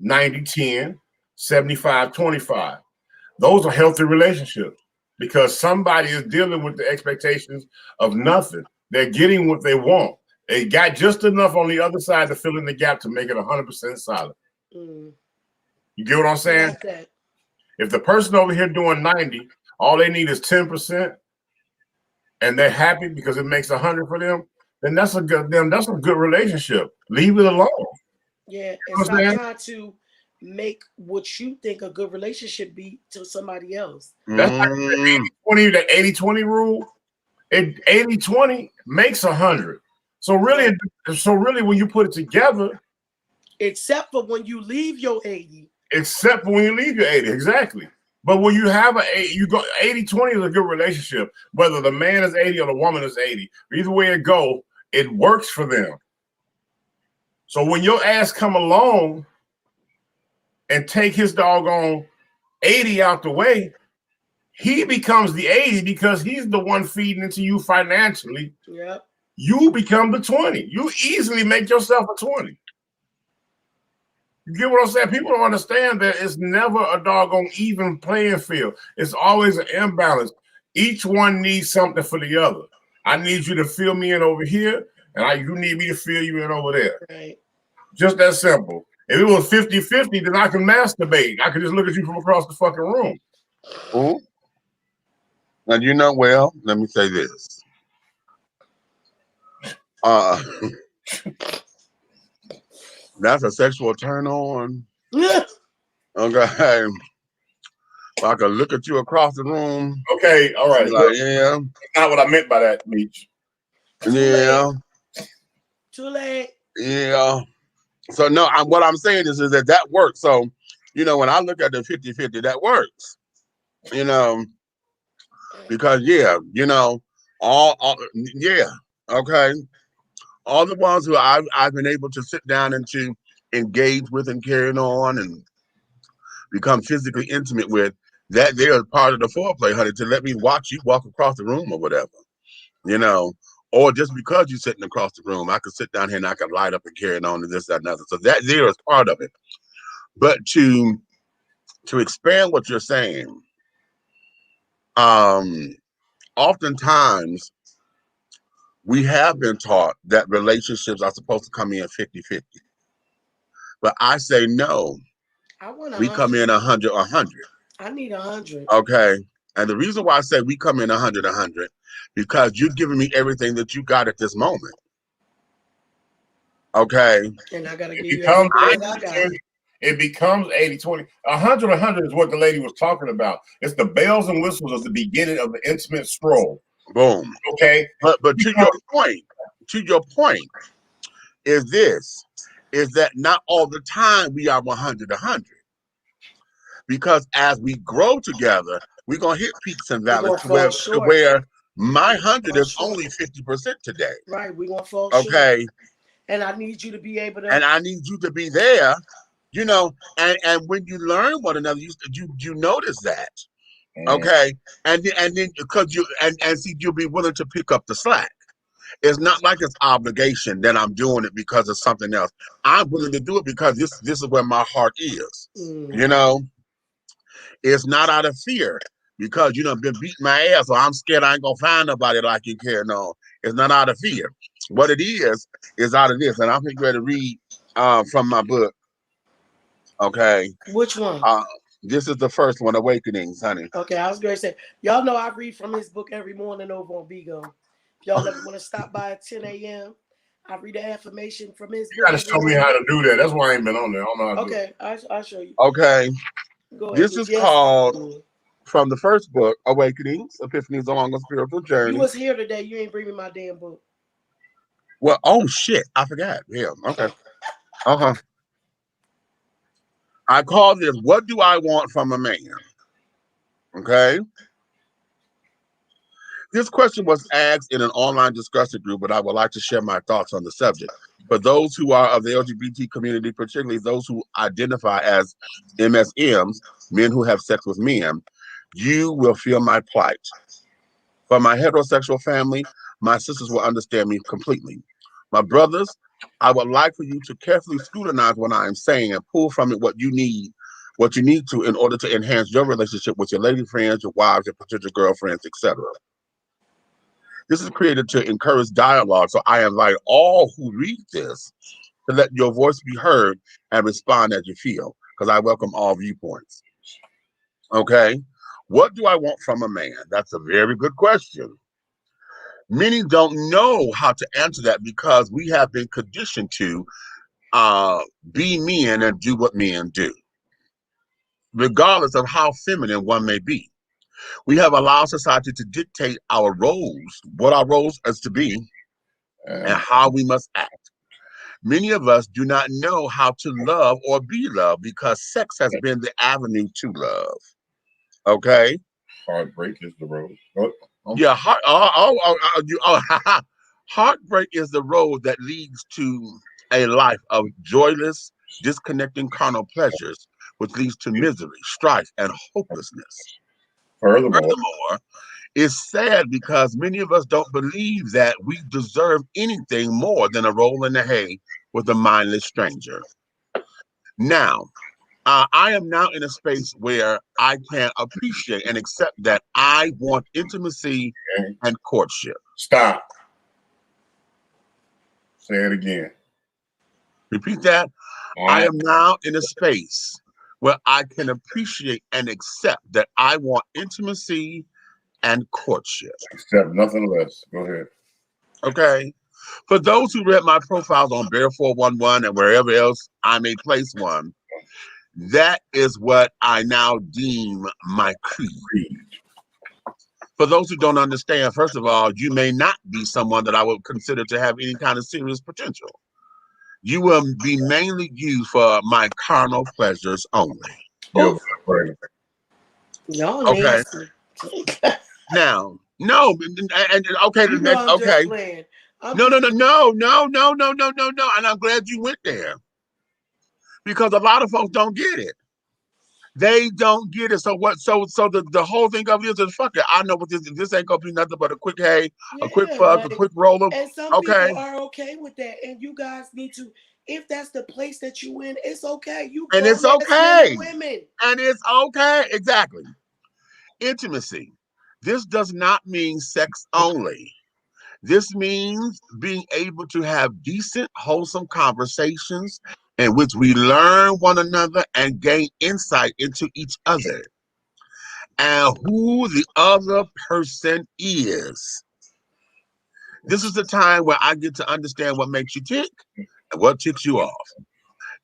90-10, 75-25. Those are healthy relationships because somebody is dealing with the expectations of nothing. They're getting what they want. They got just enough on the other side to fill in the gap to make it 100% solid. You get what I'm saying? Like that. If the person over here doing 90, all they need is 10%, and they're happy because it makes 100 for them, then that's a good relationship. Leave it alone. Yeah, and stop trying to make what you think a good relationship be to somebody else. That's like the 80-20 rule. 80-20 makes 100. So really, when you put it together, except for when you leave your 80. Except for when you leave your 80, exactly. But when you have 80-20 is a good relationship. Whether the man is 80 or the woman is 80, either way it go, it works for them. So when your ass come along and take his doggone 80 out the way, he becomes the 80 because he's the one feeding into you financially. Yep. You become the 20. You easily make yourself a 20. You get what I'm saying? People don't understand that it's never a doggone even playing field. It's always an imbalance. Each one needs something for the other. I need you to fill me in over here, and you need me to fill you in over there. Right. Just that simple. If it was 50-50, then I can masturbate. I could just look at you from across the fucking room. Ooh. And you know, well, let me say this. That's a sexual turn on. Yeah. Okay. I could look at you across the room. Okay, all right. Like, yeah. That's not what I meant by that, Meech. Yeah. Too late. Yeah. So no, what I'm saying is that works. So, when I look at the 50-50, that works. Because okay. All the ones who I've been able to sit down and to engage with and carry on and become physically intimate with, that there is part of the foreplay, honey, to let me watch you walk across the room or whatever, or just because you're sitting across the room, I could sit down here and I could light up and carry on and this, that, and other. So that there is part of it. But to expand what you're saying, oftentimes we have been taught that relationships are supposed to come in 50-50. But I say no. I want 100. We come in 100. I need 100. Okay. And the reason why I say we come in 100, because you've given me everything that you got at this moment. Okay. And I gotta give you everything I got. It becomes 80-20. 100 is what the lady was talking about. It's the bells and whistles of the beginning of the intimate stroll. Boom. Okay. But to your point, is that not all the time we are 100. Because as we grow together, we're gonna hit peaks and valleys to where my 100 is only 50% today. Right, we're gonna fall short. Okay. And I need you to be able to. And I need you to be there, and when you learn one another, you notice that. Okay. And then because see, you'll be willing to pick up the slack. It's not like it's obligation that I'm doing it because of something else. I'm willing to do it because this is where my heart is. It's not out of fear because been beating my ass, so I'm scared I ain't gonna find nobody like you carrying on. It's not out of fear. What it is out of this, and I'm ready to read from my book. Okay. Which one? This is the first one, Awakenings, honey. Okay, I was going to say, y'all know I read from his book every morning over on Bigo. If y'all ever want to stop by at 10 a.m., I read the affirmation from his book. You gotta show me how to do that. That's why I ain't been on there. I don't know how to do it. Okay, I'll show you. Okay. Go ahead. This is called, from the first book, Awakenings, Epiphanies Along a Spiritual Journey. You was here today. You ain't bring me my damn book. Well, oh shit, I forgot. Yeah, okay. Uh-huh. I call this, what do I want from a man? Okay. This question was asked in an online discussion group, but I would like to share my thoughts on the subject. For those who are of the LGBT community, particularly those who identify as MSMs, men who have sex with men, you will feel my plight. For my heterosexual family, my sisters will understand me completely. My brothers, I would like for you to carefully scrutinize what I am saying and pull from it what you need to in order to enhance your relationship with your lady friends, your wives, your potential girlfriends, etc. This is created to encourage dialogue, so I invite all who read this to let your voice be heard and respond as you feel, because I welcome all viewpoints. Okay, what do I want from a man? That's a very good question. Many don't know how to answer that because we have been conditioned to be men and do what men do, regardless of how feminine one may be. We have allowed society to dictate our roles, what our roles is to be, and how we must act. Many of us do not know how to love or be loved because sex has been the avenue to love. Okay? Heartbreak is the road. Yeah, heartbreak is the road that leads to a life of joyless, disconnecting carnal pleasures, which leads to misery, strife, and hopelessness. Furthermore, it's sad because many of us don't believe that we deserve anything more than a roll in the hay with a mindless stranger. Now, I am now in a space where I can appreciate and accept that I want intimacy and courtship. Stop. Say it again. Repeat that. I am now in a space where I can appreciate and accept that I want intimacy and courtship. Accept nothing less. Go ahead. Okay. For those who read my profiles on Bear 411 and wherever else I may place one, that is what I now deem my creed. For those who don't understand, first of all, you may not be someone that I would consider to have any kind of serious potential. You will be mainly used for my carnal pleasures only. Y'all okay. Now, no, and okay, you know okay. No, and I'm glad you went there because a lot of folks don't get it. They don't get it. So what? So the whole thing of this is fuck it. I know what this ain't gonna be nothing but a quick a quick fuck, a quick roller. And some people are okay with that, and you guys need to. If that's the place that you in, it's okay. You and it's okay. Women. And it's okay. Exactly. Intimacy. This does not mean sex only. This means being able to have decent, wholesome conversations in which we learn one another and gain insight into each other and who the other person is. This is the time where I get to understand what makes you tick and what ticks you off.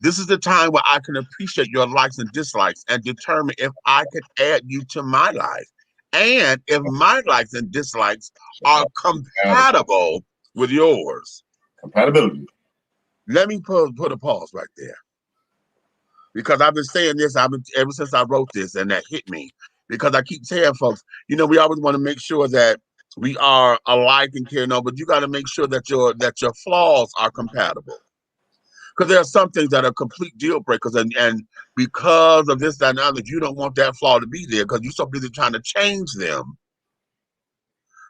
This is the time where I can appreciate your likes and dislikes and determine if I could add you to my life and if my likes and dislikes are compatible with yours. Compatibility. Let me put a pause right there. Because I've been saying this ever since I wrote this, and that hit me. Because I keep telling folks, you know, we always want to make sure that we are alike and care, but you got to make sure that your flaws are compatible. Because there are some things that are complete deal breakers, and because of this, that, and other, you don't want that flaw to be there because you're so busy trying to change them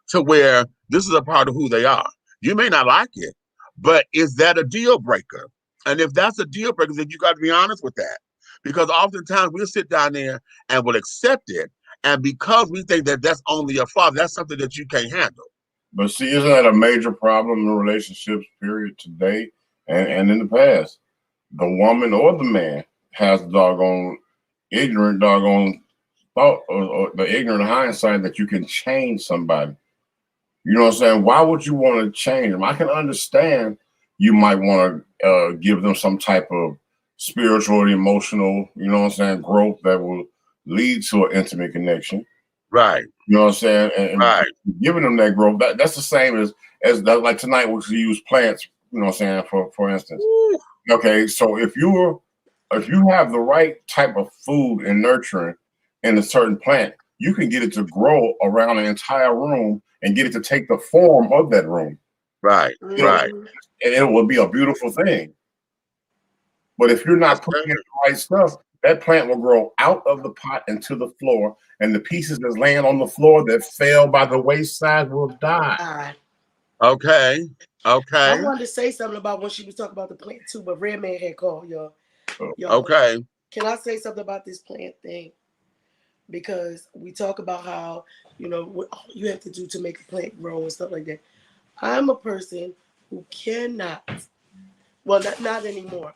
to where this is a part of who they are. You may not like it, but is that a deal breaker? And if that's a deal breaker, then you got to be honest with that. Because oftentimes we'll sit down there and we'll accept it. And because we think that that's only a flaw, that's something that you can't handle. But see, isn't that a major problem in relationships, period, today and in the past? The woman or the man has doggone ignorant doggone thought or the ignorant hindsight that you can change somebody. You know what I'm saying? Why would you want to change them? I can understand you might want to give them some type of spiritual or emotional, you know what I'm saying, growth that will lead to an intimate connection. Right. You know what I'm saying? And right. Giving them that growth, that's the same as like tonight we use plants, you know what I'm saying, for instance. Ooh. Okay, so if you have the right type of food and nurturing in a certain plant, you can get it to grow around an entire room and get it to take the form of that room. Right, right. And it will be a beautiful thing. But if you're not putting in the right stuff, that plant will grow out of the pot and to the floor, and the pieces that's laying on the floor that fell by the wayside will die. Okay. Okay. I wanted to say something about when she was talking about the plant too, but Redman had called y'all. Okay. Can I say something about this plant thing? Because we talk about how, you know, what you have to do to make a plant grow and stuff like that. I'm a person who cannot, well, not anymore.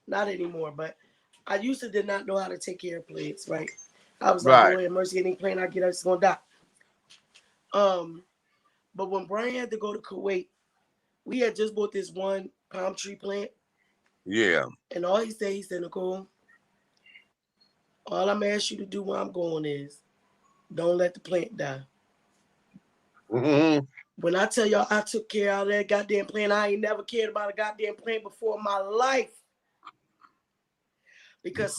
Not anymore, but I used to did not know how to take care of plants, right? I was like, Lord have mercy, any plant I get, I'm just gonna die. But when Brian had to go to Kuwait, we had just bought this one palm tree plant. Yeah. And all he said, Nicole, all I'm asking you to do where I'm going is don't let the plant die. Mm-hmm. When I tell y'all I took care of that goddamn plant, I ain't never cared about a goddamn plant before in my life. Because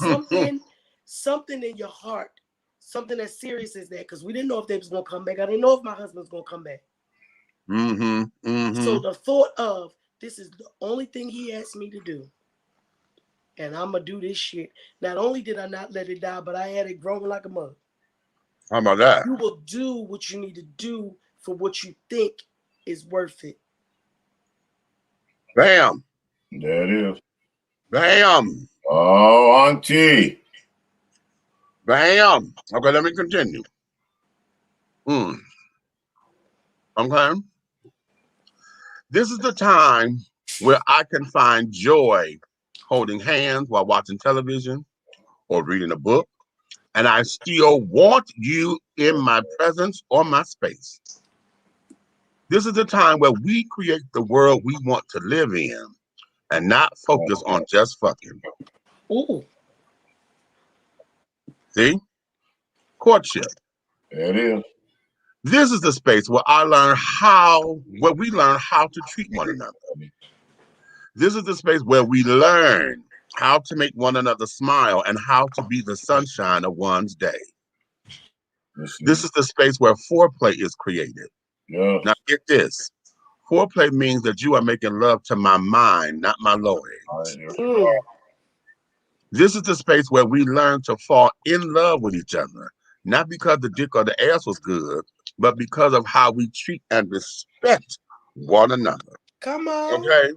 something in your heart, something as serious as that, because we didn't know if they was going to come back. I didn't know if my husband was going to come back. Mm-hmm. Mm-hmm. So the thought of, this is the only thing he asked me to do, and I'm going to do this shit. Not only did I not let it die, but I had it growing like a mug. How about that? You will do what you need to do for what you think is worth it. Bam. There it is. Bam. Oh, auntie. Bam. Okay, let me continue. Okay. This is the time where I can find joy holding hands while watching television or reading a book, and I still want you in my presence or my space. This is the time where we create the world we want to live in and not focus on just fucking. Ooh. See? Courtship. There it is. This is the space where we learn how to treat one another. This is the space where we learn how to make one another smile and how to be the sunshine of one's day. This is the space where foreplay is created. Yeah. Now get this. Foreplay means that you are making love to my mind, not my lower age. This is the space where we learn to fall in love with each other, not because the dick or the ass was good, but because of how we treat and respect one another. Come on. Okay?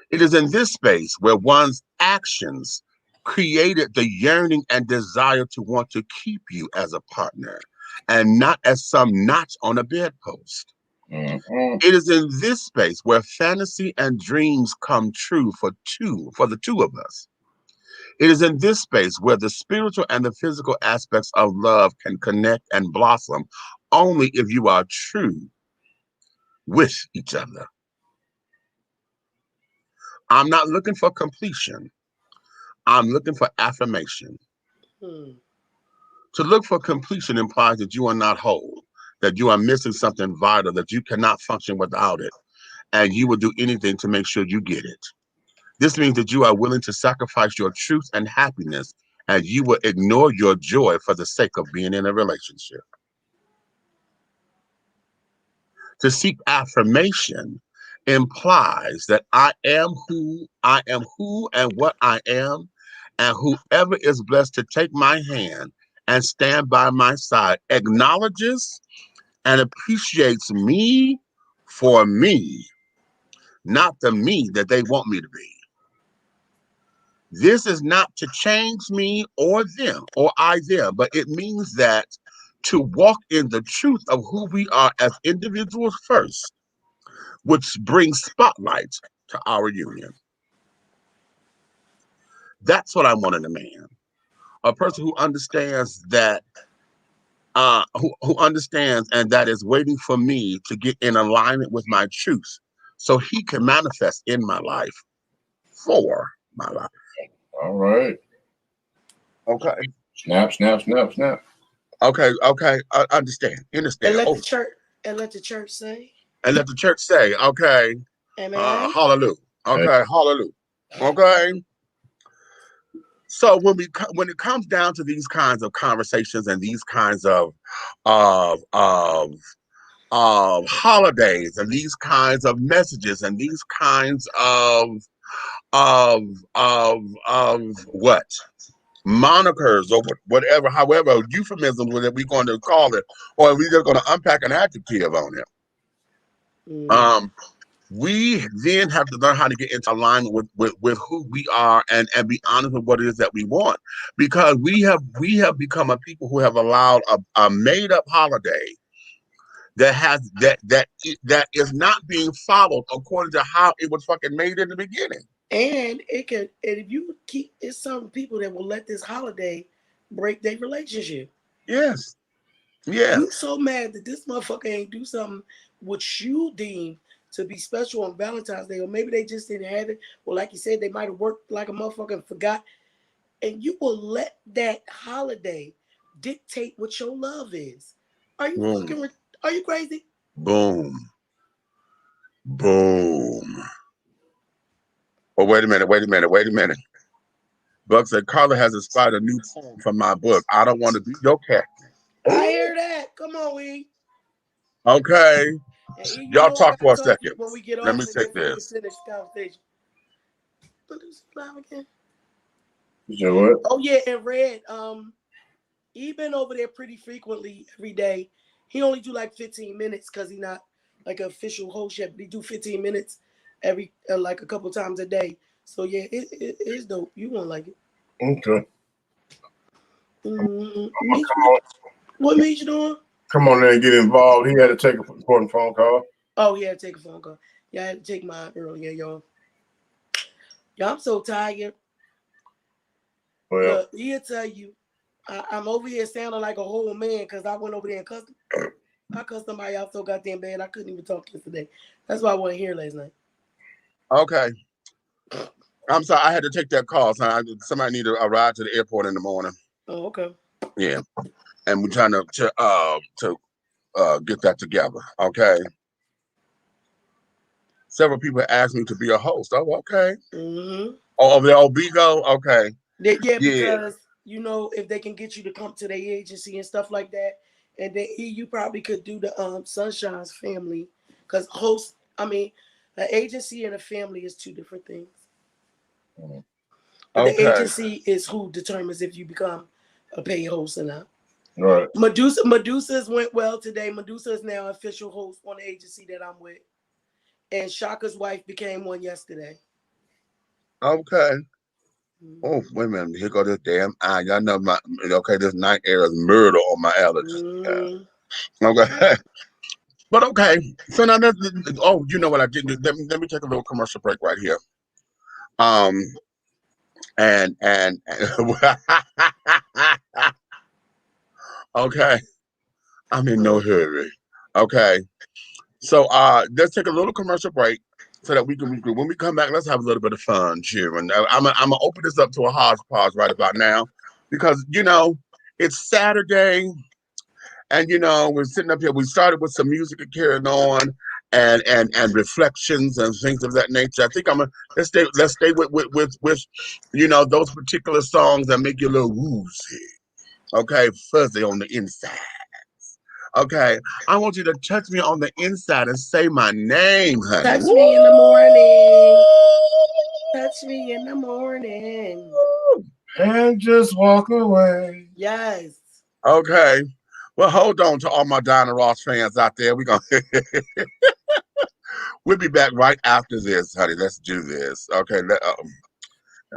It is in this space where one's actions created the yearning and desire to want to keep you as a partner and not as some notch on a bedpost. It is in this space where fantasy and dreams come true for the two of us. It is in this space where the spiritual and the physical aspects of love can connect and blossom only if you are true with each other. I'm not looking for completion. I'm looking for affirmation. To look for completion implies that you are not whole, that you are missing something vital, that you cannot function without it, and you will do anything to make sure you get it. This means that you are willing to sacrifice your truth and happiness, and you will ignore your joy for the sake of being in a relationship. To seek affirmation implies that I am who and what I am, and whoever is blessed to take my hand and stand by my side acknowledges and appreciates me for me, not the me that they want me to be. This is not to change me or them or I them, but it means that to walk in the truth of who we are as individuals first, which brings spotlight to our union. That's what I want in a man. a person who understands that, who understands and that is waiting for me to get in alignment with my truth, so he can manifest in my life for my life. All right. Okay. Snap, snap, snap, snap. Okay. I understand. And let the church say. And let the church say, okay. Amen. Hallelujah. Okay. Hallelujah. Okay. So when it comes down to these kinds of conversations and these kinds of holidays and these kinds of messages and these kinds of what monikers or whatever, however euphemisms that we're going to call it, or we're just going to unpack an adjective on it. We then have to learn how to get into alignment with who we are and be honest with what it is that we want, because we have become a people who have allowed a made up holiday that is not being followed according to how it was fucking made in the beginning. And if you keep, it's some people that will let this holiday break their relationship. Yes. Yeah. You so mad that this motherfucker ain't do something which you deem to be special on Valentine's Day, or maybe they just didn't have it, or like you said, they might have worked like a motherfucker and forgot, and you will let that holiday dictate what your love is. Are you fucking? Are you crazy? Boom. Oh, wait a minute. Buck said, Karla has inspired a new poem from my book. I don't want to be your cat. I hear that. Come on, we. Okay. Y'all talk for a second. When we get Let me take this. What? Oh yeah, and Red. He been over there pretty frequently every day. He only do like 15 minutes because he not like an official host yet, but he do 15 minutes every like a couple times a day. So yeah, it is dope. You won't like it. Okay. What made you doing? Come on there and get involved. He had to take an important phone call. Oh, he had to take a phone call. Yeah, I had to take mine earlier, y'all. Y'all, I'm so tired. Well, He'll tell you, I'm over here sounding like a whole man because I went over there and cussed him. I cussed somebody out so goddamn bad I couldn't even talk yesterday. That's why I wasn't here last night. Okay. I'm sorry, I had to take that call. So somebody needed a ride to the airport in the morning. Oh, okay. Yeah. And we're trying to get that together. Okay. Several people asked me to be a host. Oh, okay. Mm-hmm. Oh, the Obigo? Okay. Yeah, because you know, if they can get you to come to their agency and stuff like that, and then you probably could do the Sunshine's family, because an agency and a family is two different things. Mm-hmm. But the agency is who determines if you become a paid host or not. Right. Medusa's went well today. Medusa is now official host on the agency that I'm with, and Shaka's wife became one yesterday. Okay. Oh, wait a minute. Here go this damn eye. Y'all know this night air is murder on my allergies. Okay. But okay. So now you know what I did? Let me take a little commercial break right here. And okay. I'm in no hurry. Okay. So let's take a little commercial break so that we can regroup. When we come back, let's have a little bit of fun, cheering. I'm gonna open this up to a hodgepodge right about now, because it's Saturday, and we're sitting up here. We started with some music and carrying on, and reflections and things of that nature. I think let's stay with those particular songs that make you a little woozy, okay, fuzzy on the inside. Okay, I want you to touch me on the inside and say my name, honey. Touch me in the morning. Touch me in the morning. And just walk away. Yes. Okay. Well, hold on to all my Diana Ross fans out there. We'll be back right after this, honey. Let's do this. Okay.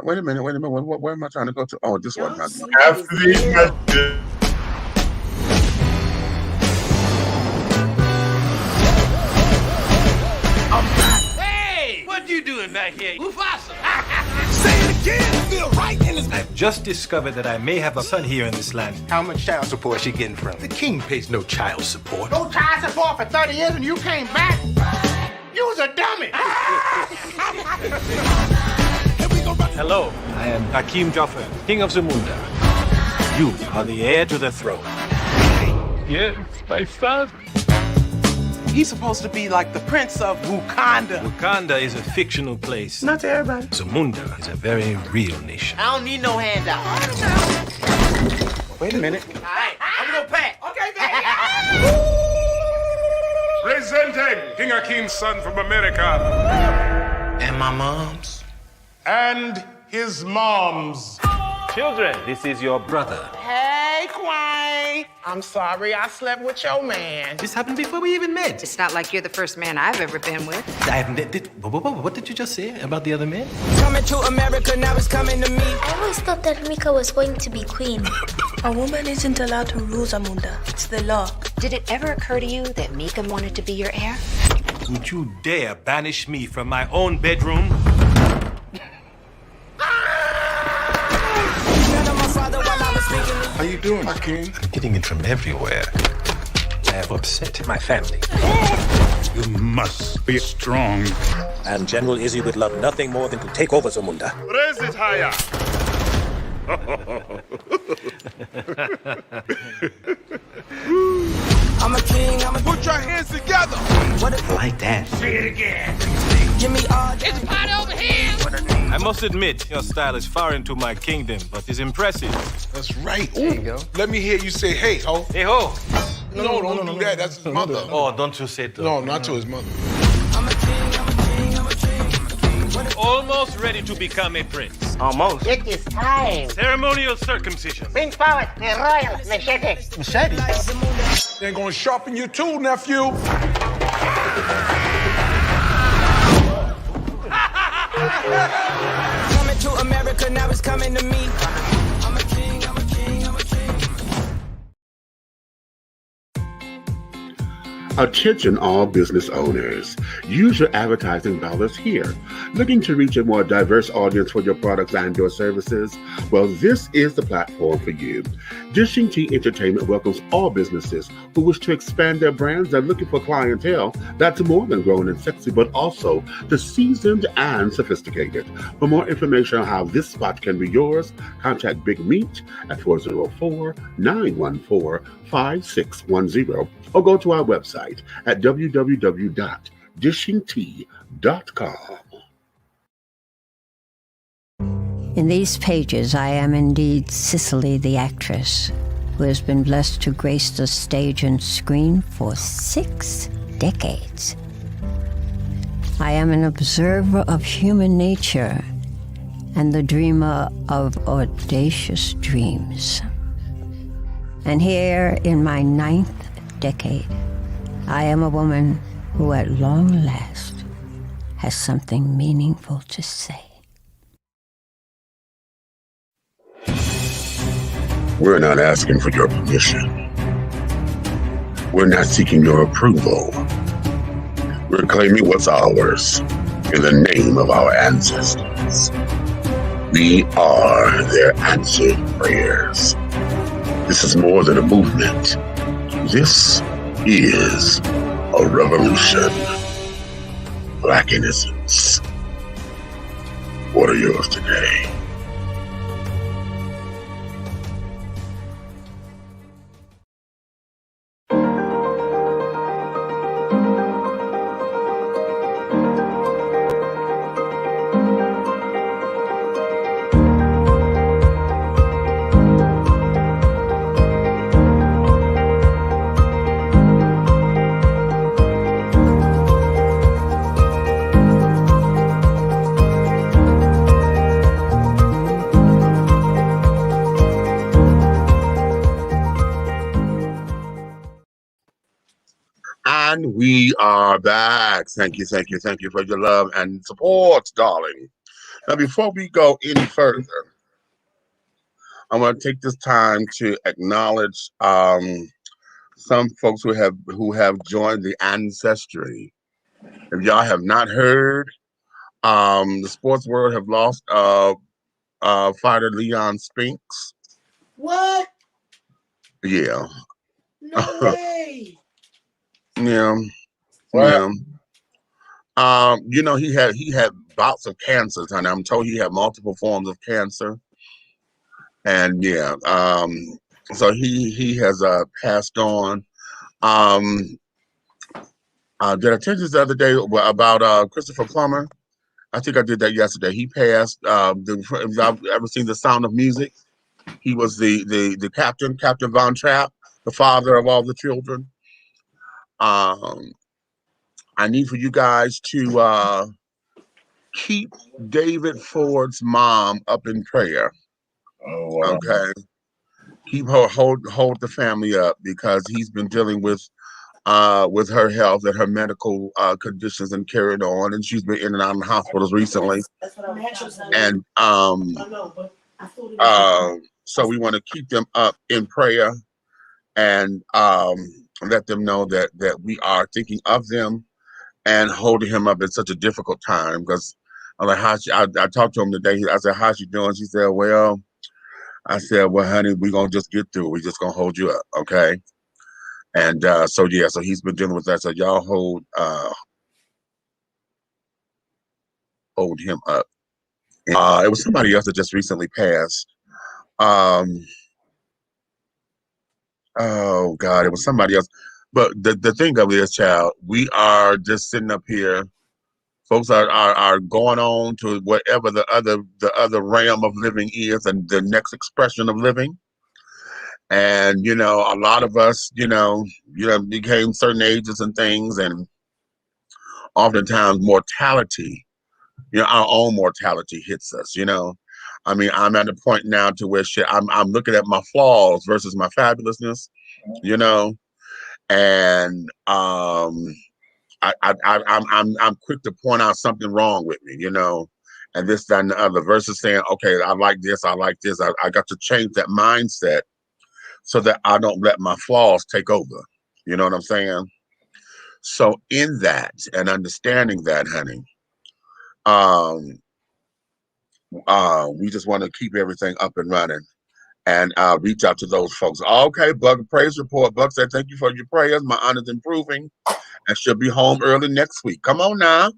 Wait a minute. Where am I trying to go to? Oh, this one. After these messages. What you doing back here? Mufasa. Say it again, feel right in his neck. just discovered that I may have a son here in this land. How much child support is she getting from? The king pays no child support. No child support for 30 years and you came back? You was a dummy. Hello, I am Hakim Jaffer, King of Zamunda. You are the heir to the throne. Yes, my father. He's supposed to be like the prince of Wakanda. Wakanda is a fictional place. Not to everybody. Zamunda is a very real nation. I don't need no handout. Wait a minute. All right, I'm gonna pack. Okay, Presenting King Akim's son from America. And my mom's. And his mom's. Children, this is your brother. Hey, Quine. I'm sorry I slept with your man. This happened before we even met. It's not like you're the first man I've ever been with. What did you just say about the other men? Coming to America, now it's coming to me. I always thought that Mika was going to be queen. A woman isn't allowed to rule Zamunda. It's the law. Did it ever occur to you that Mika wanted to be your heir? Would you dare banish me from my own bedroom? How you doing, Hakim? I'm getting it from everywhere. I have upset my family. You must be strong. And General Izzy would love nothing more than to take over Zamunda. Raise it higher. I'm a king, Put your hands together. I like that. Say it again. give me all. It's a party over here! I must admit, your style is foreign to my kingdom, but is impressive. That's right. There you go. Let me hear you say, hey, ho. Hey ho! No, don't do that. That's his mother. Oh, don't you say it. No, not to his mother. I'm a king. Almost ready to become a prince. Almost. It is time. Ceremonial circumcision. Bring forward the royal machete. Machete? They're going to sharpen your tool, nephew. Coming to America, now it's coming to me. I'm a king. Attention all business owners. Use your advertising dollars here. Looking to reach a more diverse audience for your products and your services? Well, this is the platform for you. Dishing Tea Entertainment welcomes all businesses who wish to expand their brands and looking for clientele that's more than grown and sexy, but also the seasoned and sophisticated. For more information on how this spot can be yours, contact Big Meat at 404-914-5610 or go to our website at www.dishingtea.com. In these pages, I am indeed Cicely the actress, who has been blessed to grace the stage and screen for 6 decades. I am an observer of human nature and the dreamer of audacious dreams. And here in my 9th decade, I am a woman who at long last has something meaningful to say. We're not asking for your permission. We're not seeking your approval. We're claiming what's ours in the name of our ancestors. We are their answered prayers. This is more than a movement. This is a revolution. Black innocence. What are yours today? And we are back. Thank you for your love and support, darling. Now, before we go any further, I want to take this time to acknowledge some folks who have joined the ancestry. If y'all have not heard, the sports world have lost a fighter Leon Spinks. What? Yeah. No way. Yeah. Well, Yeah. He had bouts of cancers, and I'm told he had multiple forms of cancer. And yeah, so he has passed on. Did I tell you this the other day about Christopher Plummer? I think I did that yesterday. He passed. If I've ever seen The Sound of Music, he was the Captain Von Trapp, the father of all the children. I need for you guys to keep David Ford's mom up in prayer. oh, wow. Okay, keep her hold the family up because he's been dealing with her health and her medical conditions and carried on, and she's been in and out of hospitals recently. And so we want to keep them up in prayer and let them know that we are thinking of them and holding him up at such a difficult time. Because I'm like, I talked to him today. I said, how's she doing? She said, well, I said, well, honey, we're going to just get through. We're just going to hold you up, okay? And so he's been dealing with that. So y'all hold him up. It was somebody else that just recently passed. Oh God, it was somebody else. But the thing of it is, child, we are just sitting up here. Folks are going on to whatever the other realm of living is and the next expression of living. And a lot of us, became certain ages and things, and oftentimes mortality, our own mortality hits us. I mean, I'm at a point now to where I'm looking at my flaws versus my fabulousness, and I'm quick to point out something wrong with me, and this, that, and the other, versus saying, okay, I like this. I got to change that mindset so that I don't let my flaws take over. You know what I'm saying? So in that and understanding that, honey, we just want to keep everything up and running and reach out to those folks. Okay, Bug praise report. Bug said, thank you for your prayers. My aunt is improving and she'll be home early next week. Come on now.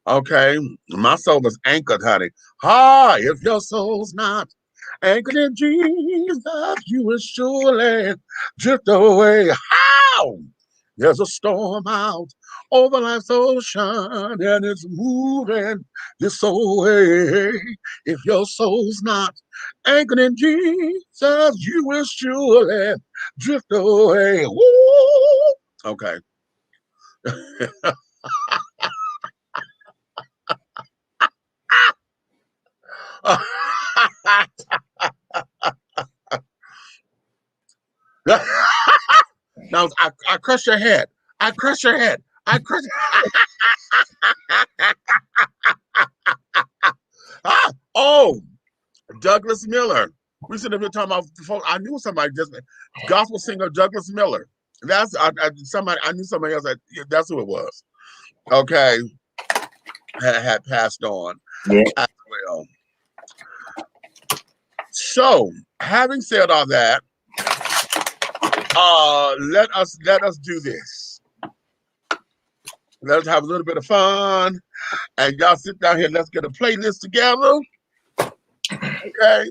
Okay, my soul is anchored, honey. If your soul's not anchored in Jesus, you will surely drift away. How? There's a storm out over life's ocean and it's moving this way. If your soul's not anchored in Jesus, you will surely drift away. Woo! Okay. Now I crush your head. I crush your head. I crush. Oh, Douglas Miller. We should have been talking about. I knew somebody just gospel singer Douglas Miller. That's somebody. I knew somebody else. That's who it was. Okay, had passed on as well. So, having said all that, let us do this. Let's have a little bit of fun, and y'all sit down here. Let's get a playlist together, okay?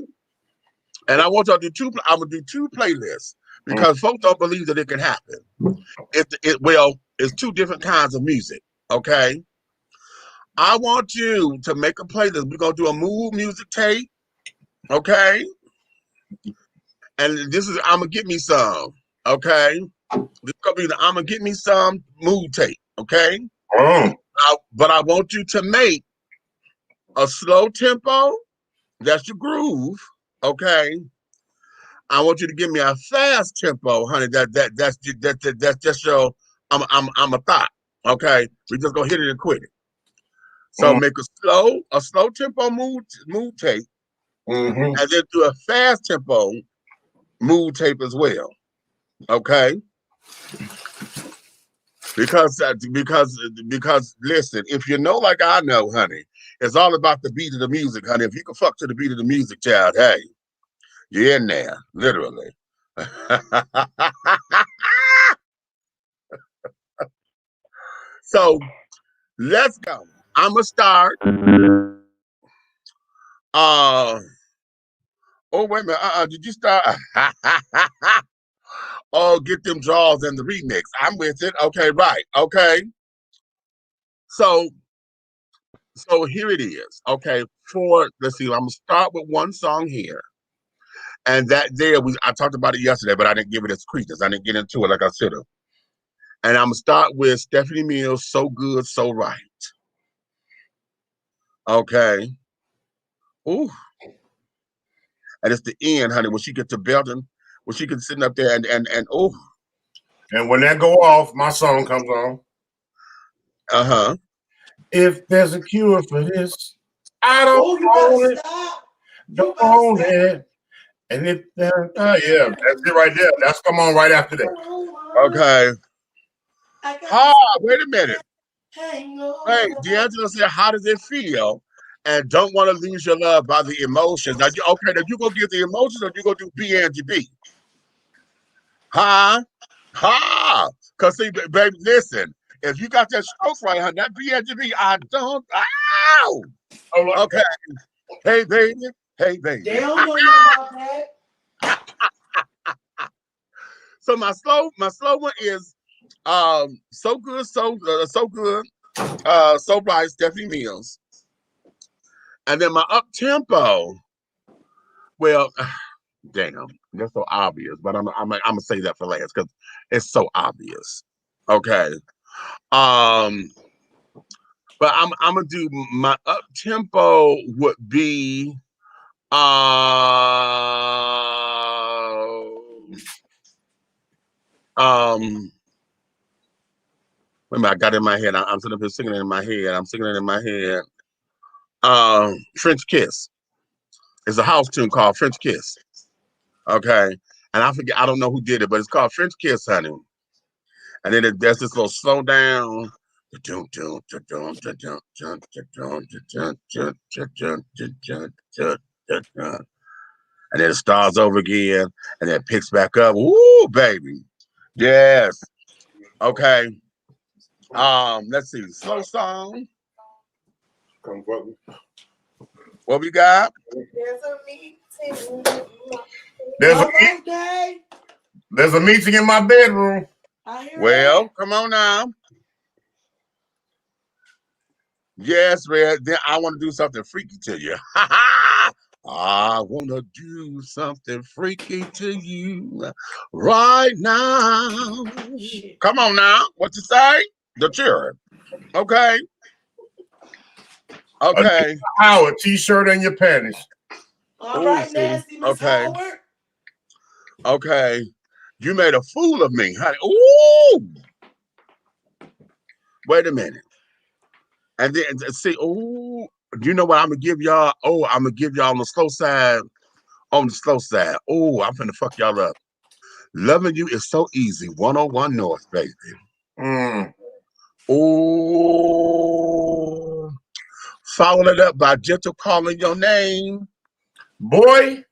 And I want y'all to do two. I'm gonna do two playlists because folks don't believe that it can happen. It's two different kinds of music, okay? I want you to make a playlist. We're gonna do a mood music tape, okay? And this is I'm gonna get me some, okay? This is gonna be the I'm gonna get me some mood tape, okay? But I want you to make a slow tempo. That's your groove, okay? I want you to give me a fast tempo, honey. That's just your I'm a thought, okay? We just gonna hit it and quit it. So make a slow tempo mood tape, and then do a fast tempo mood tape as well, okay? Because listen, if you know like I know, honey, It's all about the beat of the music, honey. If you can fuck to the beat of the music, child, hey, you're in there, literally. So let's go. I'm gonna start. Oh wait a minute. Did you start? Oh, get them draws in the remix. I'm with it. Okay, right. Okay. So here it is. Okay, let's see. I'm gonna start with one song here. And I talked about it yesterday, but I didn't give it its credence. I didn't get into it like I should have. And I'm gonna start with Stephanie Mills, So Good, So Right. Okay. Ooh. And it's the end, honey, when she gets to Belton, when she gets sitting up there and oh. And when that go off, my song comes on. Uh-huh. If there's a cure for this, I don't want it. Don't want it. And if yeah, that's it right there. That's come on right after that. Okay. Wait a minute. Wait, D'Angelo said, how does it feel? And don't want to lose your love by the emotions. Now, now you gonna give the emotions or you gonna do B&GB? Huh? Because see, baby, listen, if you got that stroke right, honey, that B&GB, I don't. Ow! Okay. Hey, baby. Hey, baby. They don't know nothing about that. So my slow one is So Good, So Good, So Right, Stephanie Mills. And then my up tempo, well, damn, that's so obvious, but I'm gonna say that for last because it's so obvious. Okay. But I'm gonna do my up tempo would be wait a minute, I got it in my head. I'm sitting up here singing it in my head. I'm singing it in my head. French Kiss. It's a house tune called French Kiss. Okay. And I forget, I don't know who did it, but it's called French Kiss, honey. And then there's this little slow down. And then it starts over again. And then it picks back up. Woo, baby. Yes. Okay. Let's see. Slow song. What we got? There's a meeting in my bedroom. Well, come on now. Yes, Red. Then I want to do something freaky to you. I want to do something freaky to you right now. Come on now. What you say? The cheer. Okay. Okay. A t-shirt and your panties. All right, nasty Miss Howard. Okay. You made a fool of me, honey. Ooh. Wait a minute. And then see, oh, you know what I'm gonna give y'all? Oh, I'm gonna give y'all on the slow side. On the slow side. Oh, I'm finna fuck y'all up. Loving you is so easy. 101 North, baby. Oh, followed it up by Gentle Calling Your Name. Boy.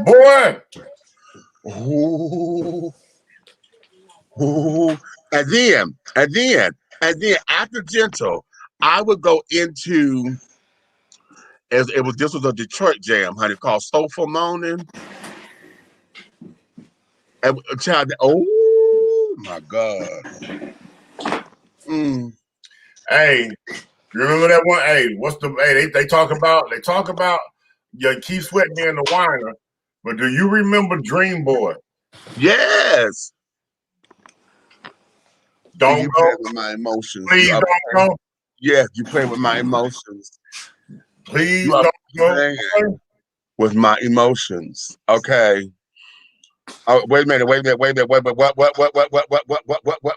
Boy. Ooh. Ooh. And then after Gentle, I would go into this was a Detroit jam, honey, called Soulful Moaning. And child, oh my God. Hey, you remember that one? Hey, they talk about you Keith Sweat being the whiner, but do you remember Dream Boy? Yes. Don't you go play with my emotions. Please don't go. Yes, you play with my emotions. Please don't go with my emotions. Okay. Oh, wait a minute.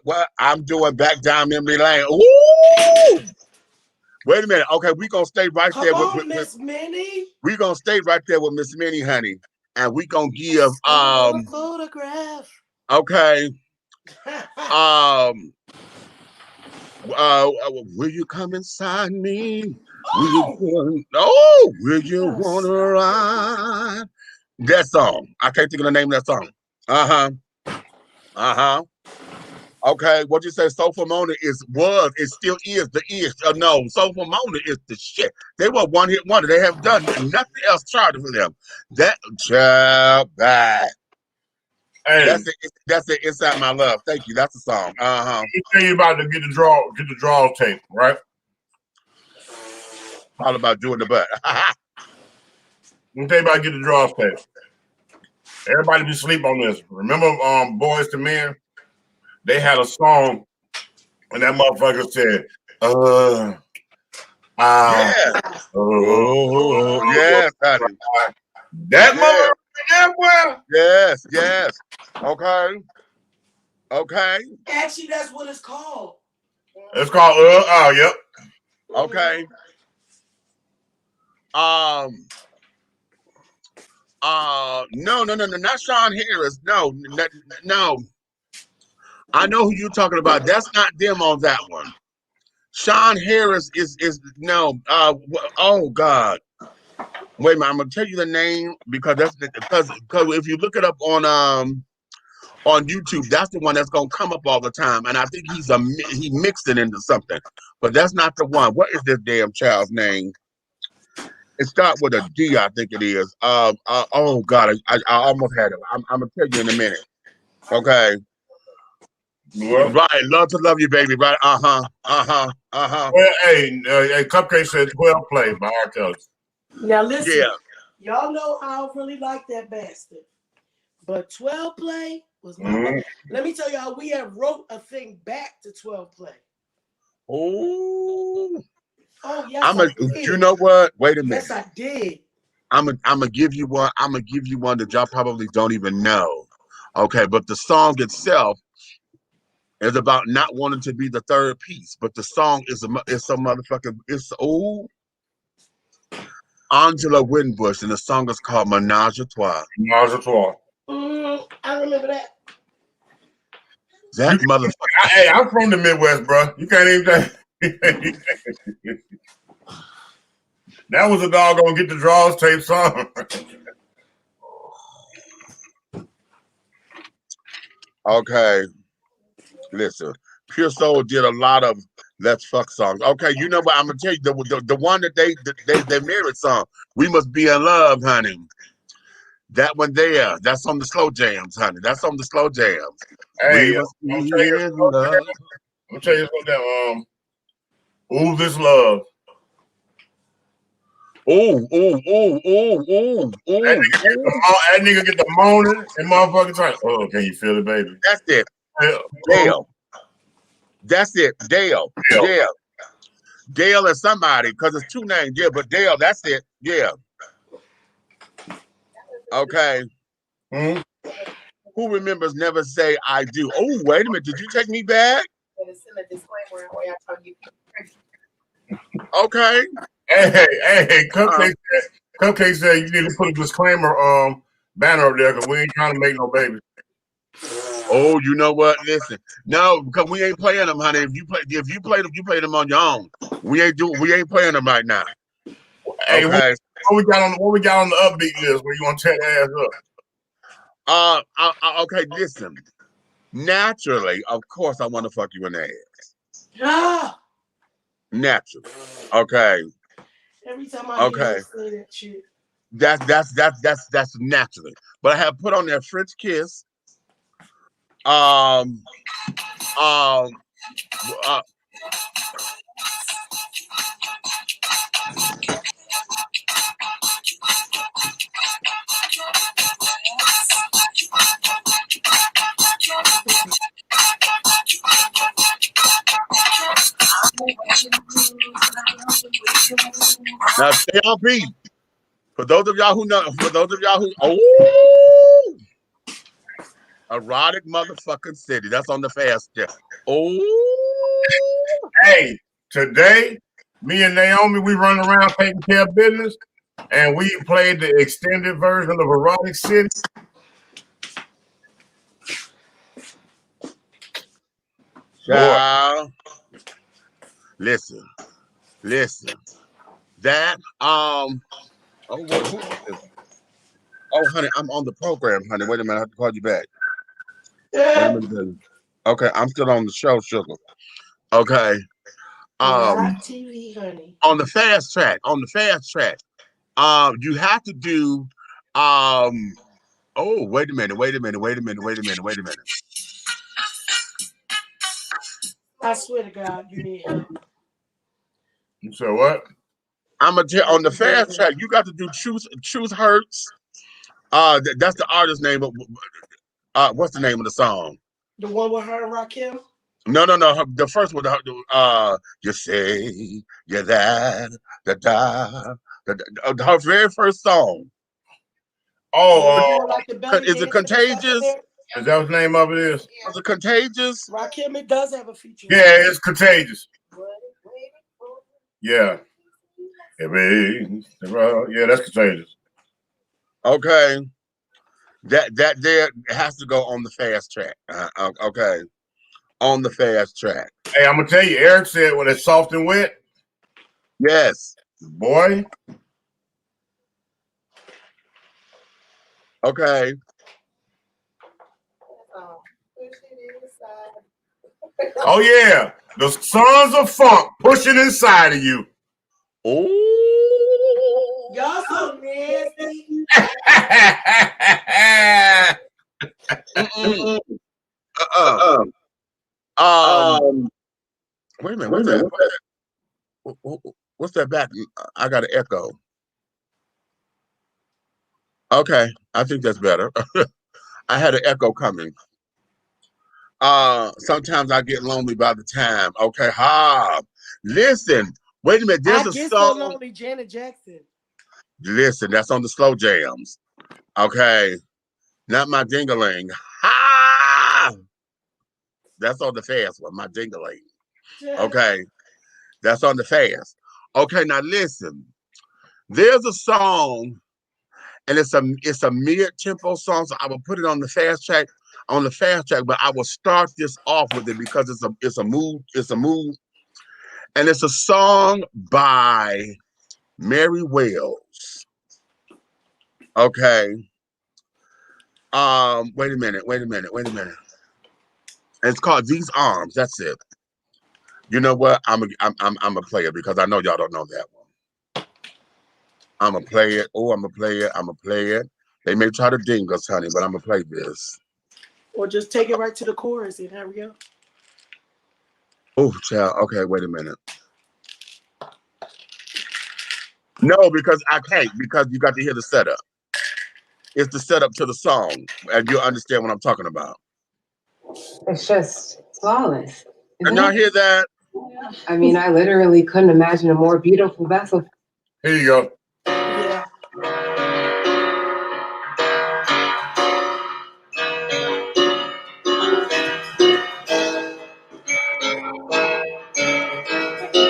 What? I'm doing back down memory lane. Ooh! Wait a minute. Okay, we're gonna stay right there with Miss Minnie. We're gonna stay right there with Miss Minnie, honey. And we're gonna give photograph. Okay. Will you come inside me? Will you want to ride? That song. I can't think of the name of that song. Okay, what you say? Soulful Mona it still is the ish. No, Soulful Mona is the shit. They were one hit wonder. They have done nothing else charted for them. That child back. Hey, that's it. Inside My Love. Thank you. That's the song. Let me tell you about get the draw tape, right? All about doing the butt. Let me tell you about get the draw tape. Everybody be sleep on this. Remember, Boys to Men? They had a song, and that motherfucker said, yes, honey. That motherfucker, yeah, well. Yes. Okay. Actually, that's what it's called. It's called yep. Okay. No, not Sean Harris. No. I know who you're talking about. That's not them on that one. Sean Harris is no. Oh God. Wait a minute. I'm gonna tell you the name because because if you look it up on YouTube, that's the one that's gonna come up all the time. And I think he mixed it into something, but that's not the one. What is this damn child's name? It starts with a D, I think it is. Oh God, I almost had it. I'm gonna tell you in a minute. Okay. Well, right, love to love you, baby. Right, Well, hey, Cupcake said 12 play by R. Kelly. Now listen, y'all know I don't really like that bastard, but 12 play was my. Let me tell y'all, we have wrote a thing back to 12 play. Oh yes, I did. You know what? Wait a minute. Yes, I did. I'm gonna give you one. I'm gonna give you one that y'all probably don't even know. Okay, but the song itself is about not wanting to be the third piece, but the song is a motherfucking Angela Winbush, and the song is called Menage a Trois. Menage a Trois. I remember that. That motherfucker. Hey, I'm from the Midwest, bro. You can't even. That was a doggone Get the Draws tape song. Okay. Listen, Pure Soul did a lot of Let's Fuck songs. Okay, you know what? I'm gonna tell you the one that they married song, We Must Be in Love, honey. That one there, that's on the slow jams, honey. That's on the slow jams. Hey, we must be in love. I'm tell you something. Ooh, This Love. Ooh. That nigga get the moaning and motherfucking like, oh, can you feel it, baby? That's it. Dale. That's it. Dale. Dale is somebody, because it's two names. Yeah, but Dale, that's it. Yeah. Okay. Who remembers Never Say I Do? Oh, wait a minute. Did you take me back? Okay. Hey, Cupcake said you need to put a disclaimer banner up there because we ain't trying to make no babies. Oh, you know what? Listen, no, because we ain't playing them, honey. If you play them, you play them on your own. We ain't playing them right now. Hey, okay. What we got on the upbeat list where you want to tear the ass up? Okay, listen. Naturally, of course, I want to fuck you in the ass. Naturally, okay. Every time I hear you say that shit. That's naturally. But I have put on there French Kiss. Now stay on beat. For those of y'all who erotic motherfucking city. That's on the fast step. Hey, today, me and Naomi, we run around taking care of business, and we played the extended version of Erotic City. Boy. Listen, listen. That oh, what, who is this? Oh, honey, I'm on the program, honey. Wait a minute, I have to call you back. Wait a minute, baby. Okay, I'm still on the show, sugar. Okay. Not TV, honey. On the fast track, you have to do oh, wait a minute. I swear to God, you need help. You said what? I'm gonna tell on the fast track, you got to do Truth Hurts. That's the artist name of what's the name of the song? The one with her and Rakim? No. The first one, you say you're that, her very first song. Oh, is it Contagious? Is that what the name of it is? Was it Contagious? Rakim, it does have a feature. Yeah, it's Contagious. Yeah. Yeah, that's Contagious. Okay. That there has to go on the fast track. Okay. On the fast track. Hey, I'm gonna tell you, Eric said when it's soft and wet. Yes. Boy. Okay. Oh yeah. The Sons of Funk pushing inside of you. Oh. Y'all so nasty. Wait a minute. What's that back? I got an echo. Okay, I think that's better. I had an echo coming. Sometimes I get lonely by the time. Okay, listen. Wait a minute. There's a song. So lonely, Janet Jackson. Listen, that's on the slow jams. Okay, not my ding-a-ling. That's on the fast one. My ding-a-ling. Okay, that's on the fast. Okay, now listen. There's a song, and it's a mid-tempo song, so I will put it on the fast track. But I will start this off with it because it's a mood, and it's a song by Mary Wells. Okay. Wait a minute. It's called These Arms. That's it. You know what? I'm a player because I know y'all don't know that one. I'm gonna play it. Oh, I'm gonna play it. They may try to ding us, honey, but I'm gonna play this. Or just take it right to the chorus and there we go. Oh, child. Okay, wait a minute. No, because I can't, because you got to hear the setup. It's the setup to the song, and you'll understand what I'm talking about. It's just flawless. And y'all hear that? I mean, I literally couldn't imagine a more beautiful vessel. Here you go. Yeah.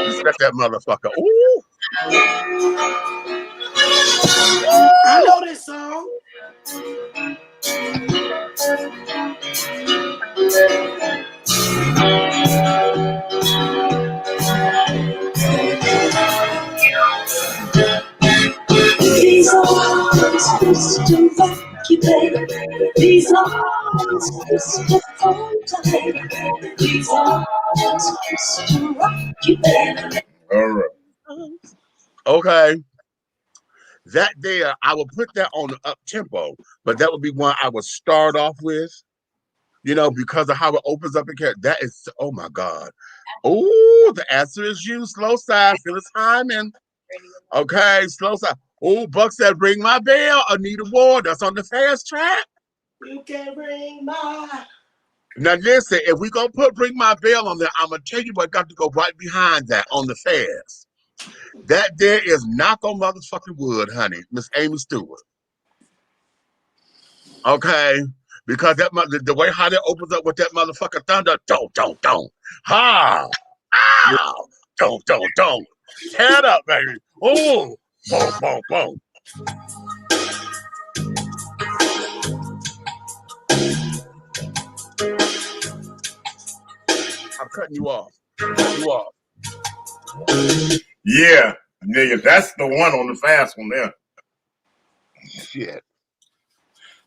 Respect that motherfucker. Ooh. I know this song. These arms used to rock you, baby. These arms used to hold tight. These arms used to rock you, baby. All right. Okay. That there, I will put that on the up tempo, but that would be one I would start off with, because of how it opens up again. That is, oh my God. Oh, the answer is you. Slow side, Phyllis Hyman. Okay, slow side. Oh, Buck said, ring my bell. Anita Ward, that's on the fast track. You can ring my. Now listen, if we gonna put Ring My Bell on there, I'm gonna tell you what got to go right behind that on the fast. That there is Knock on Motherfucking Wood, honey, Miss Amy Stewart. Okay, because the way how that opens up with that motherfucking thunder, don't, ha, don't, tear it up, baby. Ooh, boom. I'm cutting you off. Yeah, nigga, that's the one on the fast one there. Shit.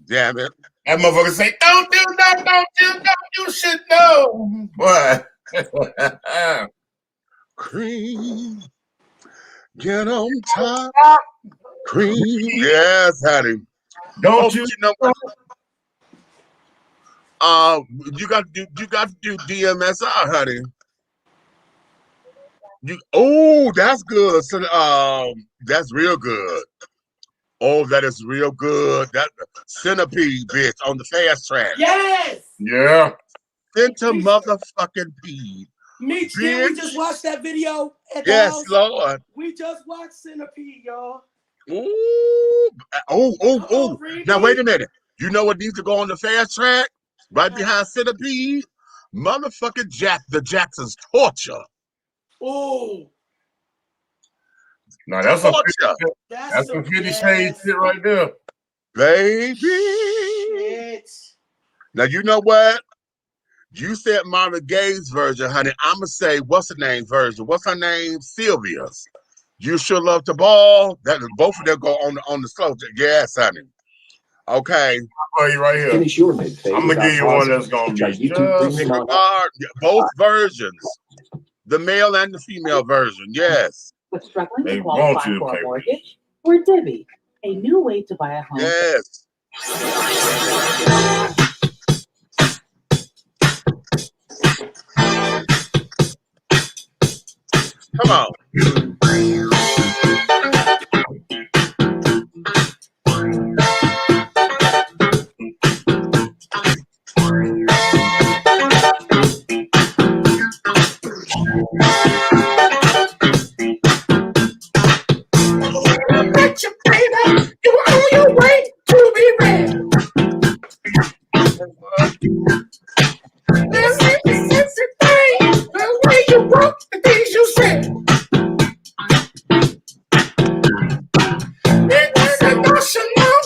Damn it. That motherfucker say, don't do that, don't do that, you should know. What? Cream. Get on top. Cream. Yes, honey. Don't you know what? You got to do DMSR, honey. That's good. So, that's real good. Oh, that is real good. That centipede bitch on the fast track. Yes. Yeah. Motherfucking pede. Meech, did we just watch that video at the Yes, house? Lord. We just watched Centipede, y'all. Ooh. Now wait a minute. You know what needs to go on the fast track? Right behind Centipede? Motherfucking the Jackson's Torture. Ooh. No, that's some 50 Shades shit right there. Baby. Shit. Now you know what? You said Marvin Gaye's version, honey. I'ma say what's her name version? What's her name? Sylvia's. You Sure Love to Ball. That both of them go on the slow. Yes, honey. Okay. I'll you right here. Finish your mid-phase. I'm gonna give you one that's gonna be both versions. The male and the female version, yes. But struggling to qualify for a mortgage? We're Divvy, a new way to buy a home. Yes. Come on. Bet you, baby, you're on your way to be ready. There's a sexy thing, the way you walk, the things you say. It's emotional,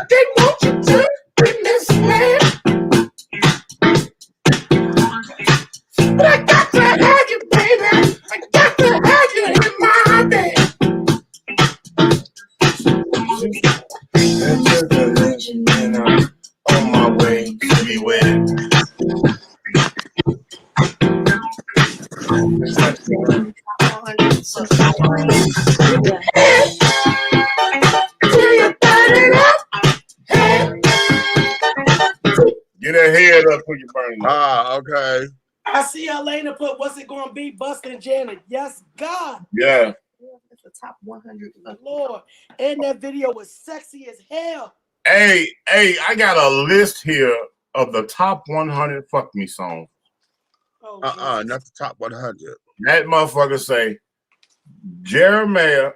they want you to be misled. But I got to have you, baby. I got to have you in my bed. And I'm on my way to be wed. Get that head up till you burn it. Okay. I see Elena put, what's it going to be? Bustin' Janet. Yes, God. Yeah. That's the top 100. Lord. And that video was sexy as hell. Hey, I got a list here of the top 100 fuck me songs. Not the top 100. That motherfucker say Jeremiah,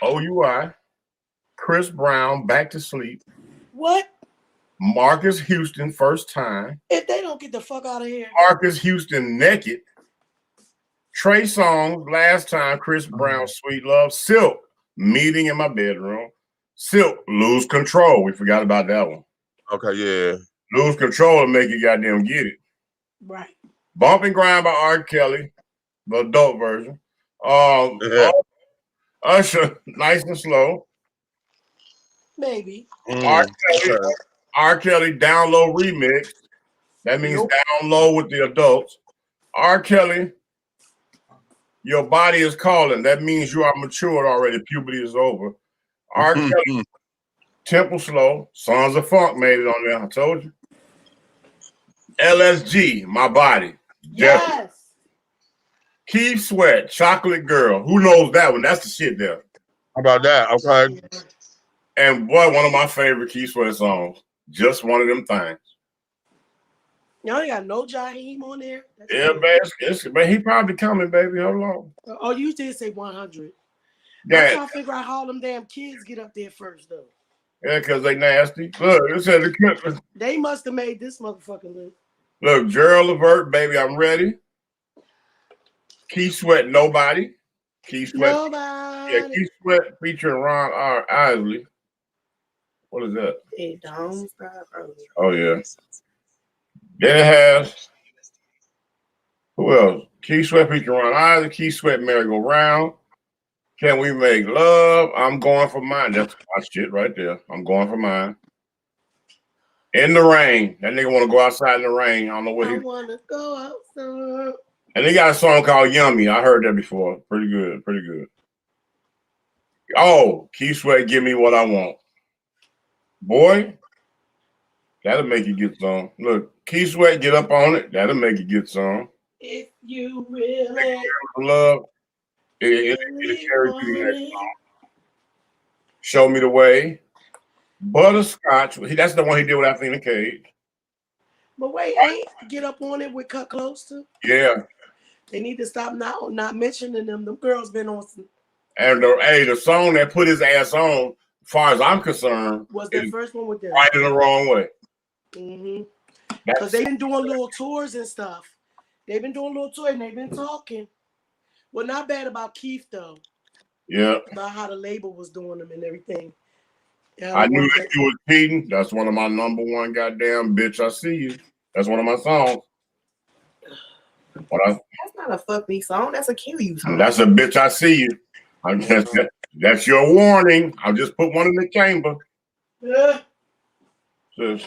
OUI, Chris Brown, Back to Sleep. What? Marcus Houston, First Time. If they don't get the fuck out of here. Marcus Houston, Naked. Trey Songz, Last Time. Chris Brown, Sweet Love. Silk, Meeting in My Bedroom. Silk, Lose Control. We forgot about that one. Okay, yeah. Lose Control and make you goddamn get it. Right. Bump and Grind by R. Kelly, the adult version. Usher, Nice and Slow. Maybe. R. Kelly, Down Low Remix. That means Down Low with the adults. R. Kelly, Your Body is Calling. That means you are matured already. Puberty is over. R. Kelly, Temple Slow. Sons of Funk made it on there. I told you. LSG, My Body. Yes. Definitely. Keith Sweat, Chocolate Girl. Who knows that one? That's the shit there. How about that? Okay. And boy, one of my favorite Keith Sweat songs. Just One of Them Things. Y'all ain't got no Jaheim on there? Yeah, man, he probably coming, baby. Hold on. Oh, you did say 100. Yeah. I'm trying to figure out how them damn kids get up there first, though. Yeah, because they nasty. Look, it said the clip. They must have made this motherfucking list. Look, Gerald Levert, Baby, I'm Ready. Keith Sweat, Nobody. Keith Sweat. Nobody. Yeah, Keith Sweat featuring Ron R. Isley. What is that? It don't stop early. Oh, yeah. Then it has Who else? Keith Sweat featuring Ron Isaac. Keith Sweat merry-go-round. Can we make love? I'm going for mine. That's my shit right there. I'm going for mine. In the rain. That nigga want to go outside in the rain. I don't know what he. I want to go outside. And they got a song called Yummy. I heard that before. Pretty good. Pretty good. Oh, Keith Sweat, give me what I want. Boy, that'll make you get some. Look, Keith Sweat, get up on it. That'll make you get some. If you really love, it'll carry through the next song. Show Me the Way. Butterscotch. That's the one he did with Athena Cage. But wait, ain't Get Up On It with Cut Close to? Yeah. They need to stop not mentioning them. Them girls been on some. And the song that put his ass on, as far as I'm concerned, was the first one with them. Right in the Wrong Way. Because they've been doing little tours and stuff. They've been doing little tours and they've been talking. Well, not bad about Keith though. Yeah. About how the label was doing them and everything. I knew that you was cheating. That's one of my #1 goddamn bitch. I see you. That's one of my songs. That's not a fuck me song. That's a kill you song. That's a bitch. I see you. I'm just, that's your warning. I'll just put one in the chamber. Yeah. It's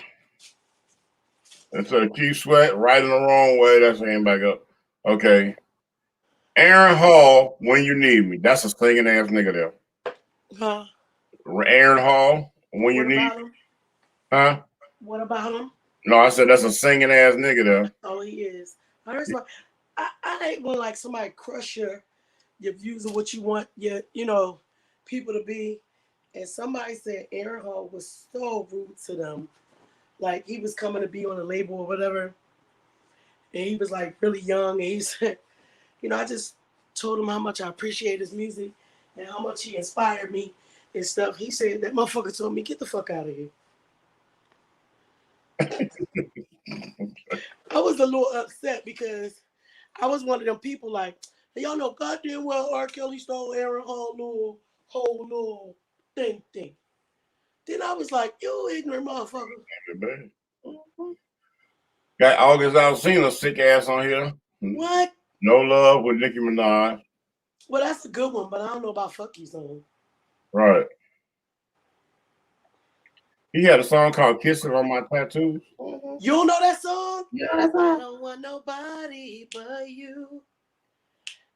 a Keith Sweat, Right in the Wrong Way. That's him back up. Okay. Aaron Hall, When You Need Me. That's a singing ass nigga there. Huh? Aaron Hall, When You Need Me. Huh? What about him? No, I said that's a singing ass nigga there. Oh, he is. I hate when like somebody crush your views of what you want your people to be. And somebody said Aaron Hall was so rude to them. Like he was coming to be on a label or whatever. And he was like really young. And he said, I just told him how much I appreciate his music and how much he inspired me and stuff. He said that motherfucker told me, get the fuck out of here. I was a little upset because I was one of them people like, hey, y'all know goddamn well R. Kelly stole Aaron Hall whole little thing. Then I was like, you ignorant motherfucker. Got August Alsina sick ass on here. What? No Love with Nicki Minaj. Well, that's a good one, but I don't know about Fuck You song. Right. He had a song called Kissing on My Tattoos. You don't know that song? You know that song? I don't want nobody but you.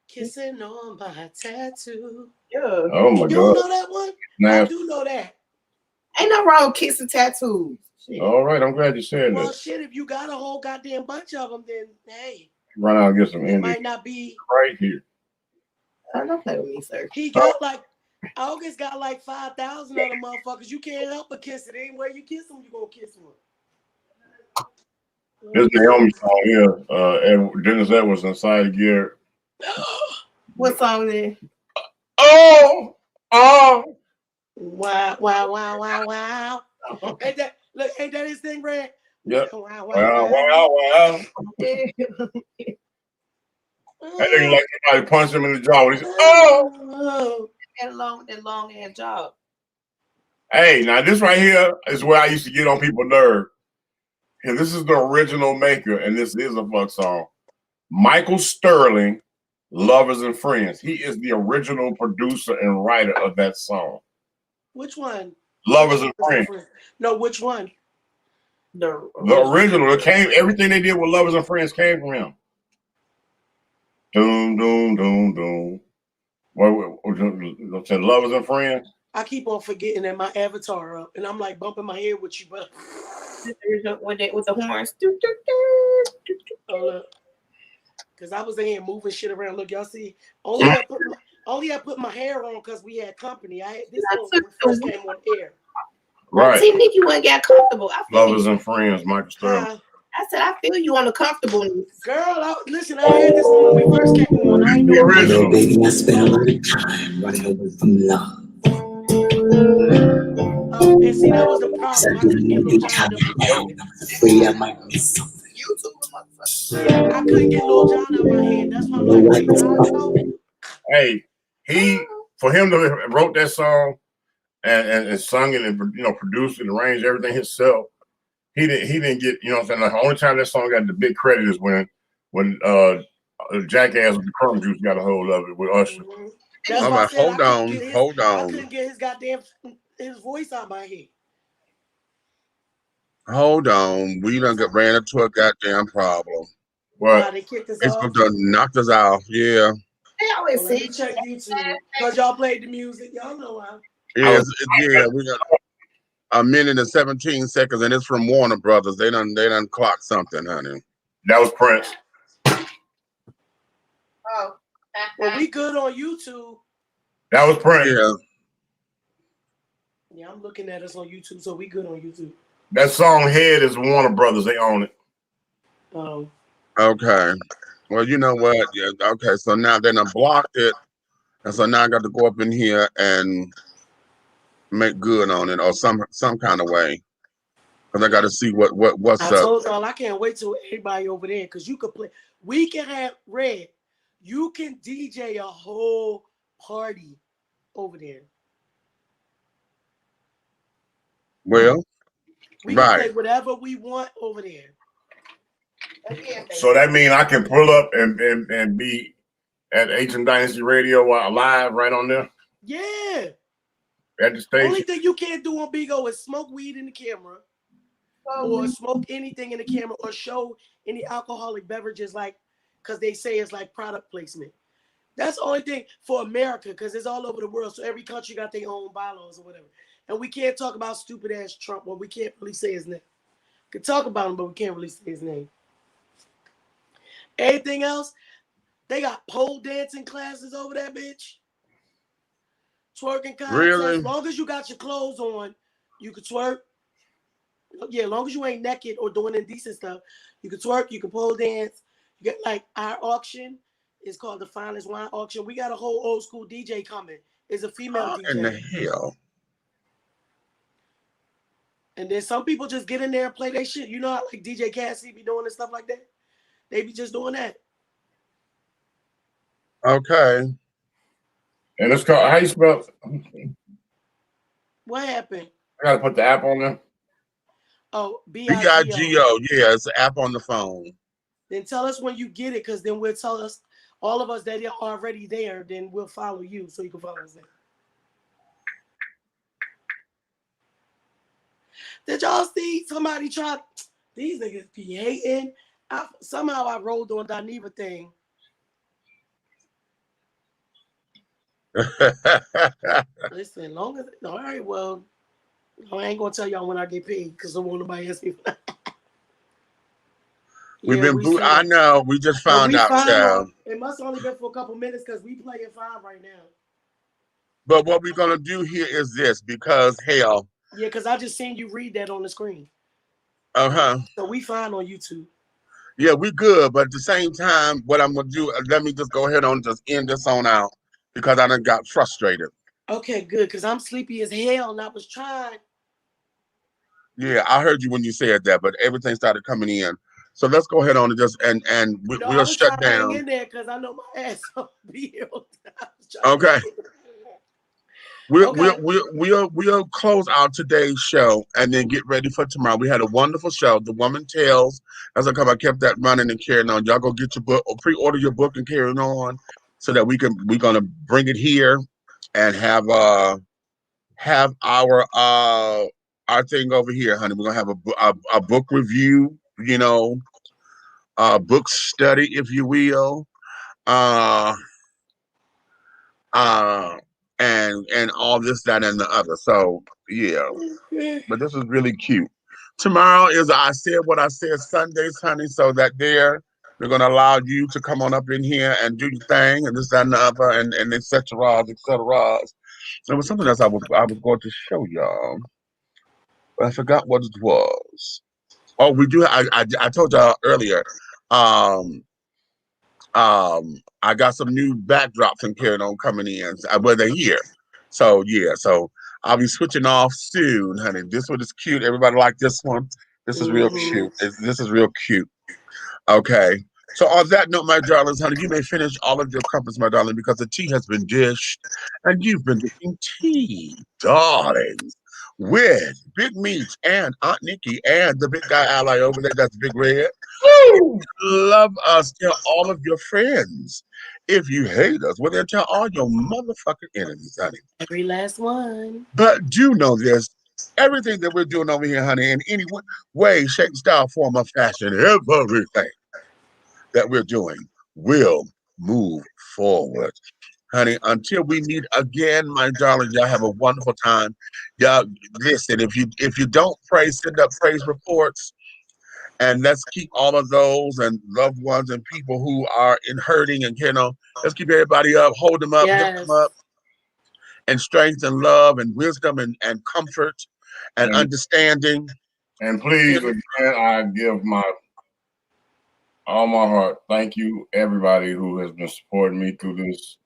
Kissing on my tattoo. Yeah. Oh my God. You don't know that one? Nah. I do know that. Ain't no wrong with kissing tattoos. Shit. All right, I'm glad you said Well, that. shit, if you got a whole goddamn bunch of them, then hey. Run out and get some It indie. might not be Right here. Don't play with me, sir. He got like August got like 5,000 of them motherfuckers. You can't help but kiss it. Anywhere you kiss them, you gonna kiss them. This Naomi song here, Dennis Edwards and Cy Garrett. What song is it? Oh! Wow. Ain't that his thing, Red? Yep. Wow. That nigga like somebody punched him in the jaw. He said, oh! That long ass job. Hey, now this right here is where I used to get on people's nerve. And this is the original maker, and this is a fuck song. Michael Sterling, Lovers and Friends. He is the original producer and writer of that song. Which one? Lovers and Friends. No, which one? The original. It came. Everything they did with Lovers and Friends came from him. Doom, doom, doom, doom. What said Lovers and Friends? I keep on forgetting that my avatar up, and I'm like bumping my head with you, but with the horns. Because I was in here moving shit around. Look, y'all see, only I put my hair on because we had company. I had this one when we first came on air. Right. See, Nikki wasn't got comfortable. Lovers and Friends, Michael Sterling. I said, I feel you on the comfortableness. Girl, listen, I had this one when we first came on. I know original. Baby, I spent a lot of time running away from love. And see, that was the problem. I couldn't get Lil John to Free, I might be something. I couldn't get Lil John out of my head. That's why I'm like, hey, for him to wrote that song and sung it and produced it, arranged everything himself. He didn't get, what I'm saying? The only time that song got the big credit is when jackass with the crumb juice got a hold of it with Usher. That's I'm why I like, said hold on. I couldn't get his goddamn his voice out my head. Hold on. We done ran into a goddamn problem. What? They kicked us Facebook off. done knocked us out. Yeah. always Let me check YouTube because y'all played the music. Y'all know why. Yeah, we got a minute and 17 seconds, and it's from Warner Brothers. They done clocked something, honey. That was Prince. Oh. Well, we good on YouTube. That was Prince. Yeah. Yeah, I'm looking at us on YouTube, so we good on YouTube. That song Head is Warner Brothers. They own it. Oh. Okay. Well, you know what? Yeah. Okay. So now they done blocked it, and so now I got to go up in here and make good on it, or some kind of way, because I got to see what's I up. told y'all I can't wait till everybody over there because you could play. We can have Red. You can DJ a whole party over there. Well, we can right. play whatever we want over there. So that means I can pull up and be at H&M Dynasty Radio live right on there? Yeah. At the station? Only thing you can't do on Bigo is smoke weed in the camera or smoke anything in the camera or show any alcoholic beverages, like, because they say it's like product placement. That's the only thing for America, because it's all over the world. So every country got their own bylaws or whatever. And we can't talk about stupid ass Trump when we can't really say his name. We can talk about him, but we can't really say his name. Anything else? They got pole dancing classes over that bitch. Twerking contests. Really? As long as you got your clothes on, you can twerk. Yeah, as long as you ain't naked or doing indecent stuff, you can twerk, you can pole dance. You get like our auction is called the Finest Wine Auction. We got a whole old school DJ coming. It's a female DJ. In the hell? And then some people just get in there and play their shit. You know how like DJ Cassie be doing and stuff like that? They be just doing that. Okay. And it's called, how you spell it? What happened? I gotta put the app on there. Oh, B-I-G-O. Yeah, it's an app on the phone. Then tell us when you get it, because then we'll tell us, all of us that are already there, then we'll follow you so you can follow us there. Did y'all see somebody try? These niggas be hating. Somehow I rolled on Daniva thing. Listen, long as all right, well, I ain't gonna tell y'all when I get paid because I don't want nobody ask me. I know. We just found out, child. It must only been for a couple minutes because we playing fine right now. But what we're gonna do here is this, because hell. Yeah, because I just seen you read that on the screen. Uh-huh. So we fine on YouTube. Yeah, we good, but at the same time, what I'm gonna do, let me just go ahead and just end this on out because I done got frustrated. Okay, good, because I'm sleepy as hell and I was trying. Yeah, I heard you when you said that, but everything started coming in. So let's go ahead on and just we'll shut down. Hang in there because I know my ass will be healed. Okay. We'll close out today's show and then get ready for tomorrow. We had a wonderful show. The Woman Tales. As I kept that running and carrying on. Y'all go get your book or pre-order your book and carry it on so that we're gonna bring it here and have our thing over here, honey. We're gonna have a book review, book study, if you will. And all this, that, and the other. So yeah, but this is really cute. Tomorrow is I Said What I Said Sundays, honey. So that we're gonna allow you to come on up in here and do your thing and this, that, and the other, and et cetera, et cetera. There was something else I was going to show y'all, but I forgot what it was. Oh, we do. I told y'all earlier. I got some new backdrops and carrying on coming in. Well, they're here. So yeah, so I'll be switching off soon, honey. This one is cute. Everybody like this one. This is real cute. This is real cute. Okay. So on that note, my darlings, honey, you may finish all of your crumpets, my darling, because the tea has been dished and you've been drinking tea, darlings, with Big Meat and Aunt Nikki and the big guy ally over there. That's Big Red. Love us. Tell all of your friends. If you hate us, well, then tell all your motherfucking enemies, honey. Every last one. But do know this. Everything that we're doing over here, honey, in any way, shape, style, form, or fashion, everything that we're doing will move forward. Honey, until we meet again, my darling, y'all have a wonderful time. Y'all listen, if you don't pray, send up praise reports. And let's keep all of those and loved ones and people who are in hurting and let's keep everybody up, hold them up, lift them up, and strength and love and wisdom and comfort and understanding. And please, again, I give all my heart. Thank you, everybody who has been supporting me through this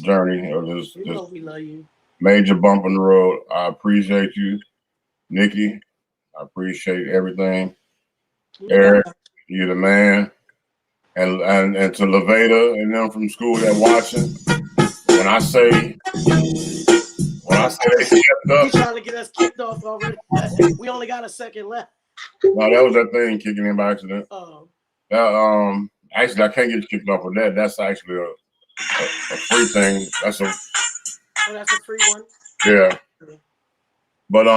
journey or this we love you. Major bump in the road. I appreciate you, Nikki. I appreciate everything. Eric, you're the man. And to Levada and them from school that watching. When I say they stepped up. He's trying to get us kicked off already. We only got a second left. No, that was that thing kicking in by accident. Oh. Actually, I can't get kicked off of that. That's actually a free thing. That's a free one. Yeah. But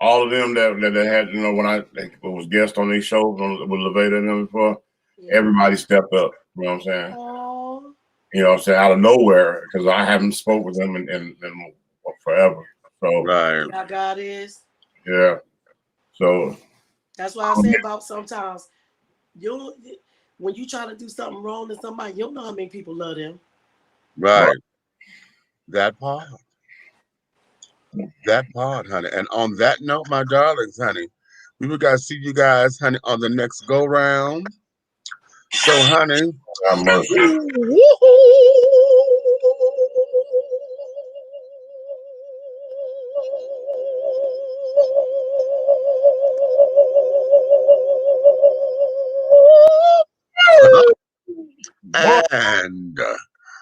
all of them that had, when I was guest on these shows with Levada and them before, everybody stepped up. You know what I'm saying? Aww. You know what I'm saying? Out of nowhere, because I haven't spoke with them in forever. So right. How God is. Yeah. So that's why I say about sometimes when you try to do something wrong to somebody, you don't know how many people love them. Right. That part. That part, honey. And on that note, my darlings, honey, we will guys see you guys, honey, on the next go round. So, honey, and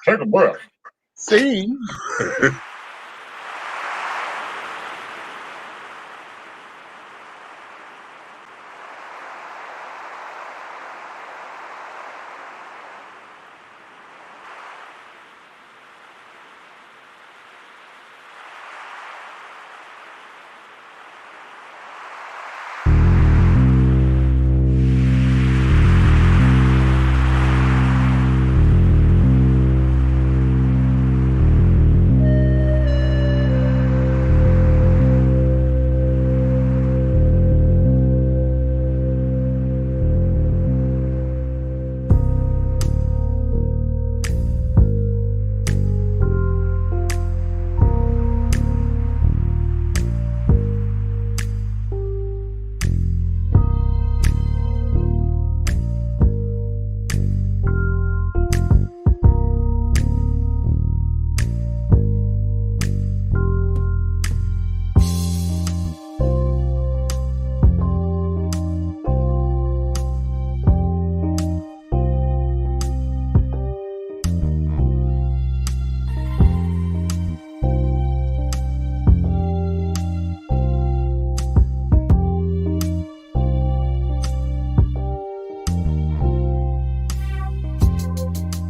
take a breath. See.